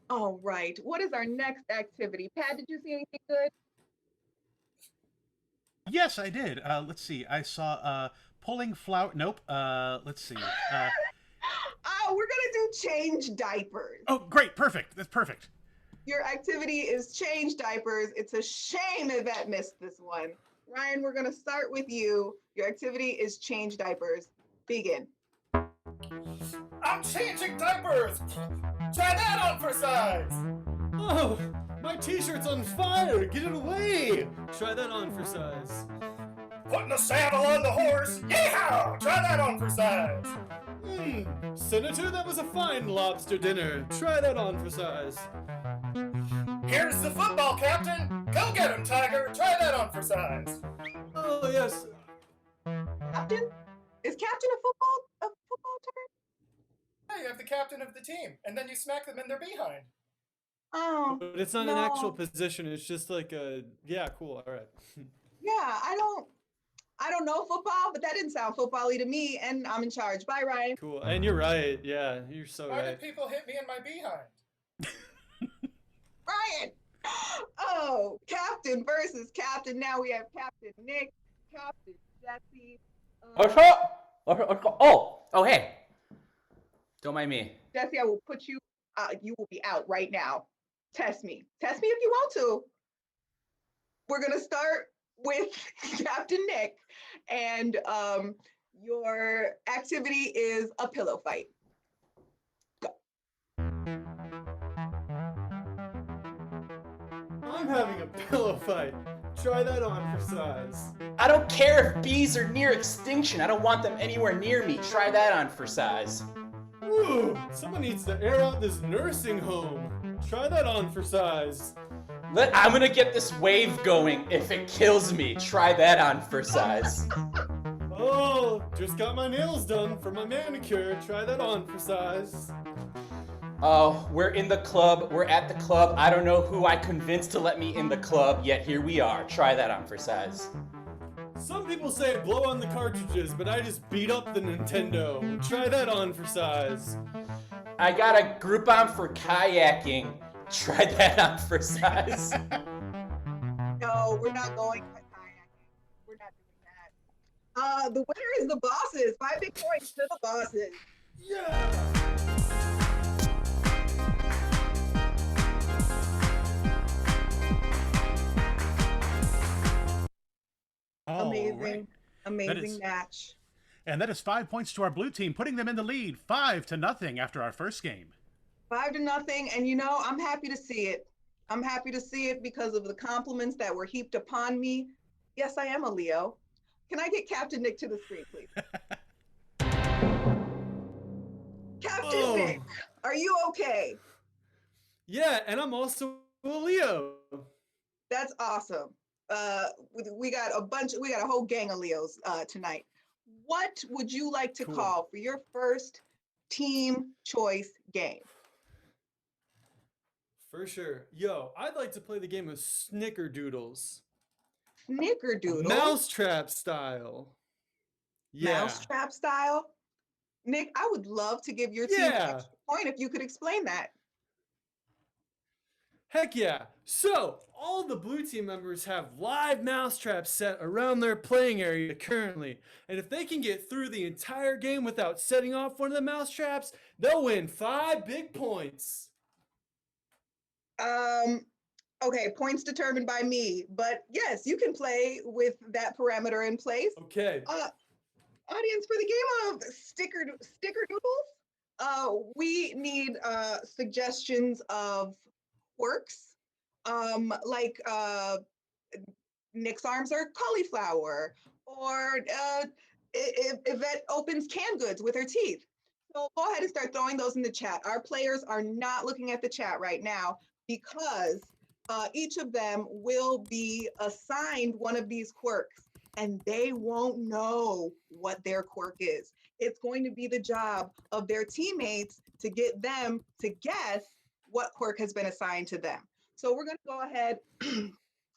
All right, what is our next activity? Pat, did you see anything good? Yes, I did. Let's see. I saw pulling flower. Nope. Let's see. Oh, we're gonna do change diapers. Oh, great. Perfect. That's perfect. Your activity is change diapers. It's a shame Yvette missed this one. Ryan, we're gonna start with you. Your activity is change diapers. Begin. I'm changing diapers. Try that on for size. Oh, my t-shirt's on fire. Get it away. Try that on for size. Putting the saddle on the horse. Yeehaw! Try that on for size. Senator, that was a fine lobster dinner. Try that on for size. Here's the football captain. Go get him, Tiger. Try that on for size. Oh, yes. Captain? Is captain a football term? Yeah, you have the captain of the team, and then you smack them in their behind. Oh, But it's not an actual position. It's just like a, yeah, cool. All right. Yeah, I don't know football, but that didn't sound football-y to me, and I'm in charge. Bye, Ryan. Cool. And you're right. Yeah, you're so Why right. did people hit me in my behind? Ryan! Oh, captain versus captain. Now we have Captain Nick, Captain Jesse. What's up? Oh, hey. Don't mind me. Jesse, I will put you, you will be out right now. Test me. Test me if you want to. We're going to start with Captain Nick, and your activity is a pillow fight. I'm having a pillow fight. Try that on for size. I don't care if bees are near extinction. I don't want them anywhere near me. Try that on for size. Ooh, someone needs to air out this nursing home. Try that on for size. I'm gonna get this wave going if it kills me. Try that on for size. Oh, just got my nails done for my manicure. Try that on for size. Oh, we're in the club. We're at the club. I don't know who I convinced to let me in the club, yet here we are. Try that on for size. Some people say blow on the cartridges, but I just beat up the Nintendo. Try that on for size. I got a Groupon for kayaking. Try that on for size. No, we're not going to kayaking. We're not doing that. The winner is the bosses. 5 big points to the bosses. Yeah! Amazing, amazing match. And that is 5 points to our blue team, putting them in the lead 5-0 after our first game. 5-0, and you know, I'm happy to see it. I'm happy to see it because of the compliments that were heaped upon me. Yes, I am a Leo. Can I get Captain Nick to the screen, please? Captain Nick, are you okay? Yeah, and I'm also a Leo. That's awesome. We got a whole gang of Leos tonight. What would you like to call for your first team choice game? For sure. Yo, I'd like to play the game of Snickerdoodles. Snickerdoodles? Mousetrap style. Yeah. Mousetrap style? Nick, I would love to give your team an extra point if you could explain that. Heck yeah. So, all the blue team members have live mousetraps set around their playing area currently. And if they can get through the entire game without setting off one of the mousetraps, they'll win 5 big points. Okay, points determined by me, but yes, you can play with that parameter in place. Okay. Audience, for the game of sticker doodles, we need suggestions of quirks, like Nick's arms are cauliflower, or Yvette opens canned goods with her teeth. So go ahead and start throwing those in the chat. Our players are not looking at the chat right now because each of them will be assigned one of these quirks, and they won't know what their quirk is. It's going to be the job of their teammates to get them to guess what quirk has been assigned to them. So we're going to go ahead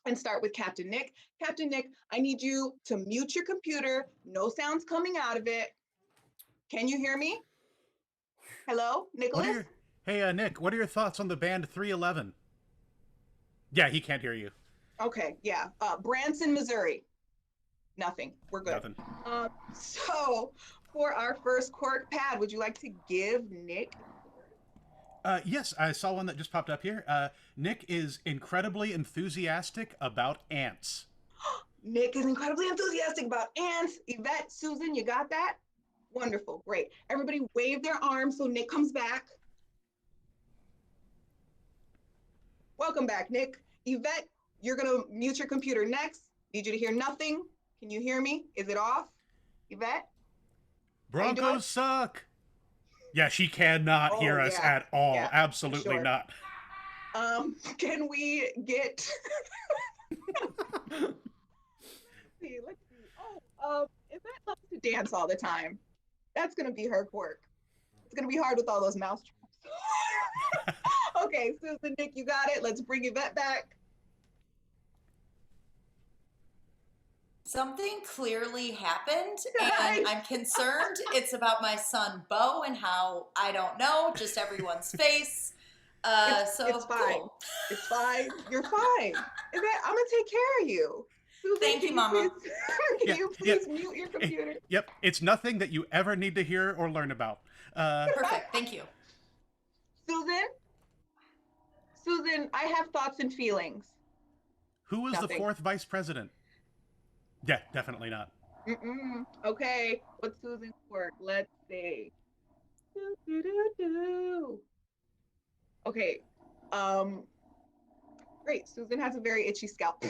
and start with Captain Nick. Captain Nick, I need you to mute your computer. No sounds coming out of it. Can you hear me? Hello, Nicholas? Hey, Nick, what are your thoughts on the band 311? Yeah, he can't hear you. Okay, yeah. Branson, Missouri. Nothing. We're good. Nothing. So for our first quirk, Pad, would you like to give Nick? Yes, I saw one that just popped up here. Nick is incredibly enthusiastic about ants. Nick is incredibly enthusiastic about ants. Yvette, Susan, you got that? Wonderful, great. Everybody wave their arms so Nick comes back. Welcome back, Nick. Yvette, you're gonna mute your computer next. Need you to hear nothing. Can you hear me? Is it off? Yvette? Broncos suck. Yeah, she cannot hear us at all. Yeah, Absolutely sure. not. Can we get? Let's see. Yvette loves to dance all the time. That's gonna be her quirk. It's gonna be hard with all those mousetraps. Okay, Susan, Nick, you got it. Let's bring Yvette back. Something clearly happened, and I'm concerned. It's about my son Bo and how I don't know, just everyone's face. It's fine. Cool. It's fine. You're fine. Yvette, I'm gonna take care of you. Susan, Thank you, Mama. Can you please mute your computer? Yep, it's nothing that you ever need to hear or learn about. Perfect. Thank you. Susan, I have thoughts and feelings. Who was the Nothing. 4th vice president? Yeah, definitely not. Okay, what's Susan's quirk? Let's see. Do. Okay, great. Susan has a very itchy scalp.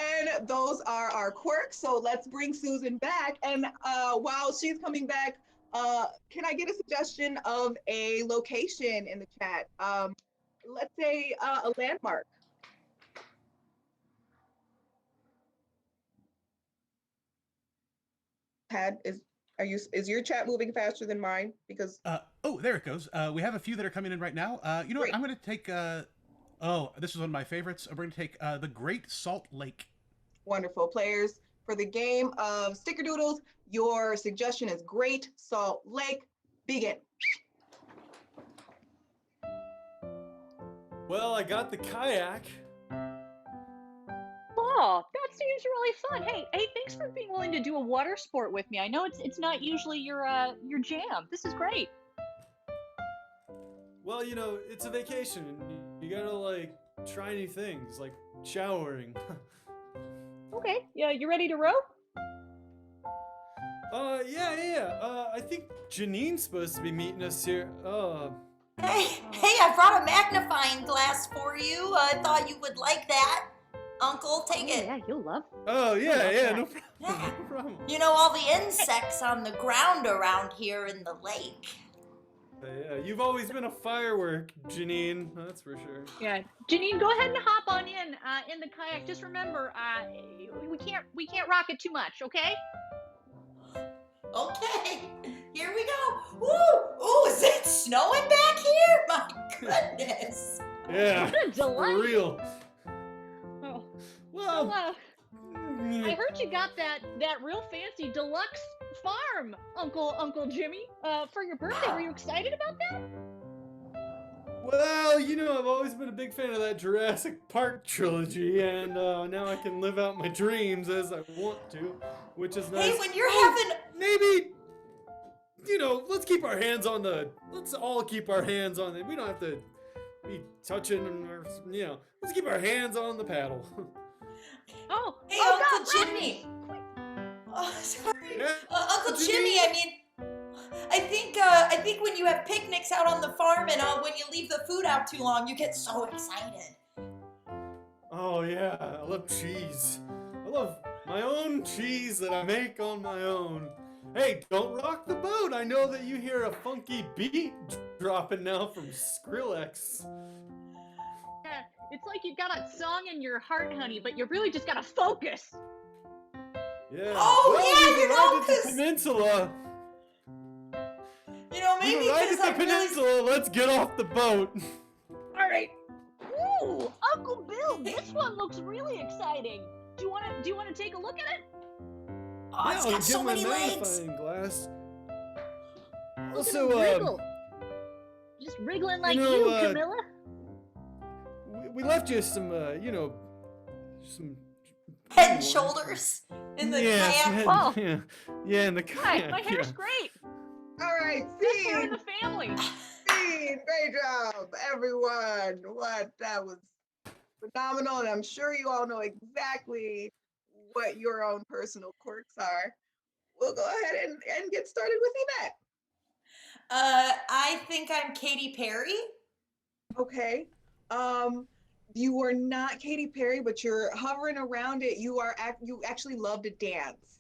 And those are our quirks. So let's bring Susan back. And while she's coming back, can I get a suggestion of a location in the chat? Let's say a landmark. Pat, is your chat moving faster than mine? Because oh, there it goes. We have a few that are coming in right now. You know what? I'm going to take. This is one of my favorites. I'm going to take the Great Salt Lake. Wonderful. Players, for the game of Stickerdoodles, your suggestion is Great Salt Lake. Begin. Well, I got the kayak. Oh, that seems really fun. Hey, thanks for being willing to do a water sport with me. I know it's not usually your jam. This is great. Well, you know, it's a vacation. You gotta, like, try new things, like showering. Okay, yeah, you ready to row? Yeah. I think Janine's supposed to be meeting us here. Hey, I brought a magnifying glass for you. I thought you would like that. Uncle, take it. Yeah, you'll love. Oh, yeah, love no that. problem. No problem. You know, all the insects on the ground around here in the lake. Yeah, you've always been a firework, Janine. That's for sure. Yeah, Janine, go ahead and hop on in the kayak. Just remember, we can't rock it too much, okay? Okay, here we go. Woo! Ooh, is it snowing back here? My goodness. Yeah, What a delight. for real. Oh. Well, I heard you got that real fancy deluxe farm, Uncle Jimmy, for your birthday. Were you excited about that? Well, you know, I've always been a big fan of that Jurassic Park trilogy, and now I can live out my dreams as I want to, which is nice. Hey, when you're having... Maybe, you know, let's all keep our hands on it. We don't have to be touching, or, you know, let's keep our hands on the paddle. Oh, hey, oh Uncle God, Jimmy. Oh, sorry. Yeah, Uncle Jimmy, I mean, I think when you have picnics out on the farm and when you leave the food out too long, you get so excited. Oh yeah, I love cheese. I love my own cheese that I make on my own. Hey, don't rock the boat. I know that you hear a funky beat dropping now from Skrillex. Yeah, it's like you got a song in your heart, honey, but you really just gotta focus. Yeah. Oh, well, yeah, we've you know, arrived at the 'cause- peninsula. You know, maybe We've arrived because at the peninsula. Let's get off the boat. All right. Ooh, Uncle Bill, this one looks really exciting. Do you wanna take a look at it? Oh, it's got so many legs. Magnifying glass. Look Also, at him wriggle. Just wriggling like you know, you, Camilla. we left you some, you know, some Head and shoulders in the kayak. Oh. Yeah, in the kayak. My hair's yeah. great. All right, Best hair in scene. the family. Scene. Great job, everyone. That was phenomenal, and I'm sure you all know exactly what your own personal quirks are. We'll go ahead and get started with Yvette. I think I'm Katy Perry. Okay. You are not Katy Perry, but you're hovering around it. You actually love to dance.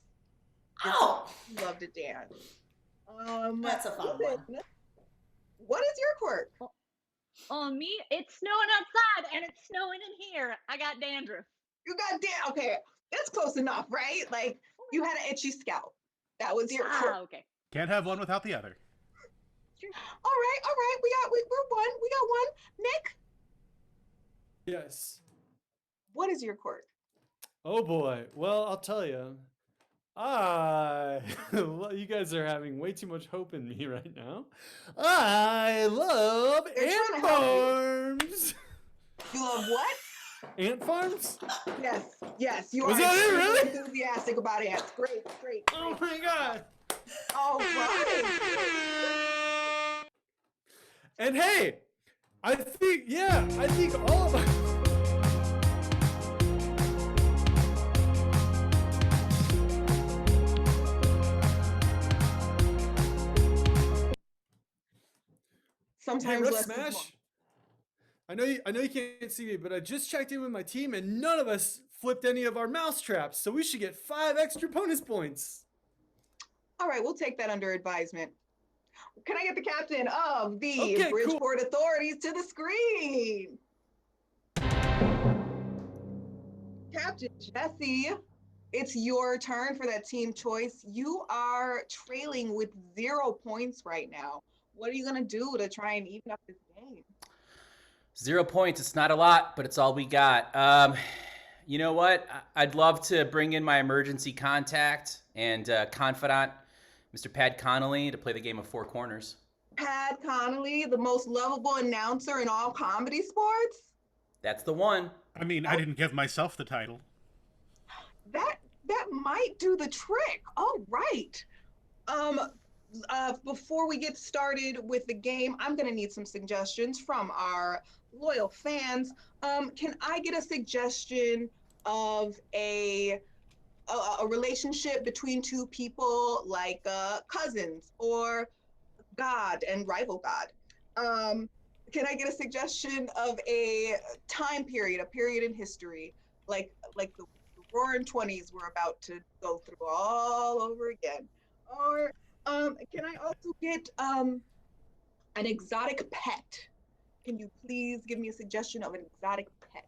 Oh, You love to dance. that's a fun one. What is your quirk? Me, it's snowing outside and it's snowing in here. I got dandruff. You got okay. That's close enough, right? Like you had an itchy scalp. That was your quirk. Okay. Can't have one without the other. All right. We're one. We got one. Nick, Yes. what is your quirk? Oh boy. Well, I'll tell you. You guys are having way too much hope in me right now. I love They're ant trying to help farms. You love what? Ant farms? Yes. You Was are that it, extremely really? enthusiastic about ants. Great. Oh my god. All right. And hey, I think all of us. Sometimes Hey, Rough less is more. Smash. I know you can't see me, but I just checked in with my team, and none of us flipped any of our mouse traps, so we should get 5 extra bonus points. All right, we'll take that under advisement. Can I get the captain of the Okay, cool. Bridgeport authorities to the screen? Captain Jesse, it's your turn for that team choice. You are trailing with 0 points right now. What are you going to do to try and even up this game? 0 points. It's not a lot, but it's all we got. You know what? I'd love to bring in my emergency contact and confidant, Mr. Pat Connolly, to play the game of Four Corners. Pat Connolly, the most lovable announcer in all comedy sports? That's the one. I mean, I didn't give myself the title. That might do the trick. All right. Before we get started with the game, I'm going to need some suggestions from our loyal fans. Can I get a suggestion of a relationship between two people, like cousins or God and rival God? Can I get a suggestion of a time period, a period in history, like the roaring 20s we're about to go through all over again? Or can I also get an exotic pet? Can you please give me a suggestion of an exotic pet?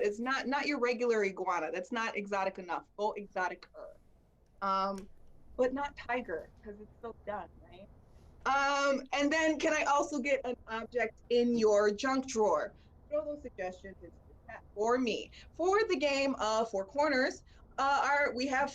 It's not your regular iguana. That's not exotic enough. Go exotic. But not tiger, because it's so done, right? And then can I also get an object in your junk drawer? Throw those suggestions into the chat for me. For the game of Four Corners, We have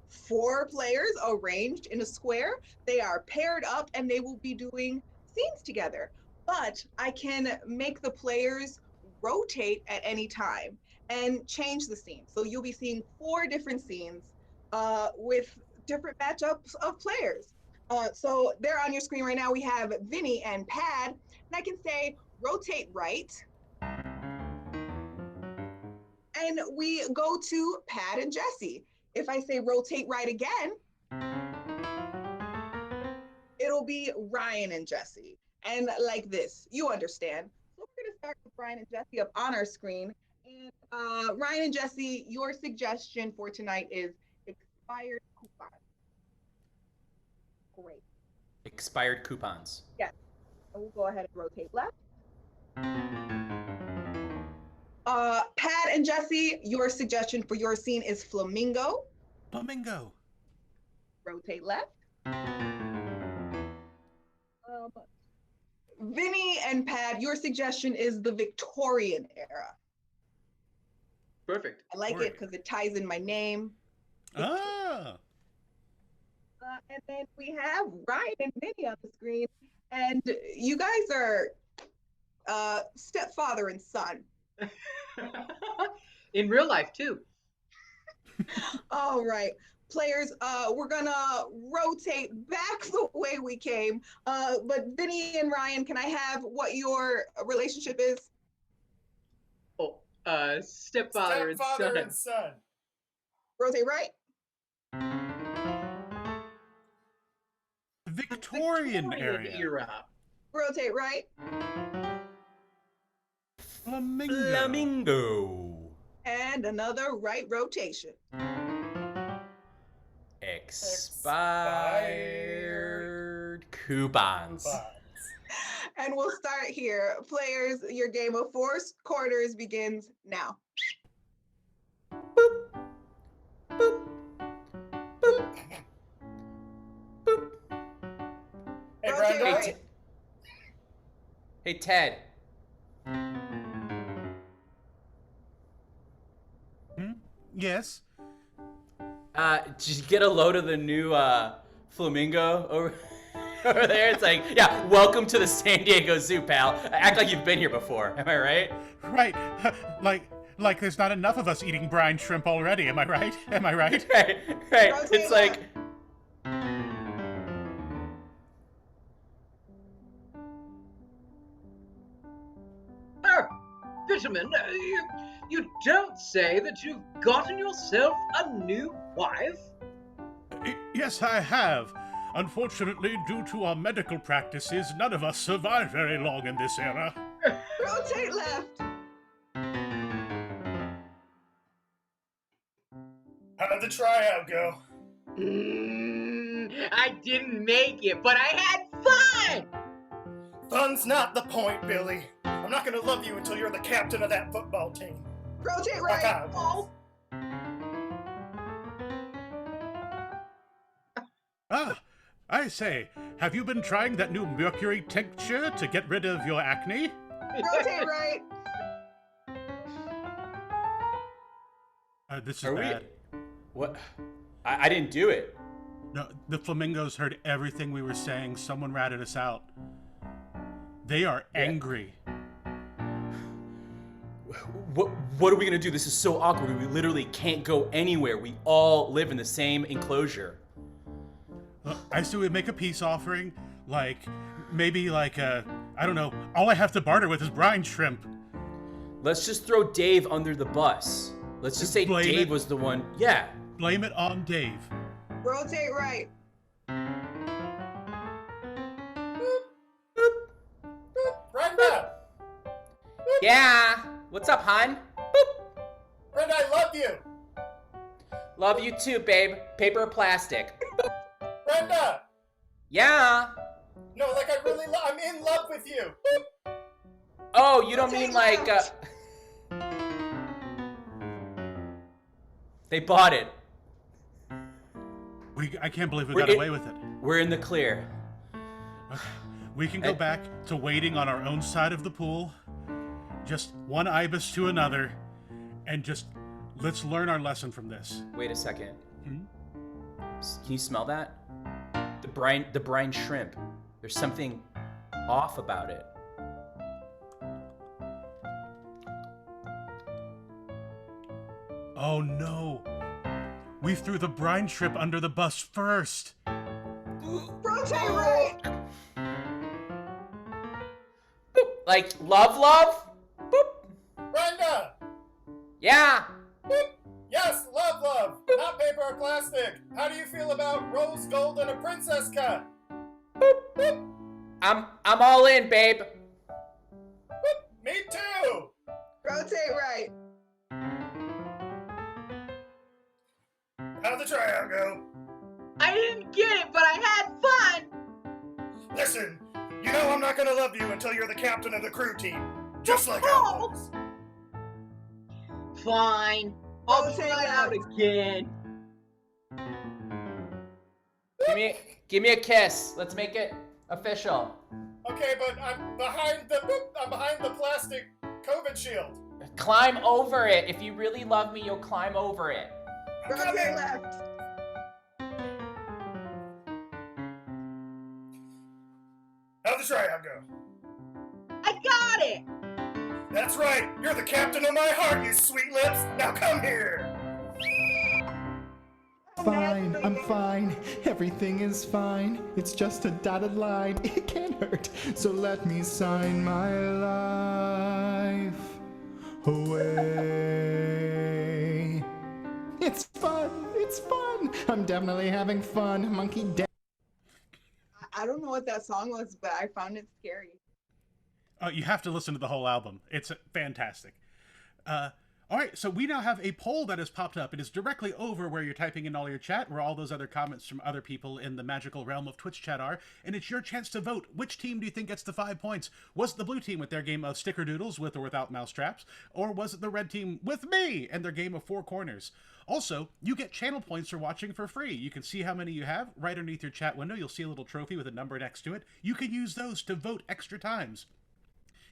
four players arranged in a square. They are paired up and they will be doing scenes together. But I can make the players rotate at any time and change the scene. So you'll be seeing 4 different scenes with different matchups of players. So they're on your screen right now. We have Vinny and Pad, and I can say rotate right. And we go to Pat and Jesse. If I say rotate right again, it'll be Ryan and Jesse. And like this, you understand. So we're gonna start with Ryan and Jesse up on our screen. And Ryan and Jesse, your suggestion for tonight is expired coupons. Great. Expired coupons. Yes. And we'll go ahead and rotate left. Pat and Jesse, your suggestion for your scene is flamingo. Flamingo. Rotate left. Vinny and Pat, your suggestion is the Victorian era. Perfect. I like it because it ties in my name. Ah. And then we have Ryan and Vinny on the screen, and you guys are stepfather and son. In real life too. All right, players, we're gonna rotate back the way we came. But Vinny and Ryan, can I have what your relationship is? Oh, stepfather and son. Rotate right. Victorian era. Rotate right. Flamingo. And another right rotation. Expired coupons. And we'll start here. Players, your game of 4 quarters begins now. Hey, Rotate Brenda. right. Hey, Ted. Yes. Just get a load of the new flamingo over over there. It's like, yeah, welcome to the San Diego Zoo, pal. Act like you've been here before. Am I right? Right. Like there's not enough of us eating brine shrimp already. Am I right? Am I right? Right. It's like. Fisherman, you don't say that you've gotten yourself a new wife? Yes, I have. Unfortunately, due to our medical practices, none of us survive very long in this era. Rotate left. How'd the tryout go? I didn't make it, but I had fun! Fun's not the point, Billy. I'm not gonna love you until you're the captain of that football team. Rotate right. Oh. Ah, I say, have you been trying that new mercury tincture to get rid of your acne? Rotate right. This is Are we- bad. What? I didn't do it. No, the flamingos heard everything we were saying. Someone ratted us out. They are angry. What are we gonna do? This is so awkward. We literally can't go anywhere. We all live in the same enclosure. I say we make a peace offering, I don't know, all I have to barter with is brine shrimp. Let's just throw Dave under the bus. Let's just say Dave was the one. Yeah. Blame it on Dave. Rotate right. Brenda! Yeah. What's up, hon? Brenda, I love you! Love you too, babe. Paper or plastic? Brenda! Yeah. No, like I'm in love with you! Oh, you don't mean like, They bought it. I can't believe we got away with it. We're in the clear. We can go back to waiting on our own side of the pool, just one ibis to another, and just Let's learn our lesson from this. Wait a second. Hmm? Can you smell that? The brine shrimp. There's something off about it. Oh no. We threw the brine shrimp under the bus first. Rotate right. Like love? Brenda! Yeah. Yes, love. Not paper or plastic. How do you feel about rose gold and a princess cut? I'm all in, babe. Me too. Rotate right. How'd the tryout go? I didn't get it, but I had fun. Listen, you know I'm not gonna love you until you're the captain of the crew team. Just like I was. Fine. I'll try it out again. Give me a kiss. Let's make it official. Okay, but I'm behind the plastic COVID shield. Climb over it. If you really love me, you'll climb over it. Rotate left. How'd the tryout go? I got it. That's right. You're the captain of my heart, you sweet lips. Now come here. Fine, I'm fine. Everything is fine. It's just a dotted line. It can't hurt. So let me sign my life away. It's fun. It's fun. I'm definitely having fun. Monkey I don't know what that song was, but I found it scary. You have to listen to the whole album. It's fantastic. All right, so we now have a poll that has popped up. It is directly over where you're typing in all your chat, where all those other comments from other people in the magical realm of Twitch chat are, and it's your chance to vote. Which team do you think gets the 5 points? Was it the blue team with their game of sticker doodles with or without mousetraps, or was it the red team with me and their game of four corners? Also, you get channel points for watching for free. You can see how many you have. Right underneath your chat window, you'll see a little trophy with a number next to it. You can use those to vote extra times.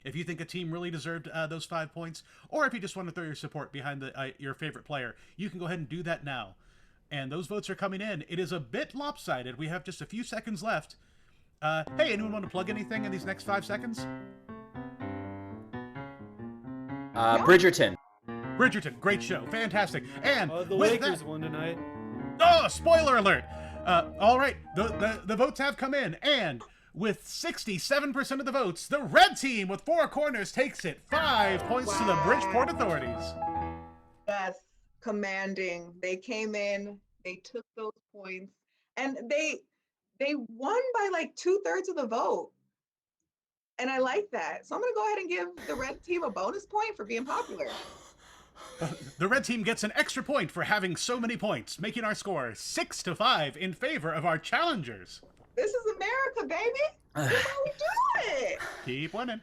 If you think a team really deserved those 5 points, or if you just want to throw your support behind your favorite player, you can go ahead and do that now. And those votes are coming in. It is a bit lopsided. We have just a few seconds left. Hey, anyone want to plug anything in these next 5 seconds? Bridgerton. Bridgerton, great show, fantastic. And the Lakers won tonight. Oh, spoiler alert! All right, the votes have come in, and with 67% of the votes, the red team with four corners takes it. 5 points to the Bridgeport authorities. Yes, commanding. They came in, they took those points, and they won by like 2/3 of the vote. And I like that. So I'm gonna go ahead and give the red team a bonus point for being popular. The red team gets an extra point for having so many points, making our score 6-5 in favor of our challengers. This is America, baby. This is how we do it. Keep winning.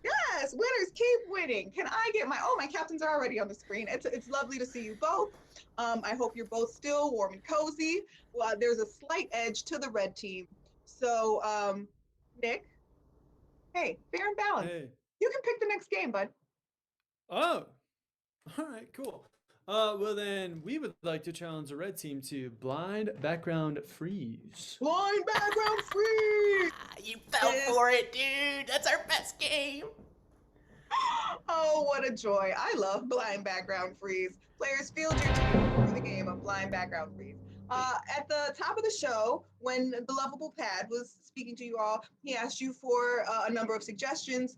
Yes, winners keep winning. Can I get my captains are already on the screen. It's lovely to see you both. I hope you're both still warm and cozy. Well, there's a slight edge to the red team. So, Nick, hey, fair and balanced. Hey. You can pick the next game, bud. Oh, all right, cool. Well then, we would like to challenge the red team to blind background freeze. Blind background freeze! You fell for it, dude. That's our best game. Oh, what a joy. I love blind background freeze. Players, field your team for the game of blind background freeze. At the top of the show, when the lovable Pad was speaking to you all, he asked you for a number of suggestions.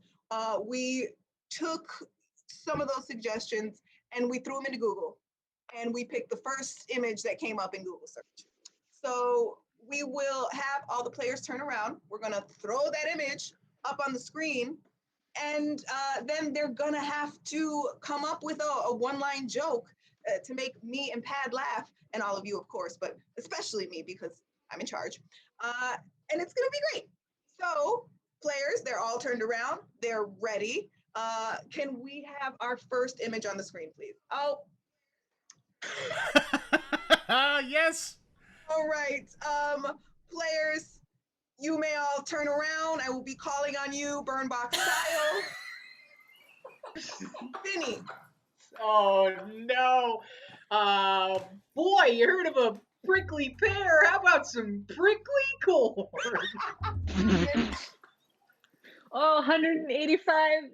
We took some of those suggestions and we threw them into Google, and we picked the first image that came up in Google search. So we will have all the players turn around. We're gonna throw that image up on the screen, and then they're gonna have to come up with a one-line joke to make me and Pad laugh, and all of you, of course, but especially me because I'm in charge. And it's gonna be great. So players, they're all turned around. They're ready. Can we have our first image on the screen, please? Oh. Yes. All right. Players, you may all turn around. I will be calling on you, Burn Box style. Oh no. Boy, you heard of a prickly pear? How about some prickly corn? Oh, 185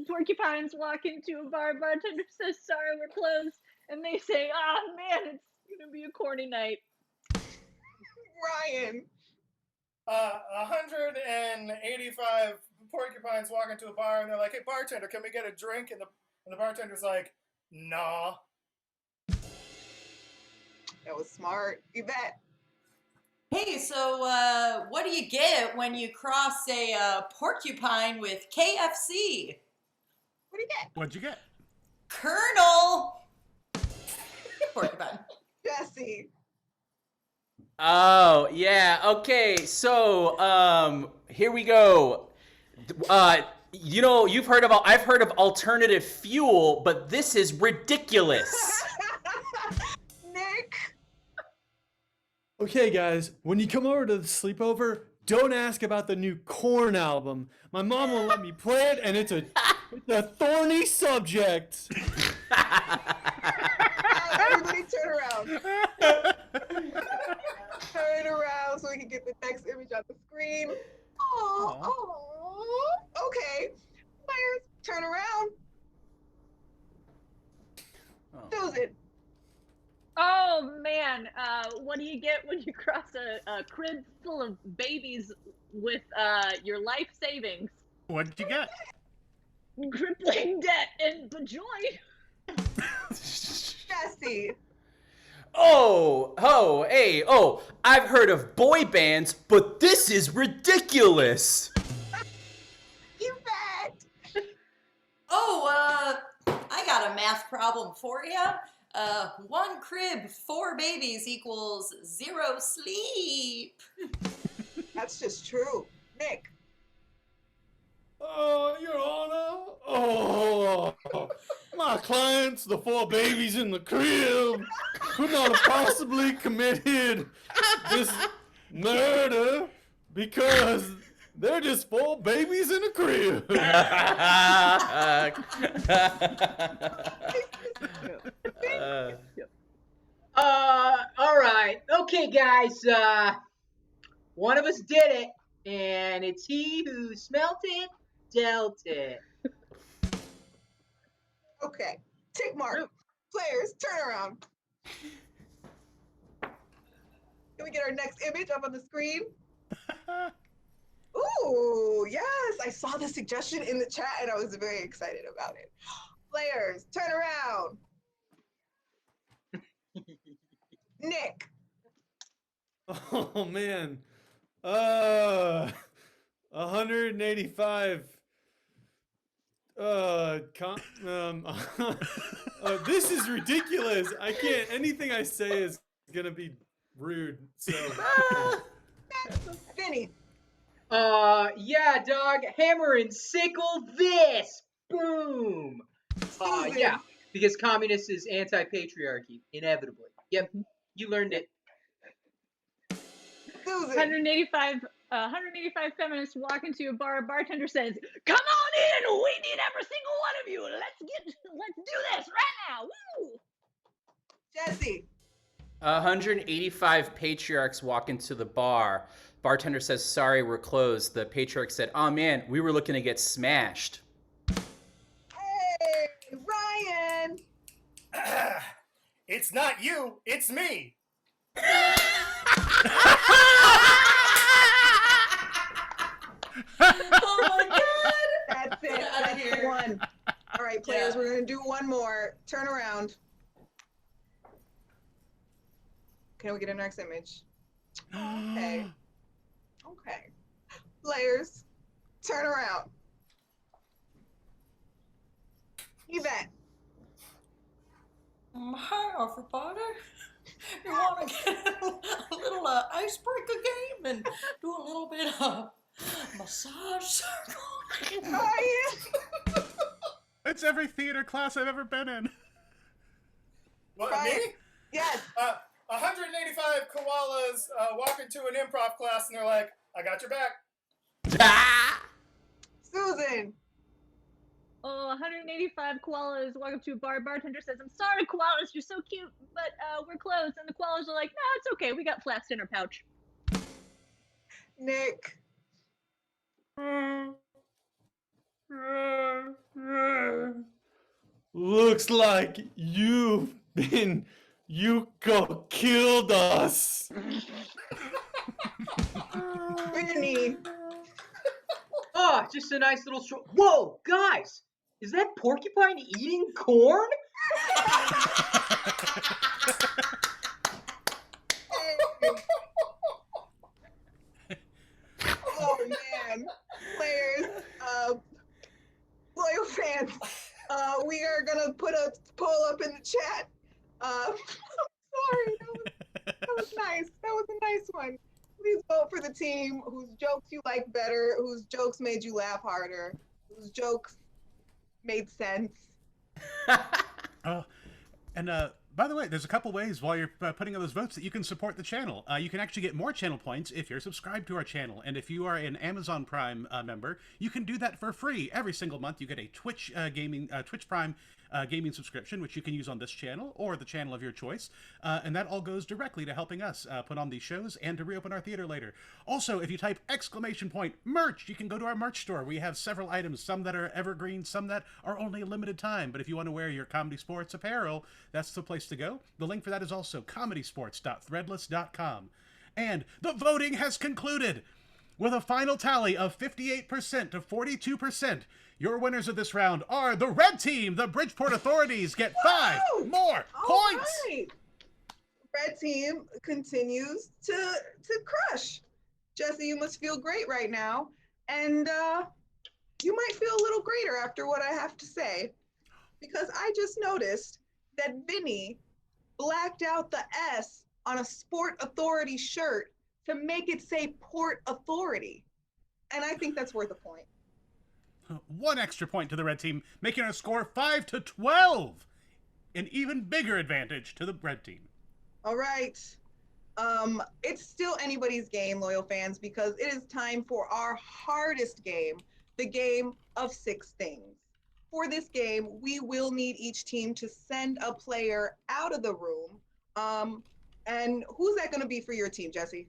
porcupines walk into a bar. Bartender says, sorry, we're closed. And they say, oh man, it's gonna be a corny night. Ryan. 185 porcupines walk into a bar and they're like, hey, bartender, can we get a drink? And the bartender's like, nah. That was smart. You bet. Hey, so what do you get when you cross a porcupine with KFC? What do you get? What'd you get? Colonel. Porcupine. Jesse. Oh, yeah. Okay. So, here we go. You know, I've heard of alternative fuel, but this is ridiculous. Nick. Okay, guys, when you come over to the sleepover, don't ask about the new Korn album. My mom won't let me play it, and it's a thorny subject. Everybody turn around. Turn around so we can get the next image on the screen. Oh, okay. Players, turn around. Susan. Oh man, what do you get when you cross a crib full of babies with your life savings? What'd you get? Crippling debt and bejoy. Jesse. Oh, I've heard of boy bands, but this is ridiculous. You bet. Oh, I got a math problem for you. 1 crib, 4 babies equals 0 sleep. That's just true. Nick. Oh, Your Honor. Oh, my clients, the 4 babies in the crib, could not have possibly committed this murder because they're just 4 babies in a crib. All right. Okay, guys. One of us did it, and it's he who smelt it, dealt it. Okay. Tick mark. Players, turn around. Can we get our next image up on the screen? Ooh, yes. I saw the suggestion in the chat and I was very excited about it. Players, turn around. Nick. Oh, man. 185. This is ridiculous. I can't. Anything I say is gonna be rude. So. Vinny. Yeah, dog. Hammer and sickle this. Boom. Yeah, because communist is anti-patriarchy, inevitably. Yep, you learned it. 185 feminists walk into a bar. Bartender says, "Come on in. We need every single one of you. Let's do this right now." Woo! Jesse. 185 patriarchs walk into the bar. Bartender says, sorry, we're closed. The patriarch said, oh man, we were looking to get smashed. Hey, Ryan. It's not you, it's me. Oh my God. That's it. That's the one. All right, players, we're going to do one more. Turn around. Can we get a next image? Okay. Okay. Players, turn around. Yvette. Hi, everybody. You want to get a little icebreaker game and do a little bit of massage circle? It's every theater class I've ever been in. What, Ryan? me? Yes. 185 koalas walk into an improv class and they're like, I got your back. Susan. Oh, 185 koalas walk up to a bar. Bartender says, "I'm sorry, koalas, you're so cute, but we're closed." And the koalas are like, "No, it's okay. We got flasks in our pouch." Nick. Looks like Yuko killed us. Vinny. Oh, just a nice little short. Whoa, guys! Is that porcupine eating corn? Oh man, players, loyal fans, we are gonna put a poll up in the chat. I'm sorry, that was nice. That was a nice one. Please vote for the team whose jokes you like better, whose jokes made you laugh harder, whose jokes made sense. Oh, and by the way, there's a couple ways while you're putting in those votes that you can support the channel. You can actually get more channel points if you're subscribed to our channel. And if you are an Amazon Prime member, you can do that for free. Every single month, you get a Twitch Prime gaming subscription, which you can use on this channel or the channel of your choice. And that all goes directly to helping us put on these shows and to reopen our theater later. Also, if you type !merch, you can go to our merch store. We have several items, some that are evergreen, some that are only a limited time. But if you want to wear your Comedy Sports apparel, that's the place to go. The link for that is also comedysportz.threadless.com. And the voting has concluded with a final tally of 58% to 42%. Your winners of this round are the red team. The Bridgeport Authorities get 5 more points. Right. Red team continues to crush. Jesse, you must feel great right now, and you might feel a little greater after what I have to say, because I just noticed that Vinny blacked out the S on a Sport Authority shirt to make it say Port Authority, and I think that's worth a point. 1 extra point to the red team, making our score 5 to 12. An even bigger advantage to the red team. All right. It's still anybody's game, loyal fans, because it is time for our hardest game, the game of 6 things. For this game, we will need each team to send a player out of the room. And who's that going to be for your team, Jesse?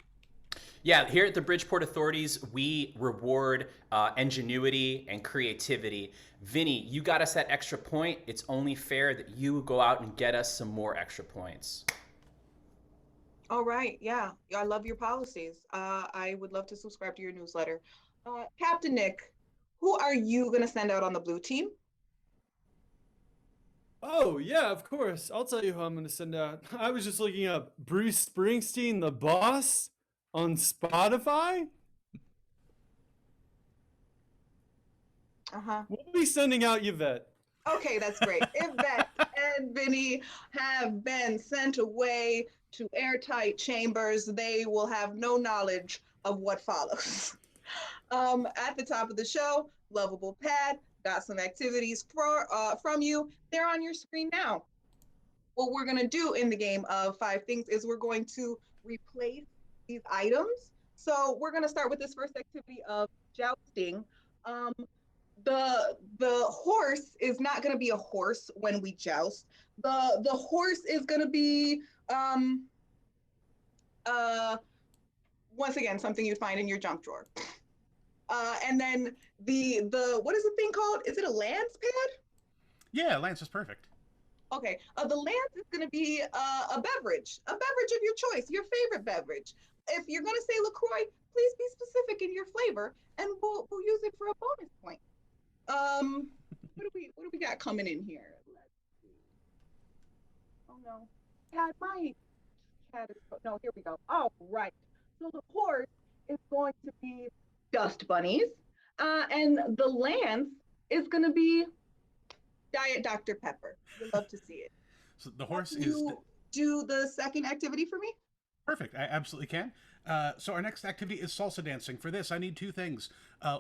Yeah, here at the Bridgeport Authorities, we reward ingenuity and creativity. Vinny, you got us that extra point. It's only fair that you go out and get us some more extra points. All right, yeah, I love your policies. I would love to subscribe to your newsletter. Captain Nick, who are you going to send out on the blue team? Oh, yeah, of course. I'll tell you who I'm going to send out. I was just looking up Bruce Springsteen, the boss, on Spotify. We'll be sending out Yvette. Okay, that's great. Yvette and Vinny have been sent away to airtight chambers. They will have no knowledge of what follows. At the top of the show, Lovable Pad got some activities from you. They're on your screen now. What we're going to do in the game of 5 things is we're going to replace these items. So we're going to start with this first activity of jousting. The horse is not going to be a horse when we joust. The horse is going to be once again something you'd find in your junk drawer. And then the what is the thing called? Is it a lance pad? Yeah, lance is perfect. Okay, the lance is going to be a beverage of your choice, your favorite beverage. If you're going to say LaCroix, please be specific in your flavor, and we'll use it for a bonus point. What do we got coming in here? Let's see. Oh no, no, here we go. All right. So the horse is going to be dust bunnies, and the lance is going to be Diet Dr. Pepper. We'd love to see it. So the horse Can is... you do the second activity for me? Perfect. I absolutely can. So our next activity is salsa dancing. For this, I need 2 things.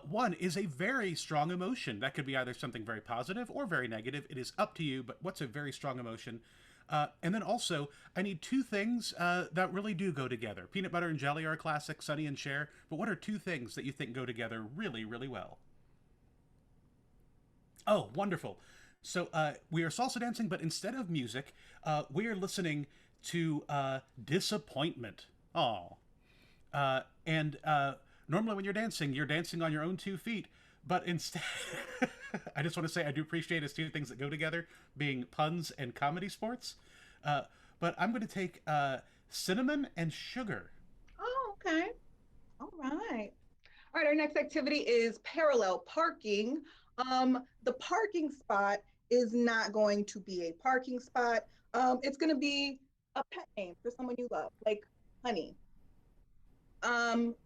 One is a very strong emotion. That could be either something very positive or very negative. It is up to you, but what's a very strong emotion? And then also, I need 2 things that really do go together. Peanut butter and jelly are a classic, Sonny and Cher. But what are 2 things that you think go together really, really well? Oh, wonderful. So we are salsa dancing, but instead of music, we are listening to Disappointment. Oh. And normally when you're dancing on your own 2 feet, but instead, I just want to say I do appreciate it's two things that go together, being puns and comedy sports. But I'm going to take Cinnamon and Sugar. Oh, okay. All right. All right, our next activity is parallel parking. The parking spot is not going to be a parking spot. It's going to be a pet name for someone you love, like Honey.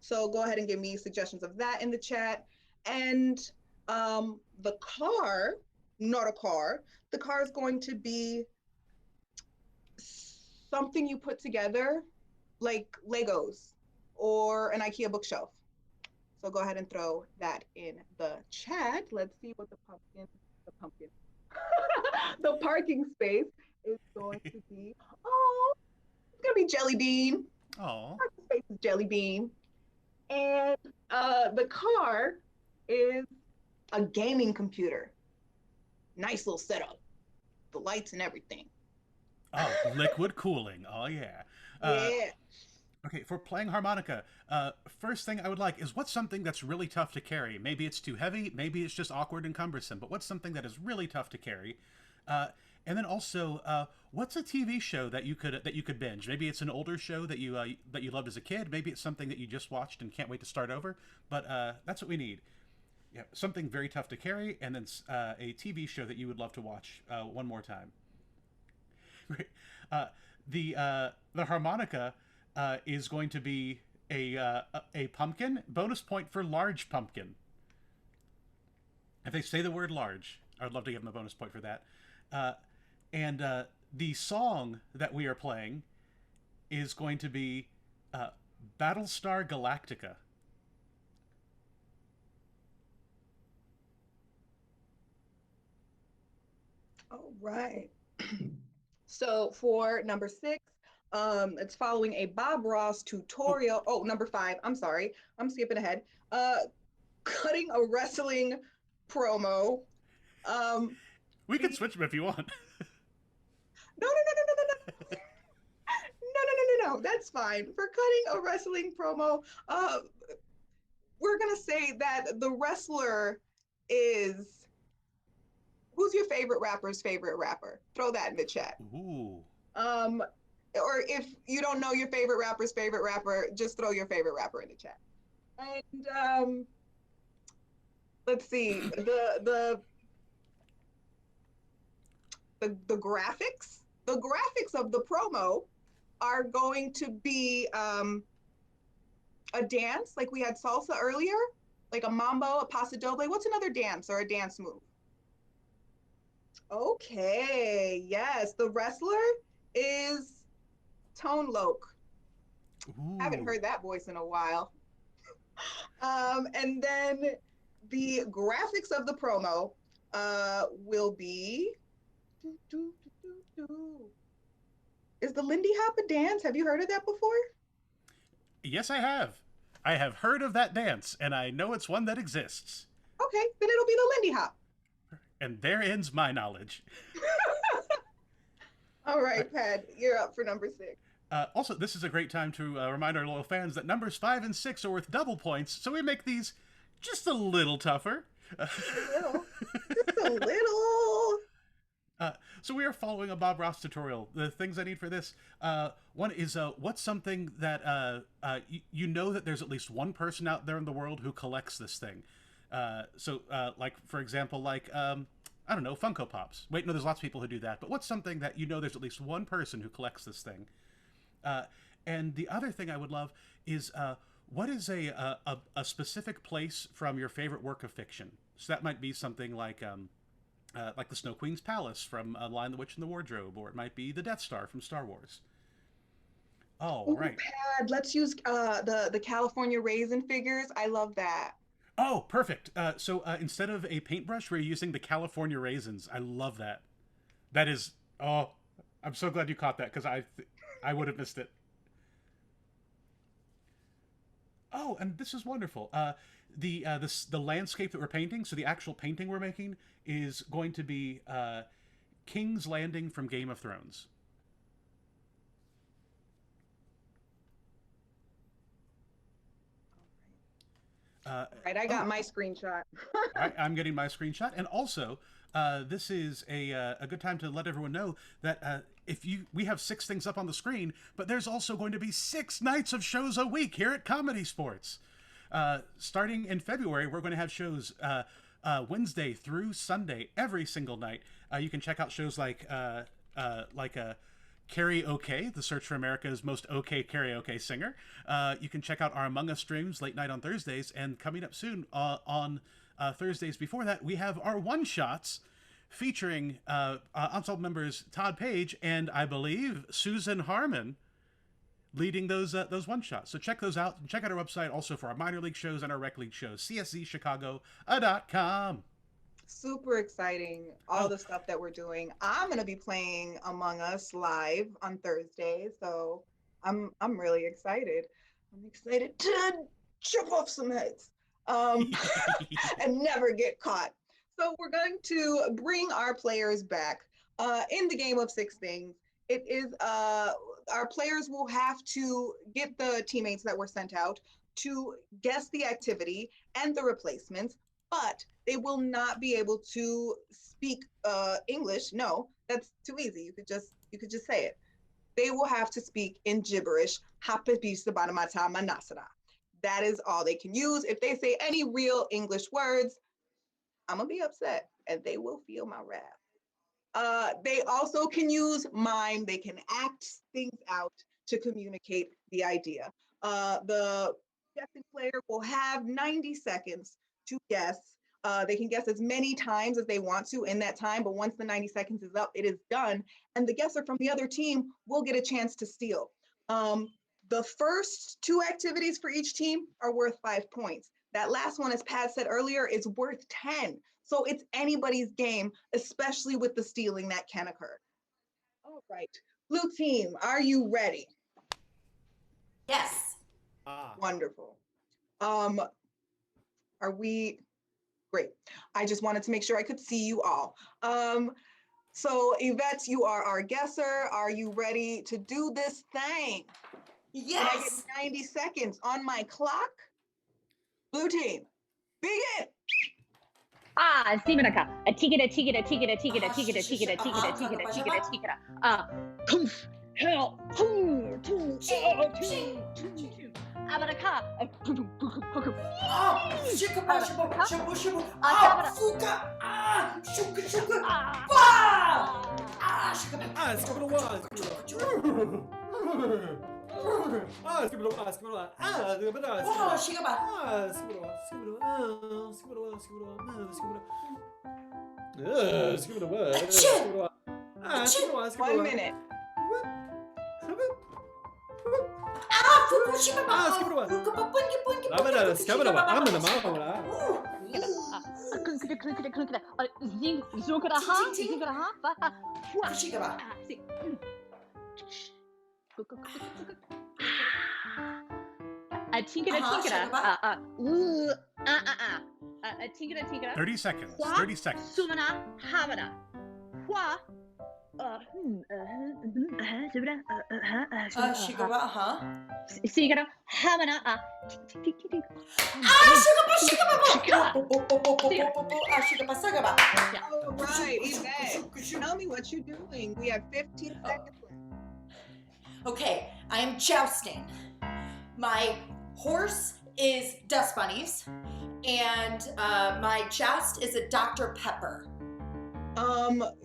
So go ahead and give me suggestions of that in the chat. And the car, not a car, the car is going to be something you put together, like Legos or an IKEA bookshelf. So go ahead and throw that in the chat. Let's see what the the parking space is going to be. Oh, it's gonna be Jelly Bean. Oh. Parking space is Jelly Bean. And the car is a gaming computer. Nice little setup. The lights and everything. Oh, liquid cooling. Oh, yeah. Yeah. Okay, for playing harmonica, first thing I would like is what's something that's really tough to carry? Maybe it's too heavy, maybe it's just awkward and cumbersome, but what's something that is really tough to carry? And then also, what's a TV show that you could binge? Maybe it's an older show that you loved as a kid. Maybe it's something that you just watched and can't wait to start over. But that's what we need. Yeah, something very tough to carry, and then a TV show that you would love to watch one more time. The harmonica is going to be a pumpkin. Bonus point for large pumpkin. If they say the word large, I'd love to give them a bonus point for that. And the song that we are playing is going to be Battlestar Galactica. All right. So for number 6, it's following a Bob Ross tutorial. Oh, number 5. I'm sorry. I'm skipping ahead. Cutting a wrestling promo. We can switch them if you want. No. No. That's fine. For cutting a wrestling promo, we're gonna say that the wrestler is. Who's your favorite rapper's favorite rapper? Throw that in the chat. Ooh. Or if you don't know your favorite rapper's favorite rapper, just throw your favorite rapper in the chat. And let's see, the graphics. The graphics of the promo are going to be a dance, like we had salsa earlier, like a mambo, a paso doble. What's another dance or a dance move? Okay, yes, the wrestler is Tone Loc. Haven't heard that voice in a while. And then the graphics of the promo will be. Is the Lindy Hop a dance? Have you heard of that before? Yes, I have. I have heard of that dance, and I know it's one that exists. Okay, then it'll be the Lindy Hop. And there ends my knowledge. All right, Pat, you're up for number 6. Also, this is a great time to remind our loyal fans that numbers 5 and 6 are worth double points, so we make these just a little tougher. Just a little. So we are following a Bob Ross tutorial. The things I need for this, one is what's something that you know that there's at least one person out there in the world who collects this thing. So like, for example, like, I don't know, Funko Pops. Wait, no, there's lots of people who do that. But what's something that you know there's at least one person who collects this thing? And the other thing I would love is what is a specific place from your favorite work of fiction? So that might be something like the Snow Queen's Palace from Lion, the Witch, and the Wardrobe, or it might be the Death Star from Star Wars. Oh, right. Pad, let's use the California Raisin figures. I love that. Oh, perfect. So instead of a paintbrush, we're using the California Raisins. I love that. That is, oh, I'm so glad you caught that because I would have missed it. Oh, Oh, and this is wonderful. The landscape that we're painting, so the actual painting we're making, is going to be King's Landing from Game of Thrones. Right, I got my screenshot. I'm getting my screenshot, and also this is a good time to let everyone know that we have 6 things up on the screen, but there's also going to be 6 nights of shows a week here at Comedysportz. Starting in February, we're going to have shows Wednesday through Sunday every single night. You can check out shows like Karaoke, the search for America's most okay karaoke singer. You can check out our Among Us streams late night on Thursdays, and coming up soon on Thursdays before that, we have our one-shots featuring ensemble members Todd Page and, I believe, Susan Harmon leading those one-shots. So check those out, and check out our website also for our minor league shows and our rec league shows, cszchicago.com. Super exciting, all the stuff that we're doing. I'm gonna be playing Among Us live on Thursday, so I'm really excited. I'm excited to chop off some heads and never get caught. So we're going to bring our players back in the game of 6 things. It is our players will have to get the teammates that were sent out to guess the activity and the replacements, but they will not be able to speak English. No, that's too easy. You could just say it. They will have to speak in gibberish. That is all they can use. If they say any real English words, I'm gonna be upset, and they will feel my wrath. They also can use mime. They can act things out to communicate the idea. The guessing player will have 90 seconds to guess. They can guess as many times as they want to in that time, but once the 90 seconds is up, it is done. And the guesser from the other team will get a chance to steal. The first 2 activities for each team are worth 5 points. That last one, as Pat said earlier, is worth 10. So it's anybody's game, especially with the stealing that can occur. All right, blue team, are you ready? Yes. Wonderful. Are we? Great. I just wanted to make sure I could see you all. So Yvette, you are our guesser. Are you ready to do this thing? Yes. Can I get 90 seconds on my clock? Blue team, begin. Simonaka, a tigida, tigida, tigida, tigida, tigida, tigida, tigida, tigida, tigida, tigida. Poof, hell, poof, Abaraka, Shikaba, shabu, shabu, fuka, shuka, shuka, One minute. A tinkada, a tinkada. 30 seconds. 30 seconds. Sumana, havana. Hua. Sigara, havana. All right, Yvette, tell me what you're doing. We have 15 seconds left. Okay, I am jousting. My horse is Dust Bunnies, and my joust is a Dr. Pepper.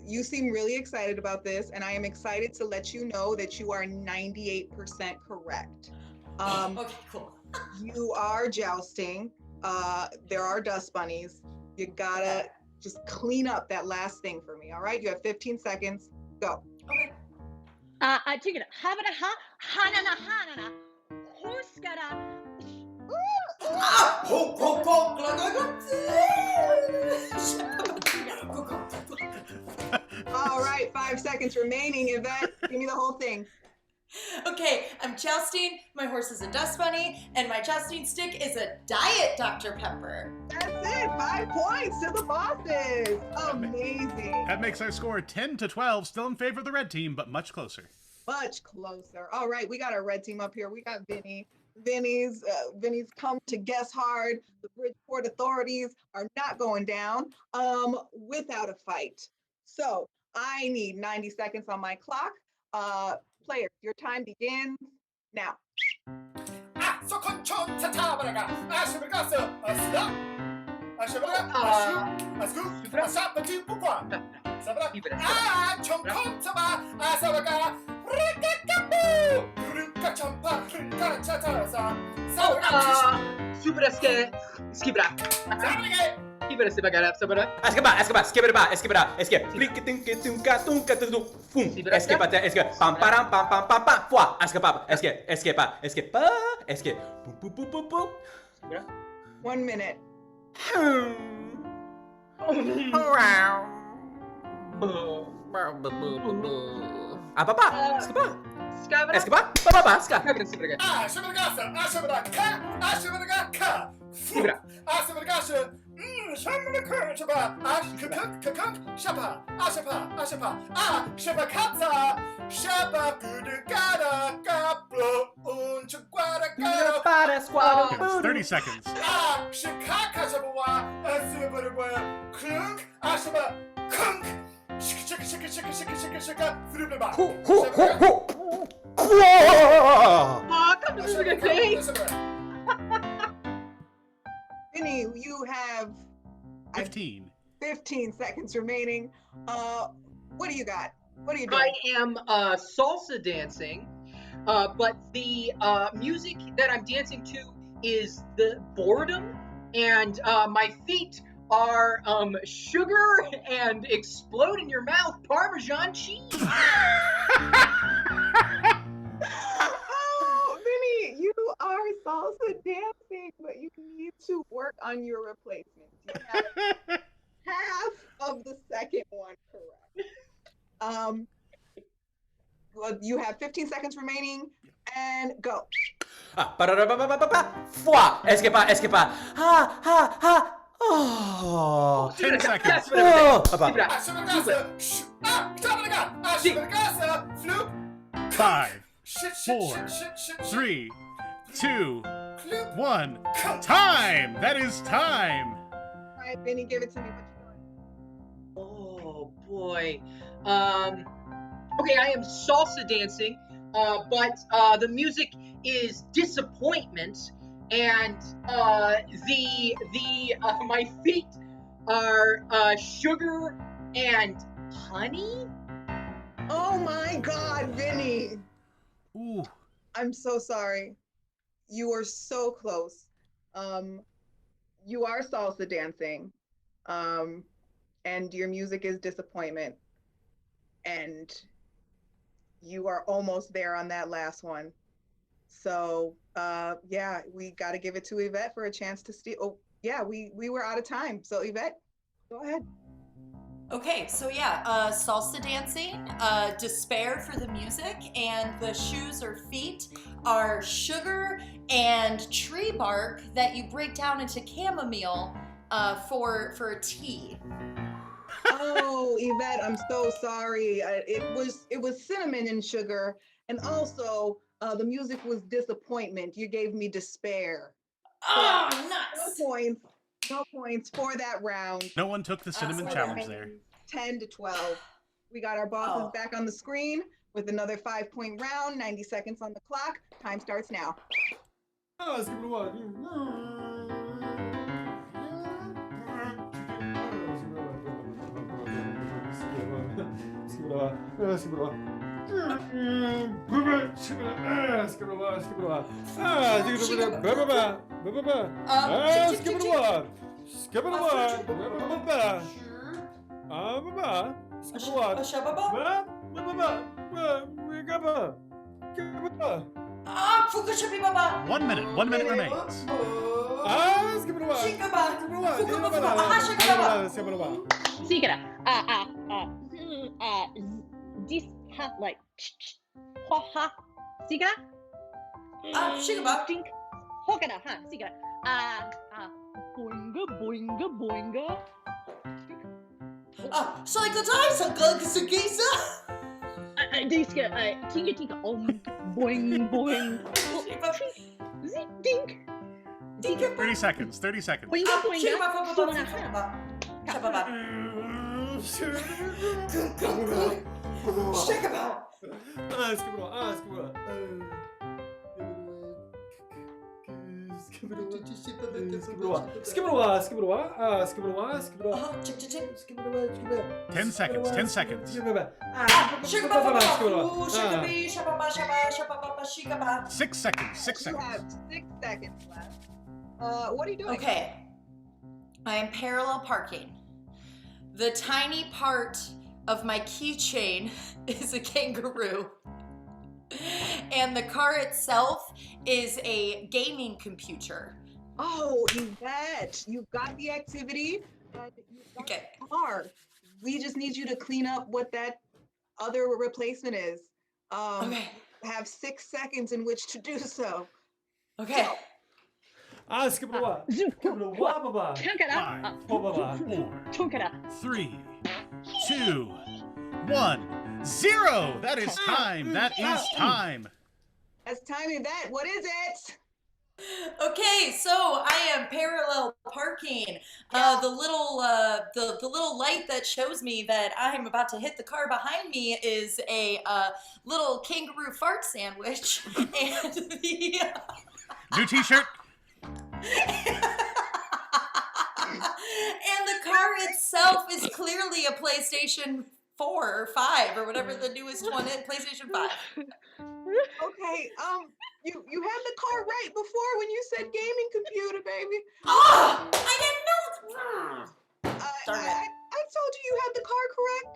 You seem really excited about this, and I am excited to let you know that you are 98% correct. Okay, cool. You are jousting. There are dust bunnies. You gotta just clean up that last thing for me, all right? You have 15 seconds. Go. Okay. Tigara, havana, hanana, hanana. Horse gara. All right, 5 seconds remaining. Yvette, give me the whole thing. Okay, I'm jousting. My horse is a dust bunny, and my jousting stick is a diet Dr. Pepper. That's it. 5 points to the bosses. Amazing. That makes our score 10-12, still in favor of the red team, but much closer. Much closer. All right, we got our red team up here. We got Vinny. Vinny's come to guess hard. The Bridgeport authorities are not going down without a fight. So I need 90 seconds on my clock. Players, your time begins now. Super skibra. Skibra sebagara sabara. Escapa, skip it about, escape. Pam param pam pam pam pam. Foie, escape. Boop. 1 minute. It's 30 seconds. Vinny, you have 15 seconds remaining. What do you got? What are you doing? I am salsa dancing, but the music that I'm dancing to is the boredom, and my feet are sugar and explode in your mouth Parmesan cheese. Oh, Vinny, you are salsa dancing, but you need to work on your replacements. You have half of the second one correct. Well, you have 15 seconds remaining, and go. Foie, escapa. Oh, 10 seconds. Five, 4, 3, 2, 1. Time! That is time! All right, Vinny, give it to me. What Oh boy. Okay, I am salsa dancing, but the music is disappointment, and my feet are sugar and honey. Oh my God, Vinny! Ooh. I'm so sorry. You were so close. You are salsa dancing, and your music is disappointment, and you are almost there on that last one. So yeah, we got to give it to Yvette for a chance to steal. Oh yeah, we were out of time. So Yvette, go ahead. Okay, so yeah, salsa dancing, despair for the music, and the shoes or feet are sugar and tree bark that you break down into chamomile for a tea. Oh, Yvette, I'm so sorry. It was cinnamon and sugar, and also the music was disappointment. You gave me despair. Oh, nuts! No points for that round. No one took the cinnamon challenge there. 10-12. We got our bosses back on the screen with another 5-point round. 90 seconds on the clock. Time starts now. Oh, let's give it a one. One minute remains. Sikara. Dis like ha ha Sigara? Shigaba. Dink. Hokada, huh? Sigara. Boinga, boinga, boinga. Psychotizer, Guggsagisa. Diska, tinga tinga, boing, boing. Dink. 30 seconds. 30 seconds. Boinga, boinga. Ten seconds. 10 seconds. 6 seconds. 6 You seconds. have 6 seconds left. What are you doing? Okay. I am parallel parking. The tiny part of my keychain is a kangaroo. And the car itself is a gaming computer. Oh, Yvette, you got the activity. And you got the car. We just need you to clean up what that other replacement is. Okay. Have 6 seconds in which to do so. Okay. Five, 4, 3, 2, 1, 0. That is time. That is time. That's time, Yvette. What is it? Okay, so I am parallel parking. The little light that shows me that I'm about to hit the car behind me is a little kangaroo fart sandwich, and the New T-shirt. and the car itself is clearly a PlayStation 4 or 5 or whatever the newest one is, PlayStation 5. Okay, you had the car right before when you said gaming computer, baby. Oh, I didn't know. Darn it. I told you you had the car correct.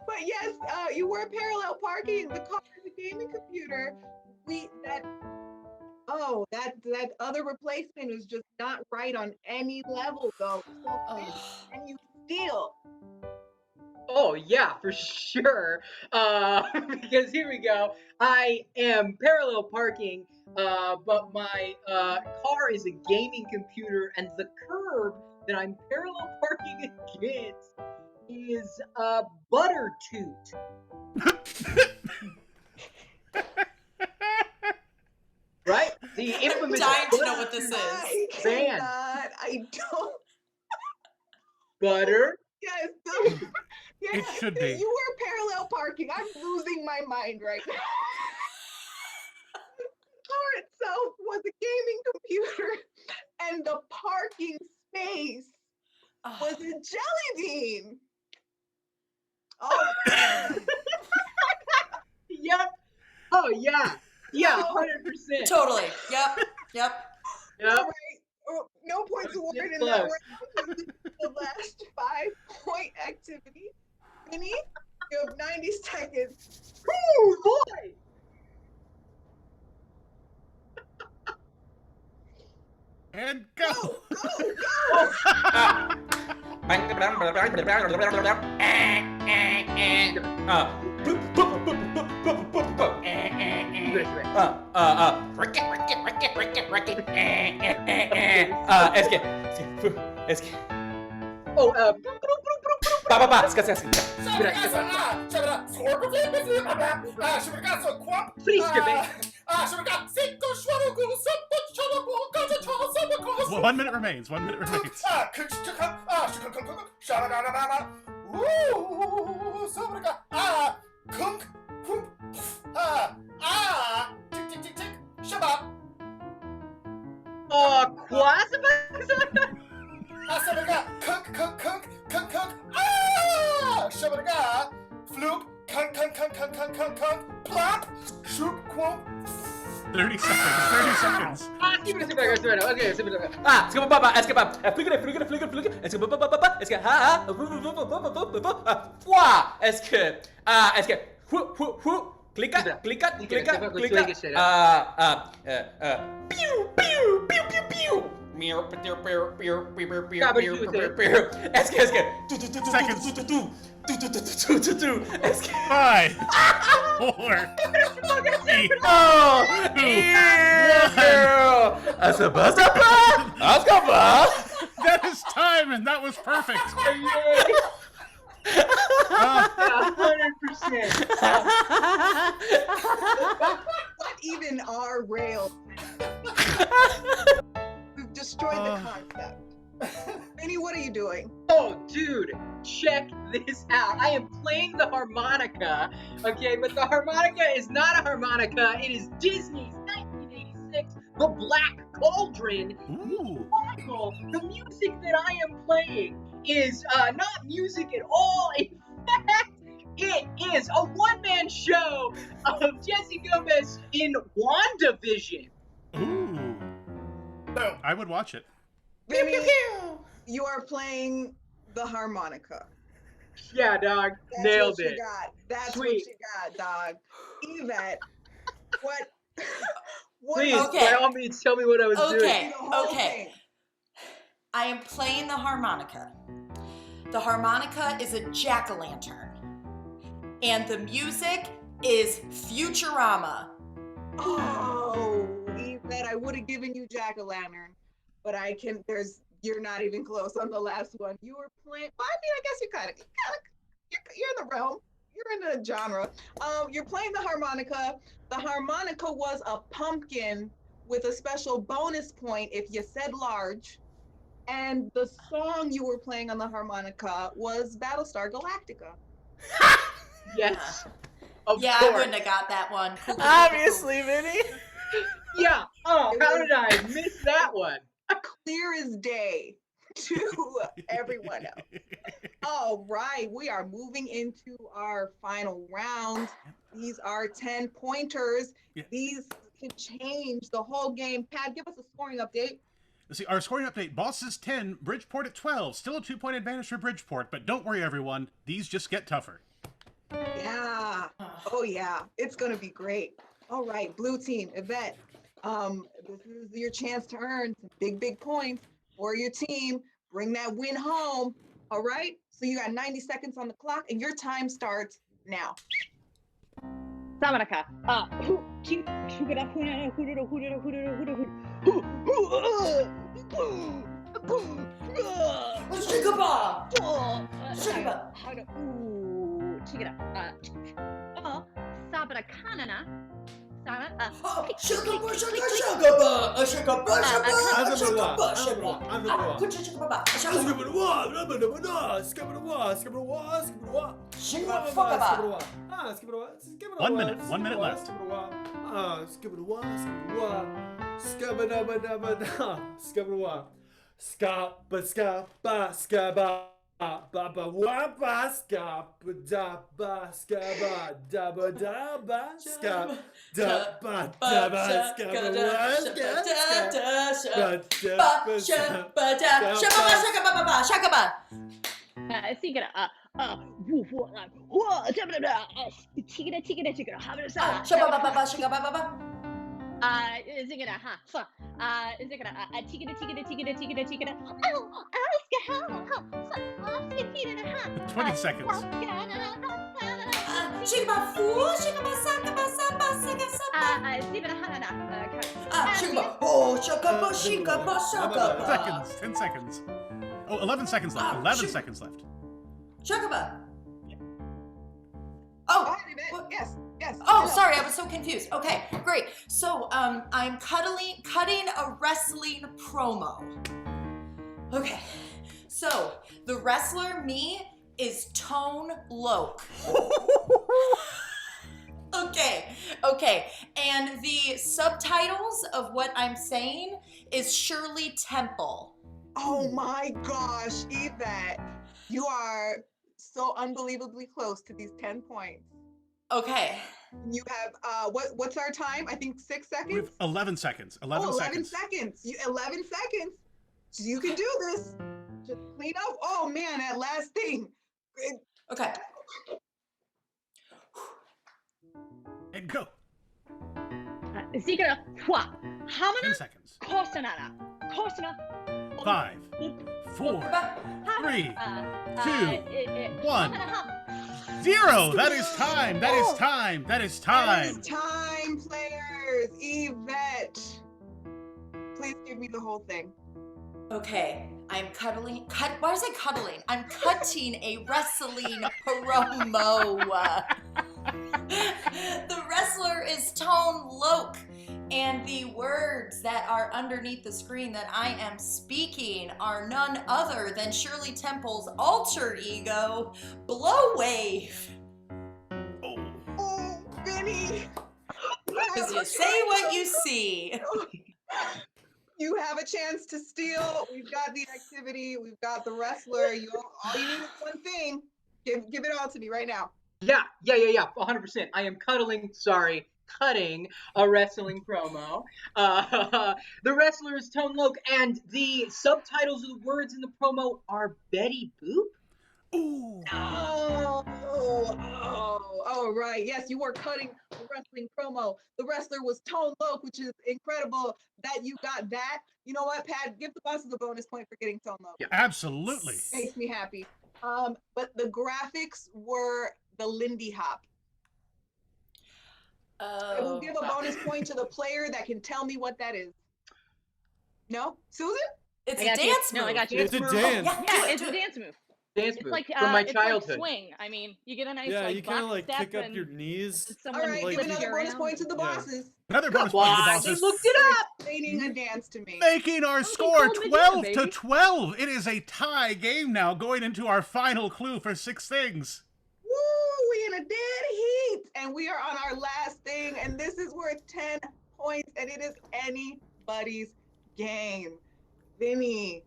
But yes, you were parallel parking. The car is a gaming computer. That other replacement was just not right on any level, though. So and you steal. Oh yeah, for sure. Because here we go. I am parallel parking, but my car is a gaming computer, and the curb that I'm parallel parking against is a butter toot. Right? The infamous. I'm dying to know what this is. Van. I don't. Butter. Yes. Yes, It should be. You were parallel parking. I'm losing my mind right now. The car itself was a gaming computer, and the parking space was a jelly bean. Oh. Yep. Oh yeah. Yeah. 100%. Totally. Yep. Yep. All right. No points awarded in that round. The last 5-point activity. Vinny, you have 90 seconds. Ooh, boy! And go! Es que. Oh, Well, 1 minute remains. 1 minute remains. Plop! Shoot, quote. 30 seconds. 30 seconds. Okay, Es que clica. Seconds. 5, 4, 3, Oh, 2, 1. That is time, and that was perfect. 100%. What even are rails? We've destroyed the concept. Benny, what are you doing? Oh, dude, check this out. I am playing the harmonica, okay? But the harmonica is not a harmonica. It is Disney's 1986 The Black Cauldron. Michael, the music that I am playing is not music at all. In fact, it is a one-man show of Jesse Gomez in WandaVision. Ooh. I would watch it. Benny, you are playing the harmonica. Yeah, dog. That's Nailed what it. You got. That's Sweet. what you got, dog. Yvette, what? Please, by all means, tell me what I was doing. Okay. I am playing the harmonica. The harmonica is a jack-o'-lantern. And the music is Futurama. Oh, Yvette, I would have given you jack-o'-lantern, but you're not even close on the last one. You were playing, well, I mean, I guess you're in the realm. You're in the genre. You're playing the harmonica. The harmonica was a pumpkin with a special bonus point if you said large. And the song you were playing on the harmonica was Battlestar Galactica. Yes. Yeah, I wouldn't have got that one. Obviously, Vinny. Yeah. Oh, how did I miss that one? Clear as day to everyone else. All right, we are moving into our final round. These are 10 pointers. Yeah. These can change the whole game. Pat, give us a scoring update. Let's see, our scoring update, Bosses 10, Bridgeport at 12. Still a 2-point advantage for Bridgeport, but don't worry, everyone. These just get tougher. Yeah. Oh, yeah. It's going to be great. All right, blue team, Yvette. This is your chance to earn some big points for your team. Bring that win home. All right? So you got 90 seconds on the clock, and your time starts now. Samanaka. One minute left. Twenty seconds. Seconds. 10 seconds. Oh, 11 seconds left. 11 seconds left. Chugaba. Yes. Oh, sorry, I was so confused. Okay, great. So, I'm cutting a wrestling promo. Okay, so the wrestler me is Tone Loc. Okay, and the subtitles of what I'm saying is Shirley Temple. Oh my gosh, Yvette, you are so unbelievably close to these 10 points. Okay. You have what's our time? I think 6 seconds. We have 11 seconds. 11 seconds. 11 seconds. You can do this. Just clean up. Oh man, that last thing. Okay. And go. 10 seconds. Close enough. 5, 4, 3, 2, 1, 0. That is time. That is time. That is That is time. time, players. Yvette, please give me the whole thing. Okay, I'm why is I cuddling? I'm cutting a wrestling promo. The wrestler is Tone Loc, and the words that are underneath the screen that I am speaking are none other than Shirley Temple's alter ego, Blowwave. Oh, Vinny. Because you say what you see. You have a chance to steal. We've got the activity. We've got the wrestler. All you need is one thing. Give it all to me right now. Yeah, 100%. I am cutting a wrestling promo. The wrestler is Tone Loc, and the subtitles of the words in the promo are Betty Boop. Ooh. Oh, right. Yes, you were cutting a wrestling promo. The wrestler was Tone Loc, which is incredible that you got that. You know what, Pat? Give the bosses a bonus point for getting Tone Loc. Yeah, absolutely. Makes me happy. But the graphics were the Lindy Hop. I will give a bonus point to the player that can tell me what that is. No? Susan? It's I a got you. dance No, I move. got you. It's a dance. Yeah, it's a dance move. Dance It's move like from my it's childhood. like swing. I mean, you get a nice Yeah, like you kind of box like step kick up and your knees. All someone right, like- give flips another you bonus around. point to the Yeah. bosses. Another bonus point to the They bosses. looked it For up. explaining a dance to me. Making our score 12 to 12. It is a tie game now, going into our final clue for 6 things. Woo! We in a dead heat, and we are on our last thing, and this is worth 10 points, and it is anybody's game. Vinny,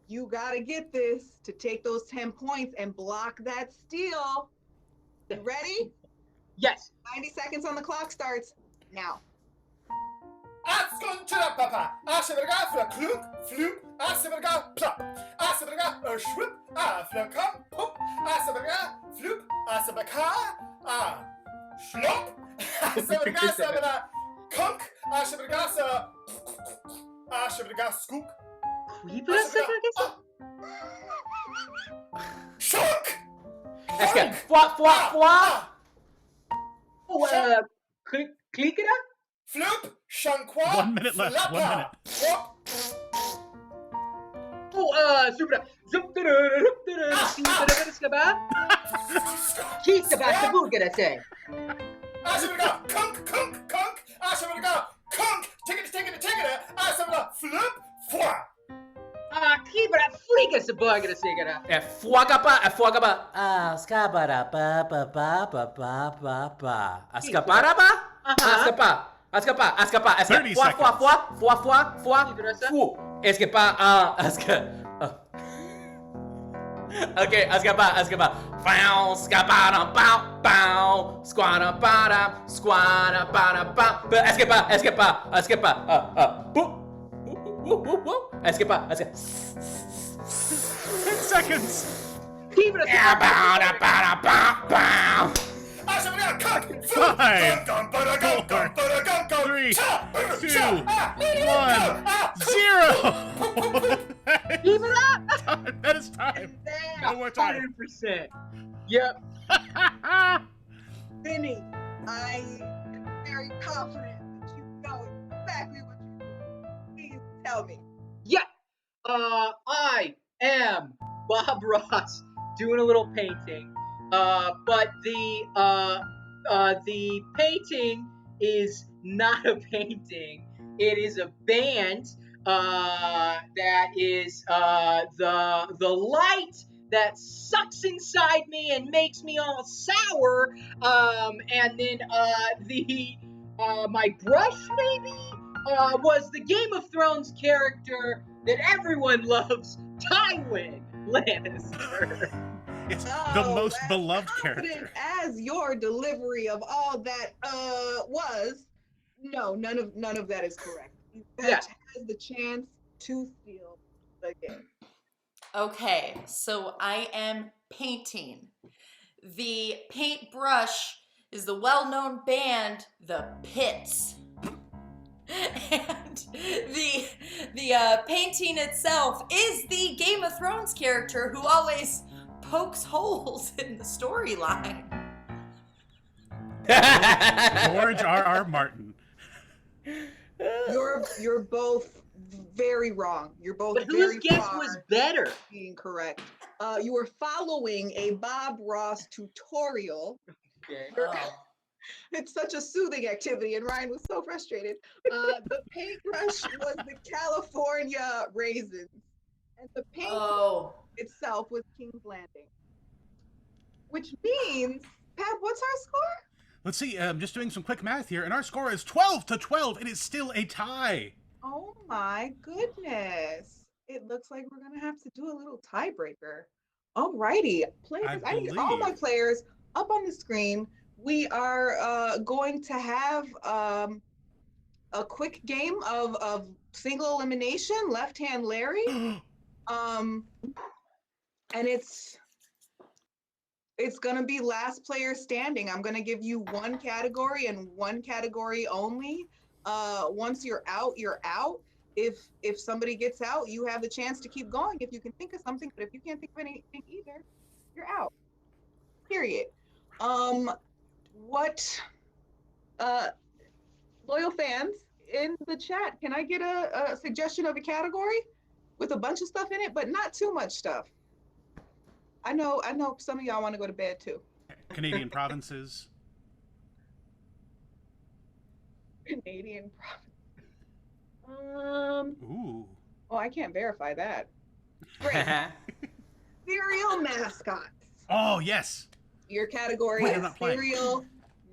you gotta get this to take those 10 points and block that steal. You ready? Yes. 90 seconds on the clock starts now. Asconchera papa, asheverga fra klunk, fluk, asheverga plop, asheverga shwip, flukam, pop, asheverga fluk, asheverga, shlop, asheverga severa, kunk, asheverga asheverga skook, shunk! That's good. Flop, flop, flop. Oh, click it up. Floop, shankwa, 1 minute left. 1 minute. Oh, super. Keep the basketball, gonna say. Asheverga, kunk, kunk, kunk, asheverga, kunk, ticket, asheverga, floop, fwa. Keep it up, freak us a boy, gonna say, gonna. Fuagapa. Ascaparapa. Ascaparapa. Ascapa. 30 seconds. Okay, Ascapa. Fow, scapana, bow. Squana, bada, bow. Escapa. Escapa. 10 seconds. Keep it up. Bow. Asheverga, kunk, 5, 4, 3, 2, 1, 0. Keep it up. That is time. One more time. 100%. Yep. Vinny, I am very confident that you know exactly what you're doing. Please tell me. Yeah. I am Bob Ross doing a little painting. But the painting is not a painting. It is a band that is the light that sucks inside me and makes me all sour. And then my brush maybe was the Game of Thrones character that everyone loves, Tywin Lannister. It's the most beloved Confident character. as your delivery of all that was, no, none of that is correct. That has the chance to steal the game. Okay, so I am painting. The paintbrush is the well-known band, The Pits. And The painting itself is the Game of Thrones character who always pokes holes in the storyline. George R.R. Martin. You're both very wrong. You're both But very whose guess far was better? from being correct. You were following a Bob Ross tutorial. Okay. It's such a soothing activity, and Ryan was so frustrated. The paintbrush was the California raisins, and the paint itself was King's Landing. Which means, Pat, what's our score? Let's see, I'm just doing some quick math here, and our score is 12-12. It is still a tie. Oh my goodness. It looks like we're gonna have to do a little tiebreaker. Alrighty, players, I need all my players up on the screen. We are going to have a quick game of single elimination, left hand Larry. And it's gonna be last player standing. I'm gonna give you one category and one category only. Once you're out, you're out. If somebody gets out, you have the chance to keep going if you can think of something, but if you can't think of anything either, you're out. Period. Loyal fans in the chat, can I get a suggestion of a category with a bunch of stuff in it, but not too much stuff? I know some of y'all want to go to bed too. Canadian provinces. Canadian province. Ooh. Oh, I can't verify that. Great. Cereal mascots. Oh, yes. Your category Wait, I'm is not playing. cereal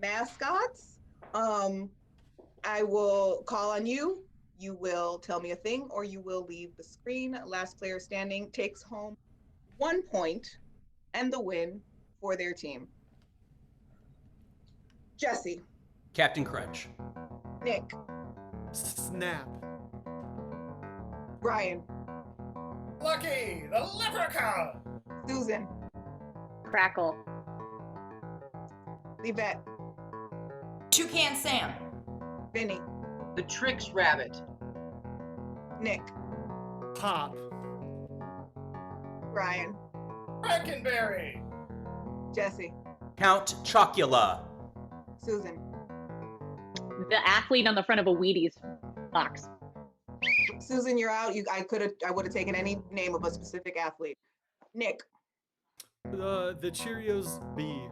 mascots. I will call on you. You will tell me a thing or you will leave the screen. Last player standing takes home 1 point and the win for their team. Jesse. Captain Crunch. Nick. Snap. Brian. Lucky, the leprechaun. Susan. Crackle. Yvette. Toucan Sam. Vinny. The Tricks Rabbit. Nick. Pop. Brian. Frankenberry. Jesse. Count Chocula. Susan. The athlete on the front of a Wheaties box. Susan, you're out. I would have taken any name of a specific athlete. Nick. The Cheerios bee.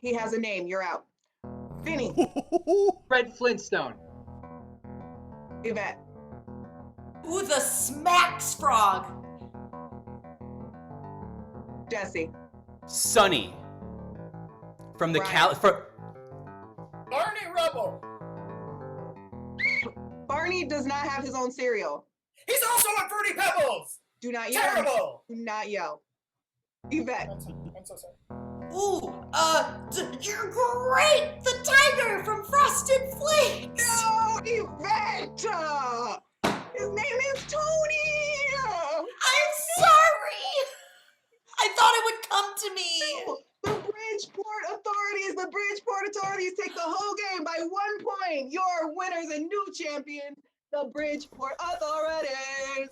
He has a name. You're out. Vinny. Fred Flintstone. Yvette. Ooh, the Smacks frog. Jesse. Sunny. From the Barney Rubble. Barney does not have his own cereal. He's also on Fruity Pebbles. Do not yell. Terrible. Do not yell. Yvette. I'm so sorry. Ooh, you're great! The tiger from Frosted Flakes! No, Yvette! His name is Tony! I'm sorry! I thought it would come to me! The Bridgeport authorities take the whole game by 1 point. Your winners and new champion, the Bridgeport authorities.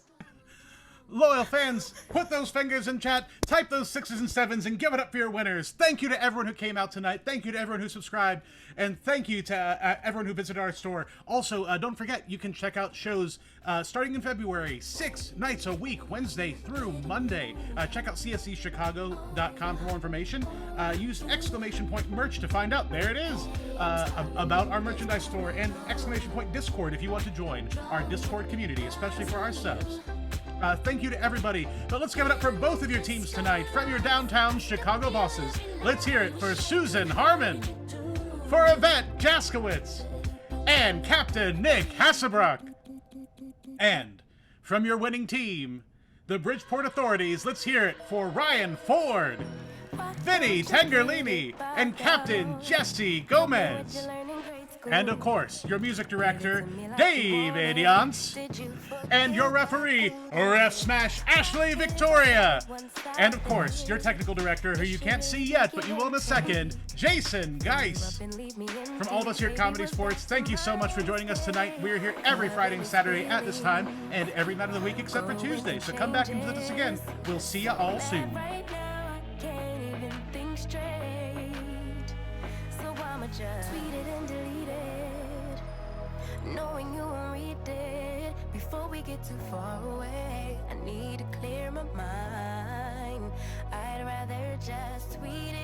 Loyal fans, put those fingers in chat, type those 6s and 7s, and give it up for your winners. Thank you to everyone who came out tonight. Thank you to everyone who subscribed. And thank you to everyone who visited our store. Also, don't forget, you can check out shows starting in February, 6 nights a week, Wednesday through Monday. Check out cscchicago.com for more information. Use !merch to find out. There it is. About our merchandise store and !Discord if you want to join our Discord community, especially for our subs. Thank you to everybody. But let's give it up for both of your teams tonight. From your downtown Chicago bosses, let's hear it for Susan Harmon, for Yvette Jaskowitz, and Captain Nick Hassebrook. And from your winning team, the Bridgeport authorities, let's hear it for Ryan Ford, Vinny Tangerlini, and Captain Jesse Gomez. And of course, your music director, David Yance. And your referee, Ref Smash Ashley Victoria. And of course, your technical director, who you can't see yet, but you will in a second, Jason Geis. From all of us here at Comedy Sports, thank you so much for joining us tonight. We're here every Friday and Saturday at this time, and every night of the week except for Tuesday. So come back and visit us again. We'll see you all soon. Right now, I can't even think straight. So I'ma just tweet it and delete it, knowing you won't read it before we get too far away. I need to clear my mind. I'd rather just tweet it.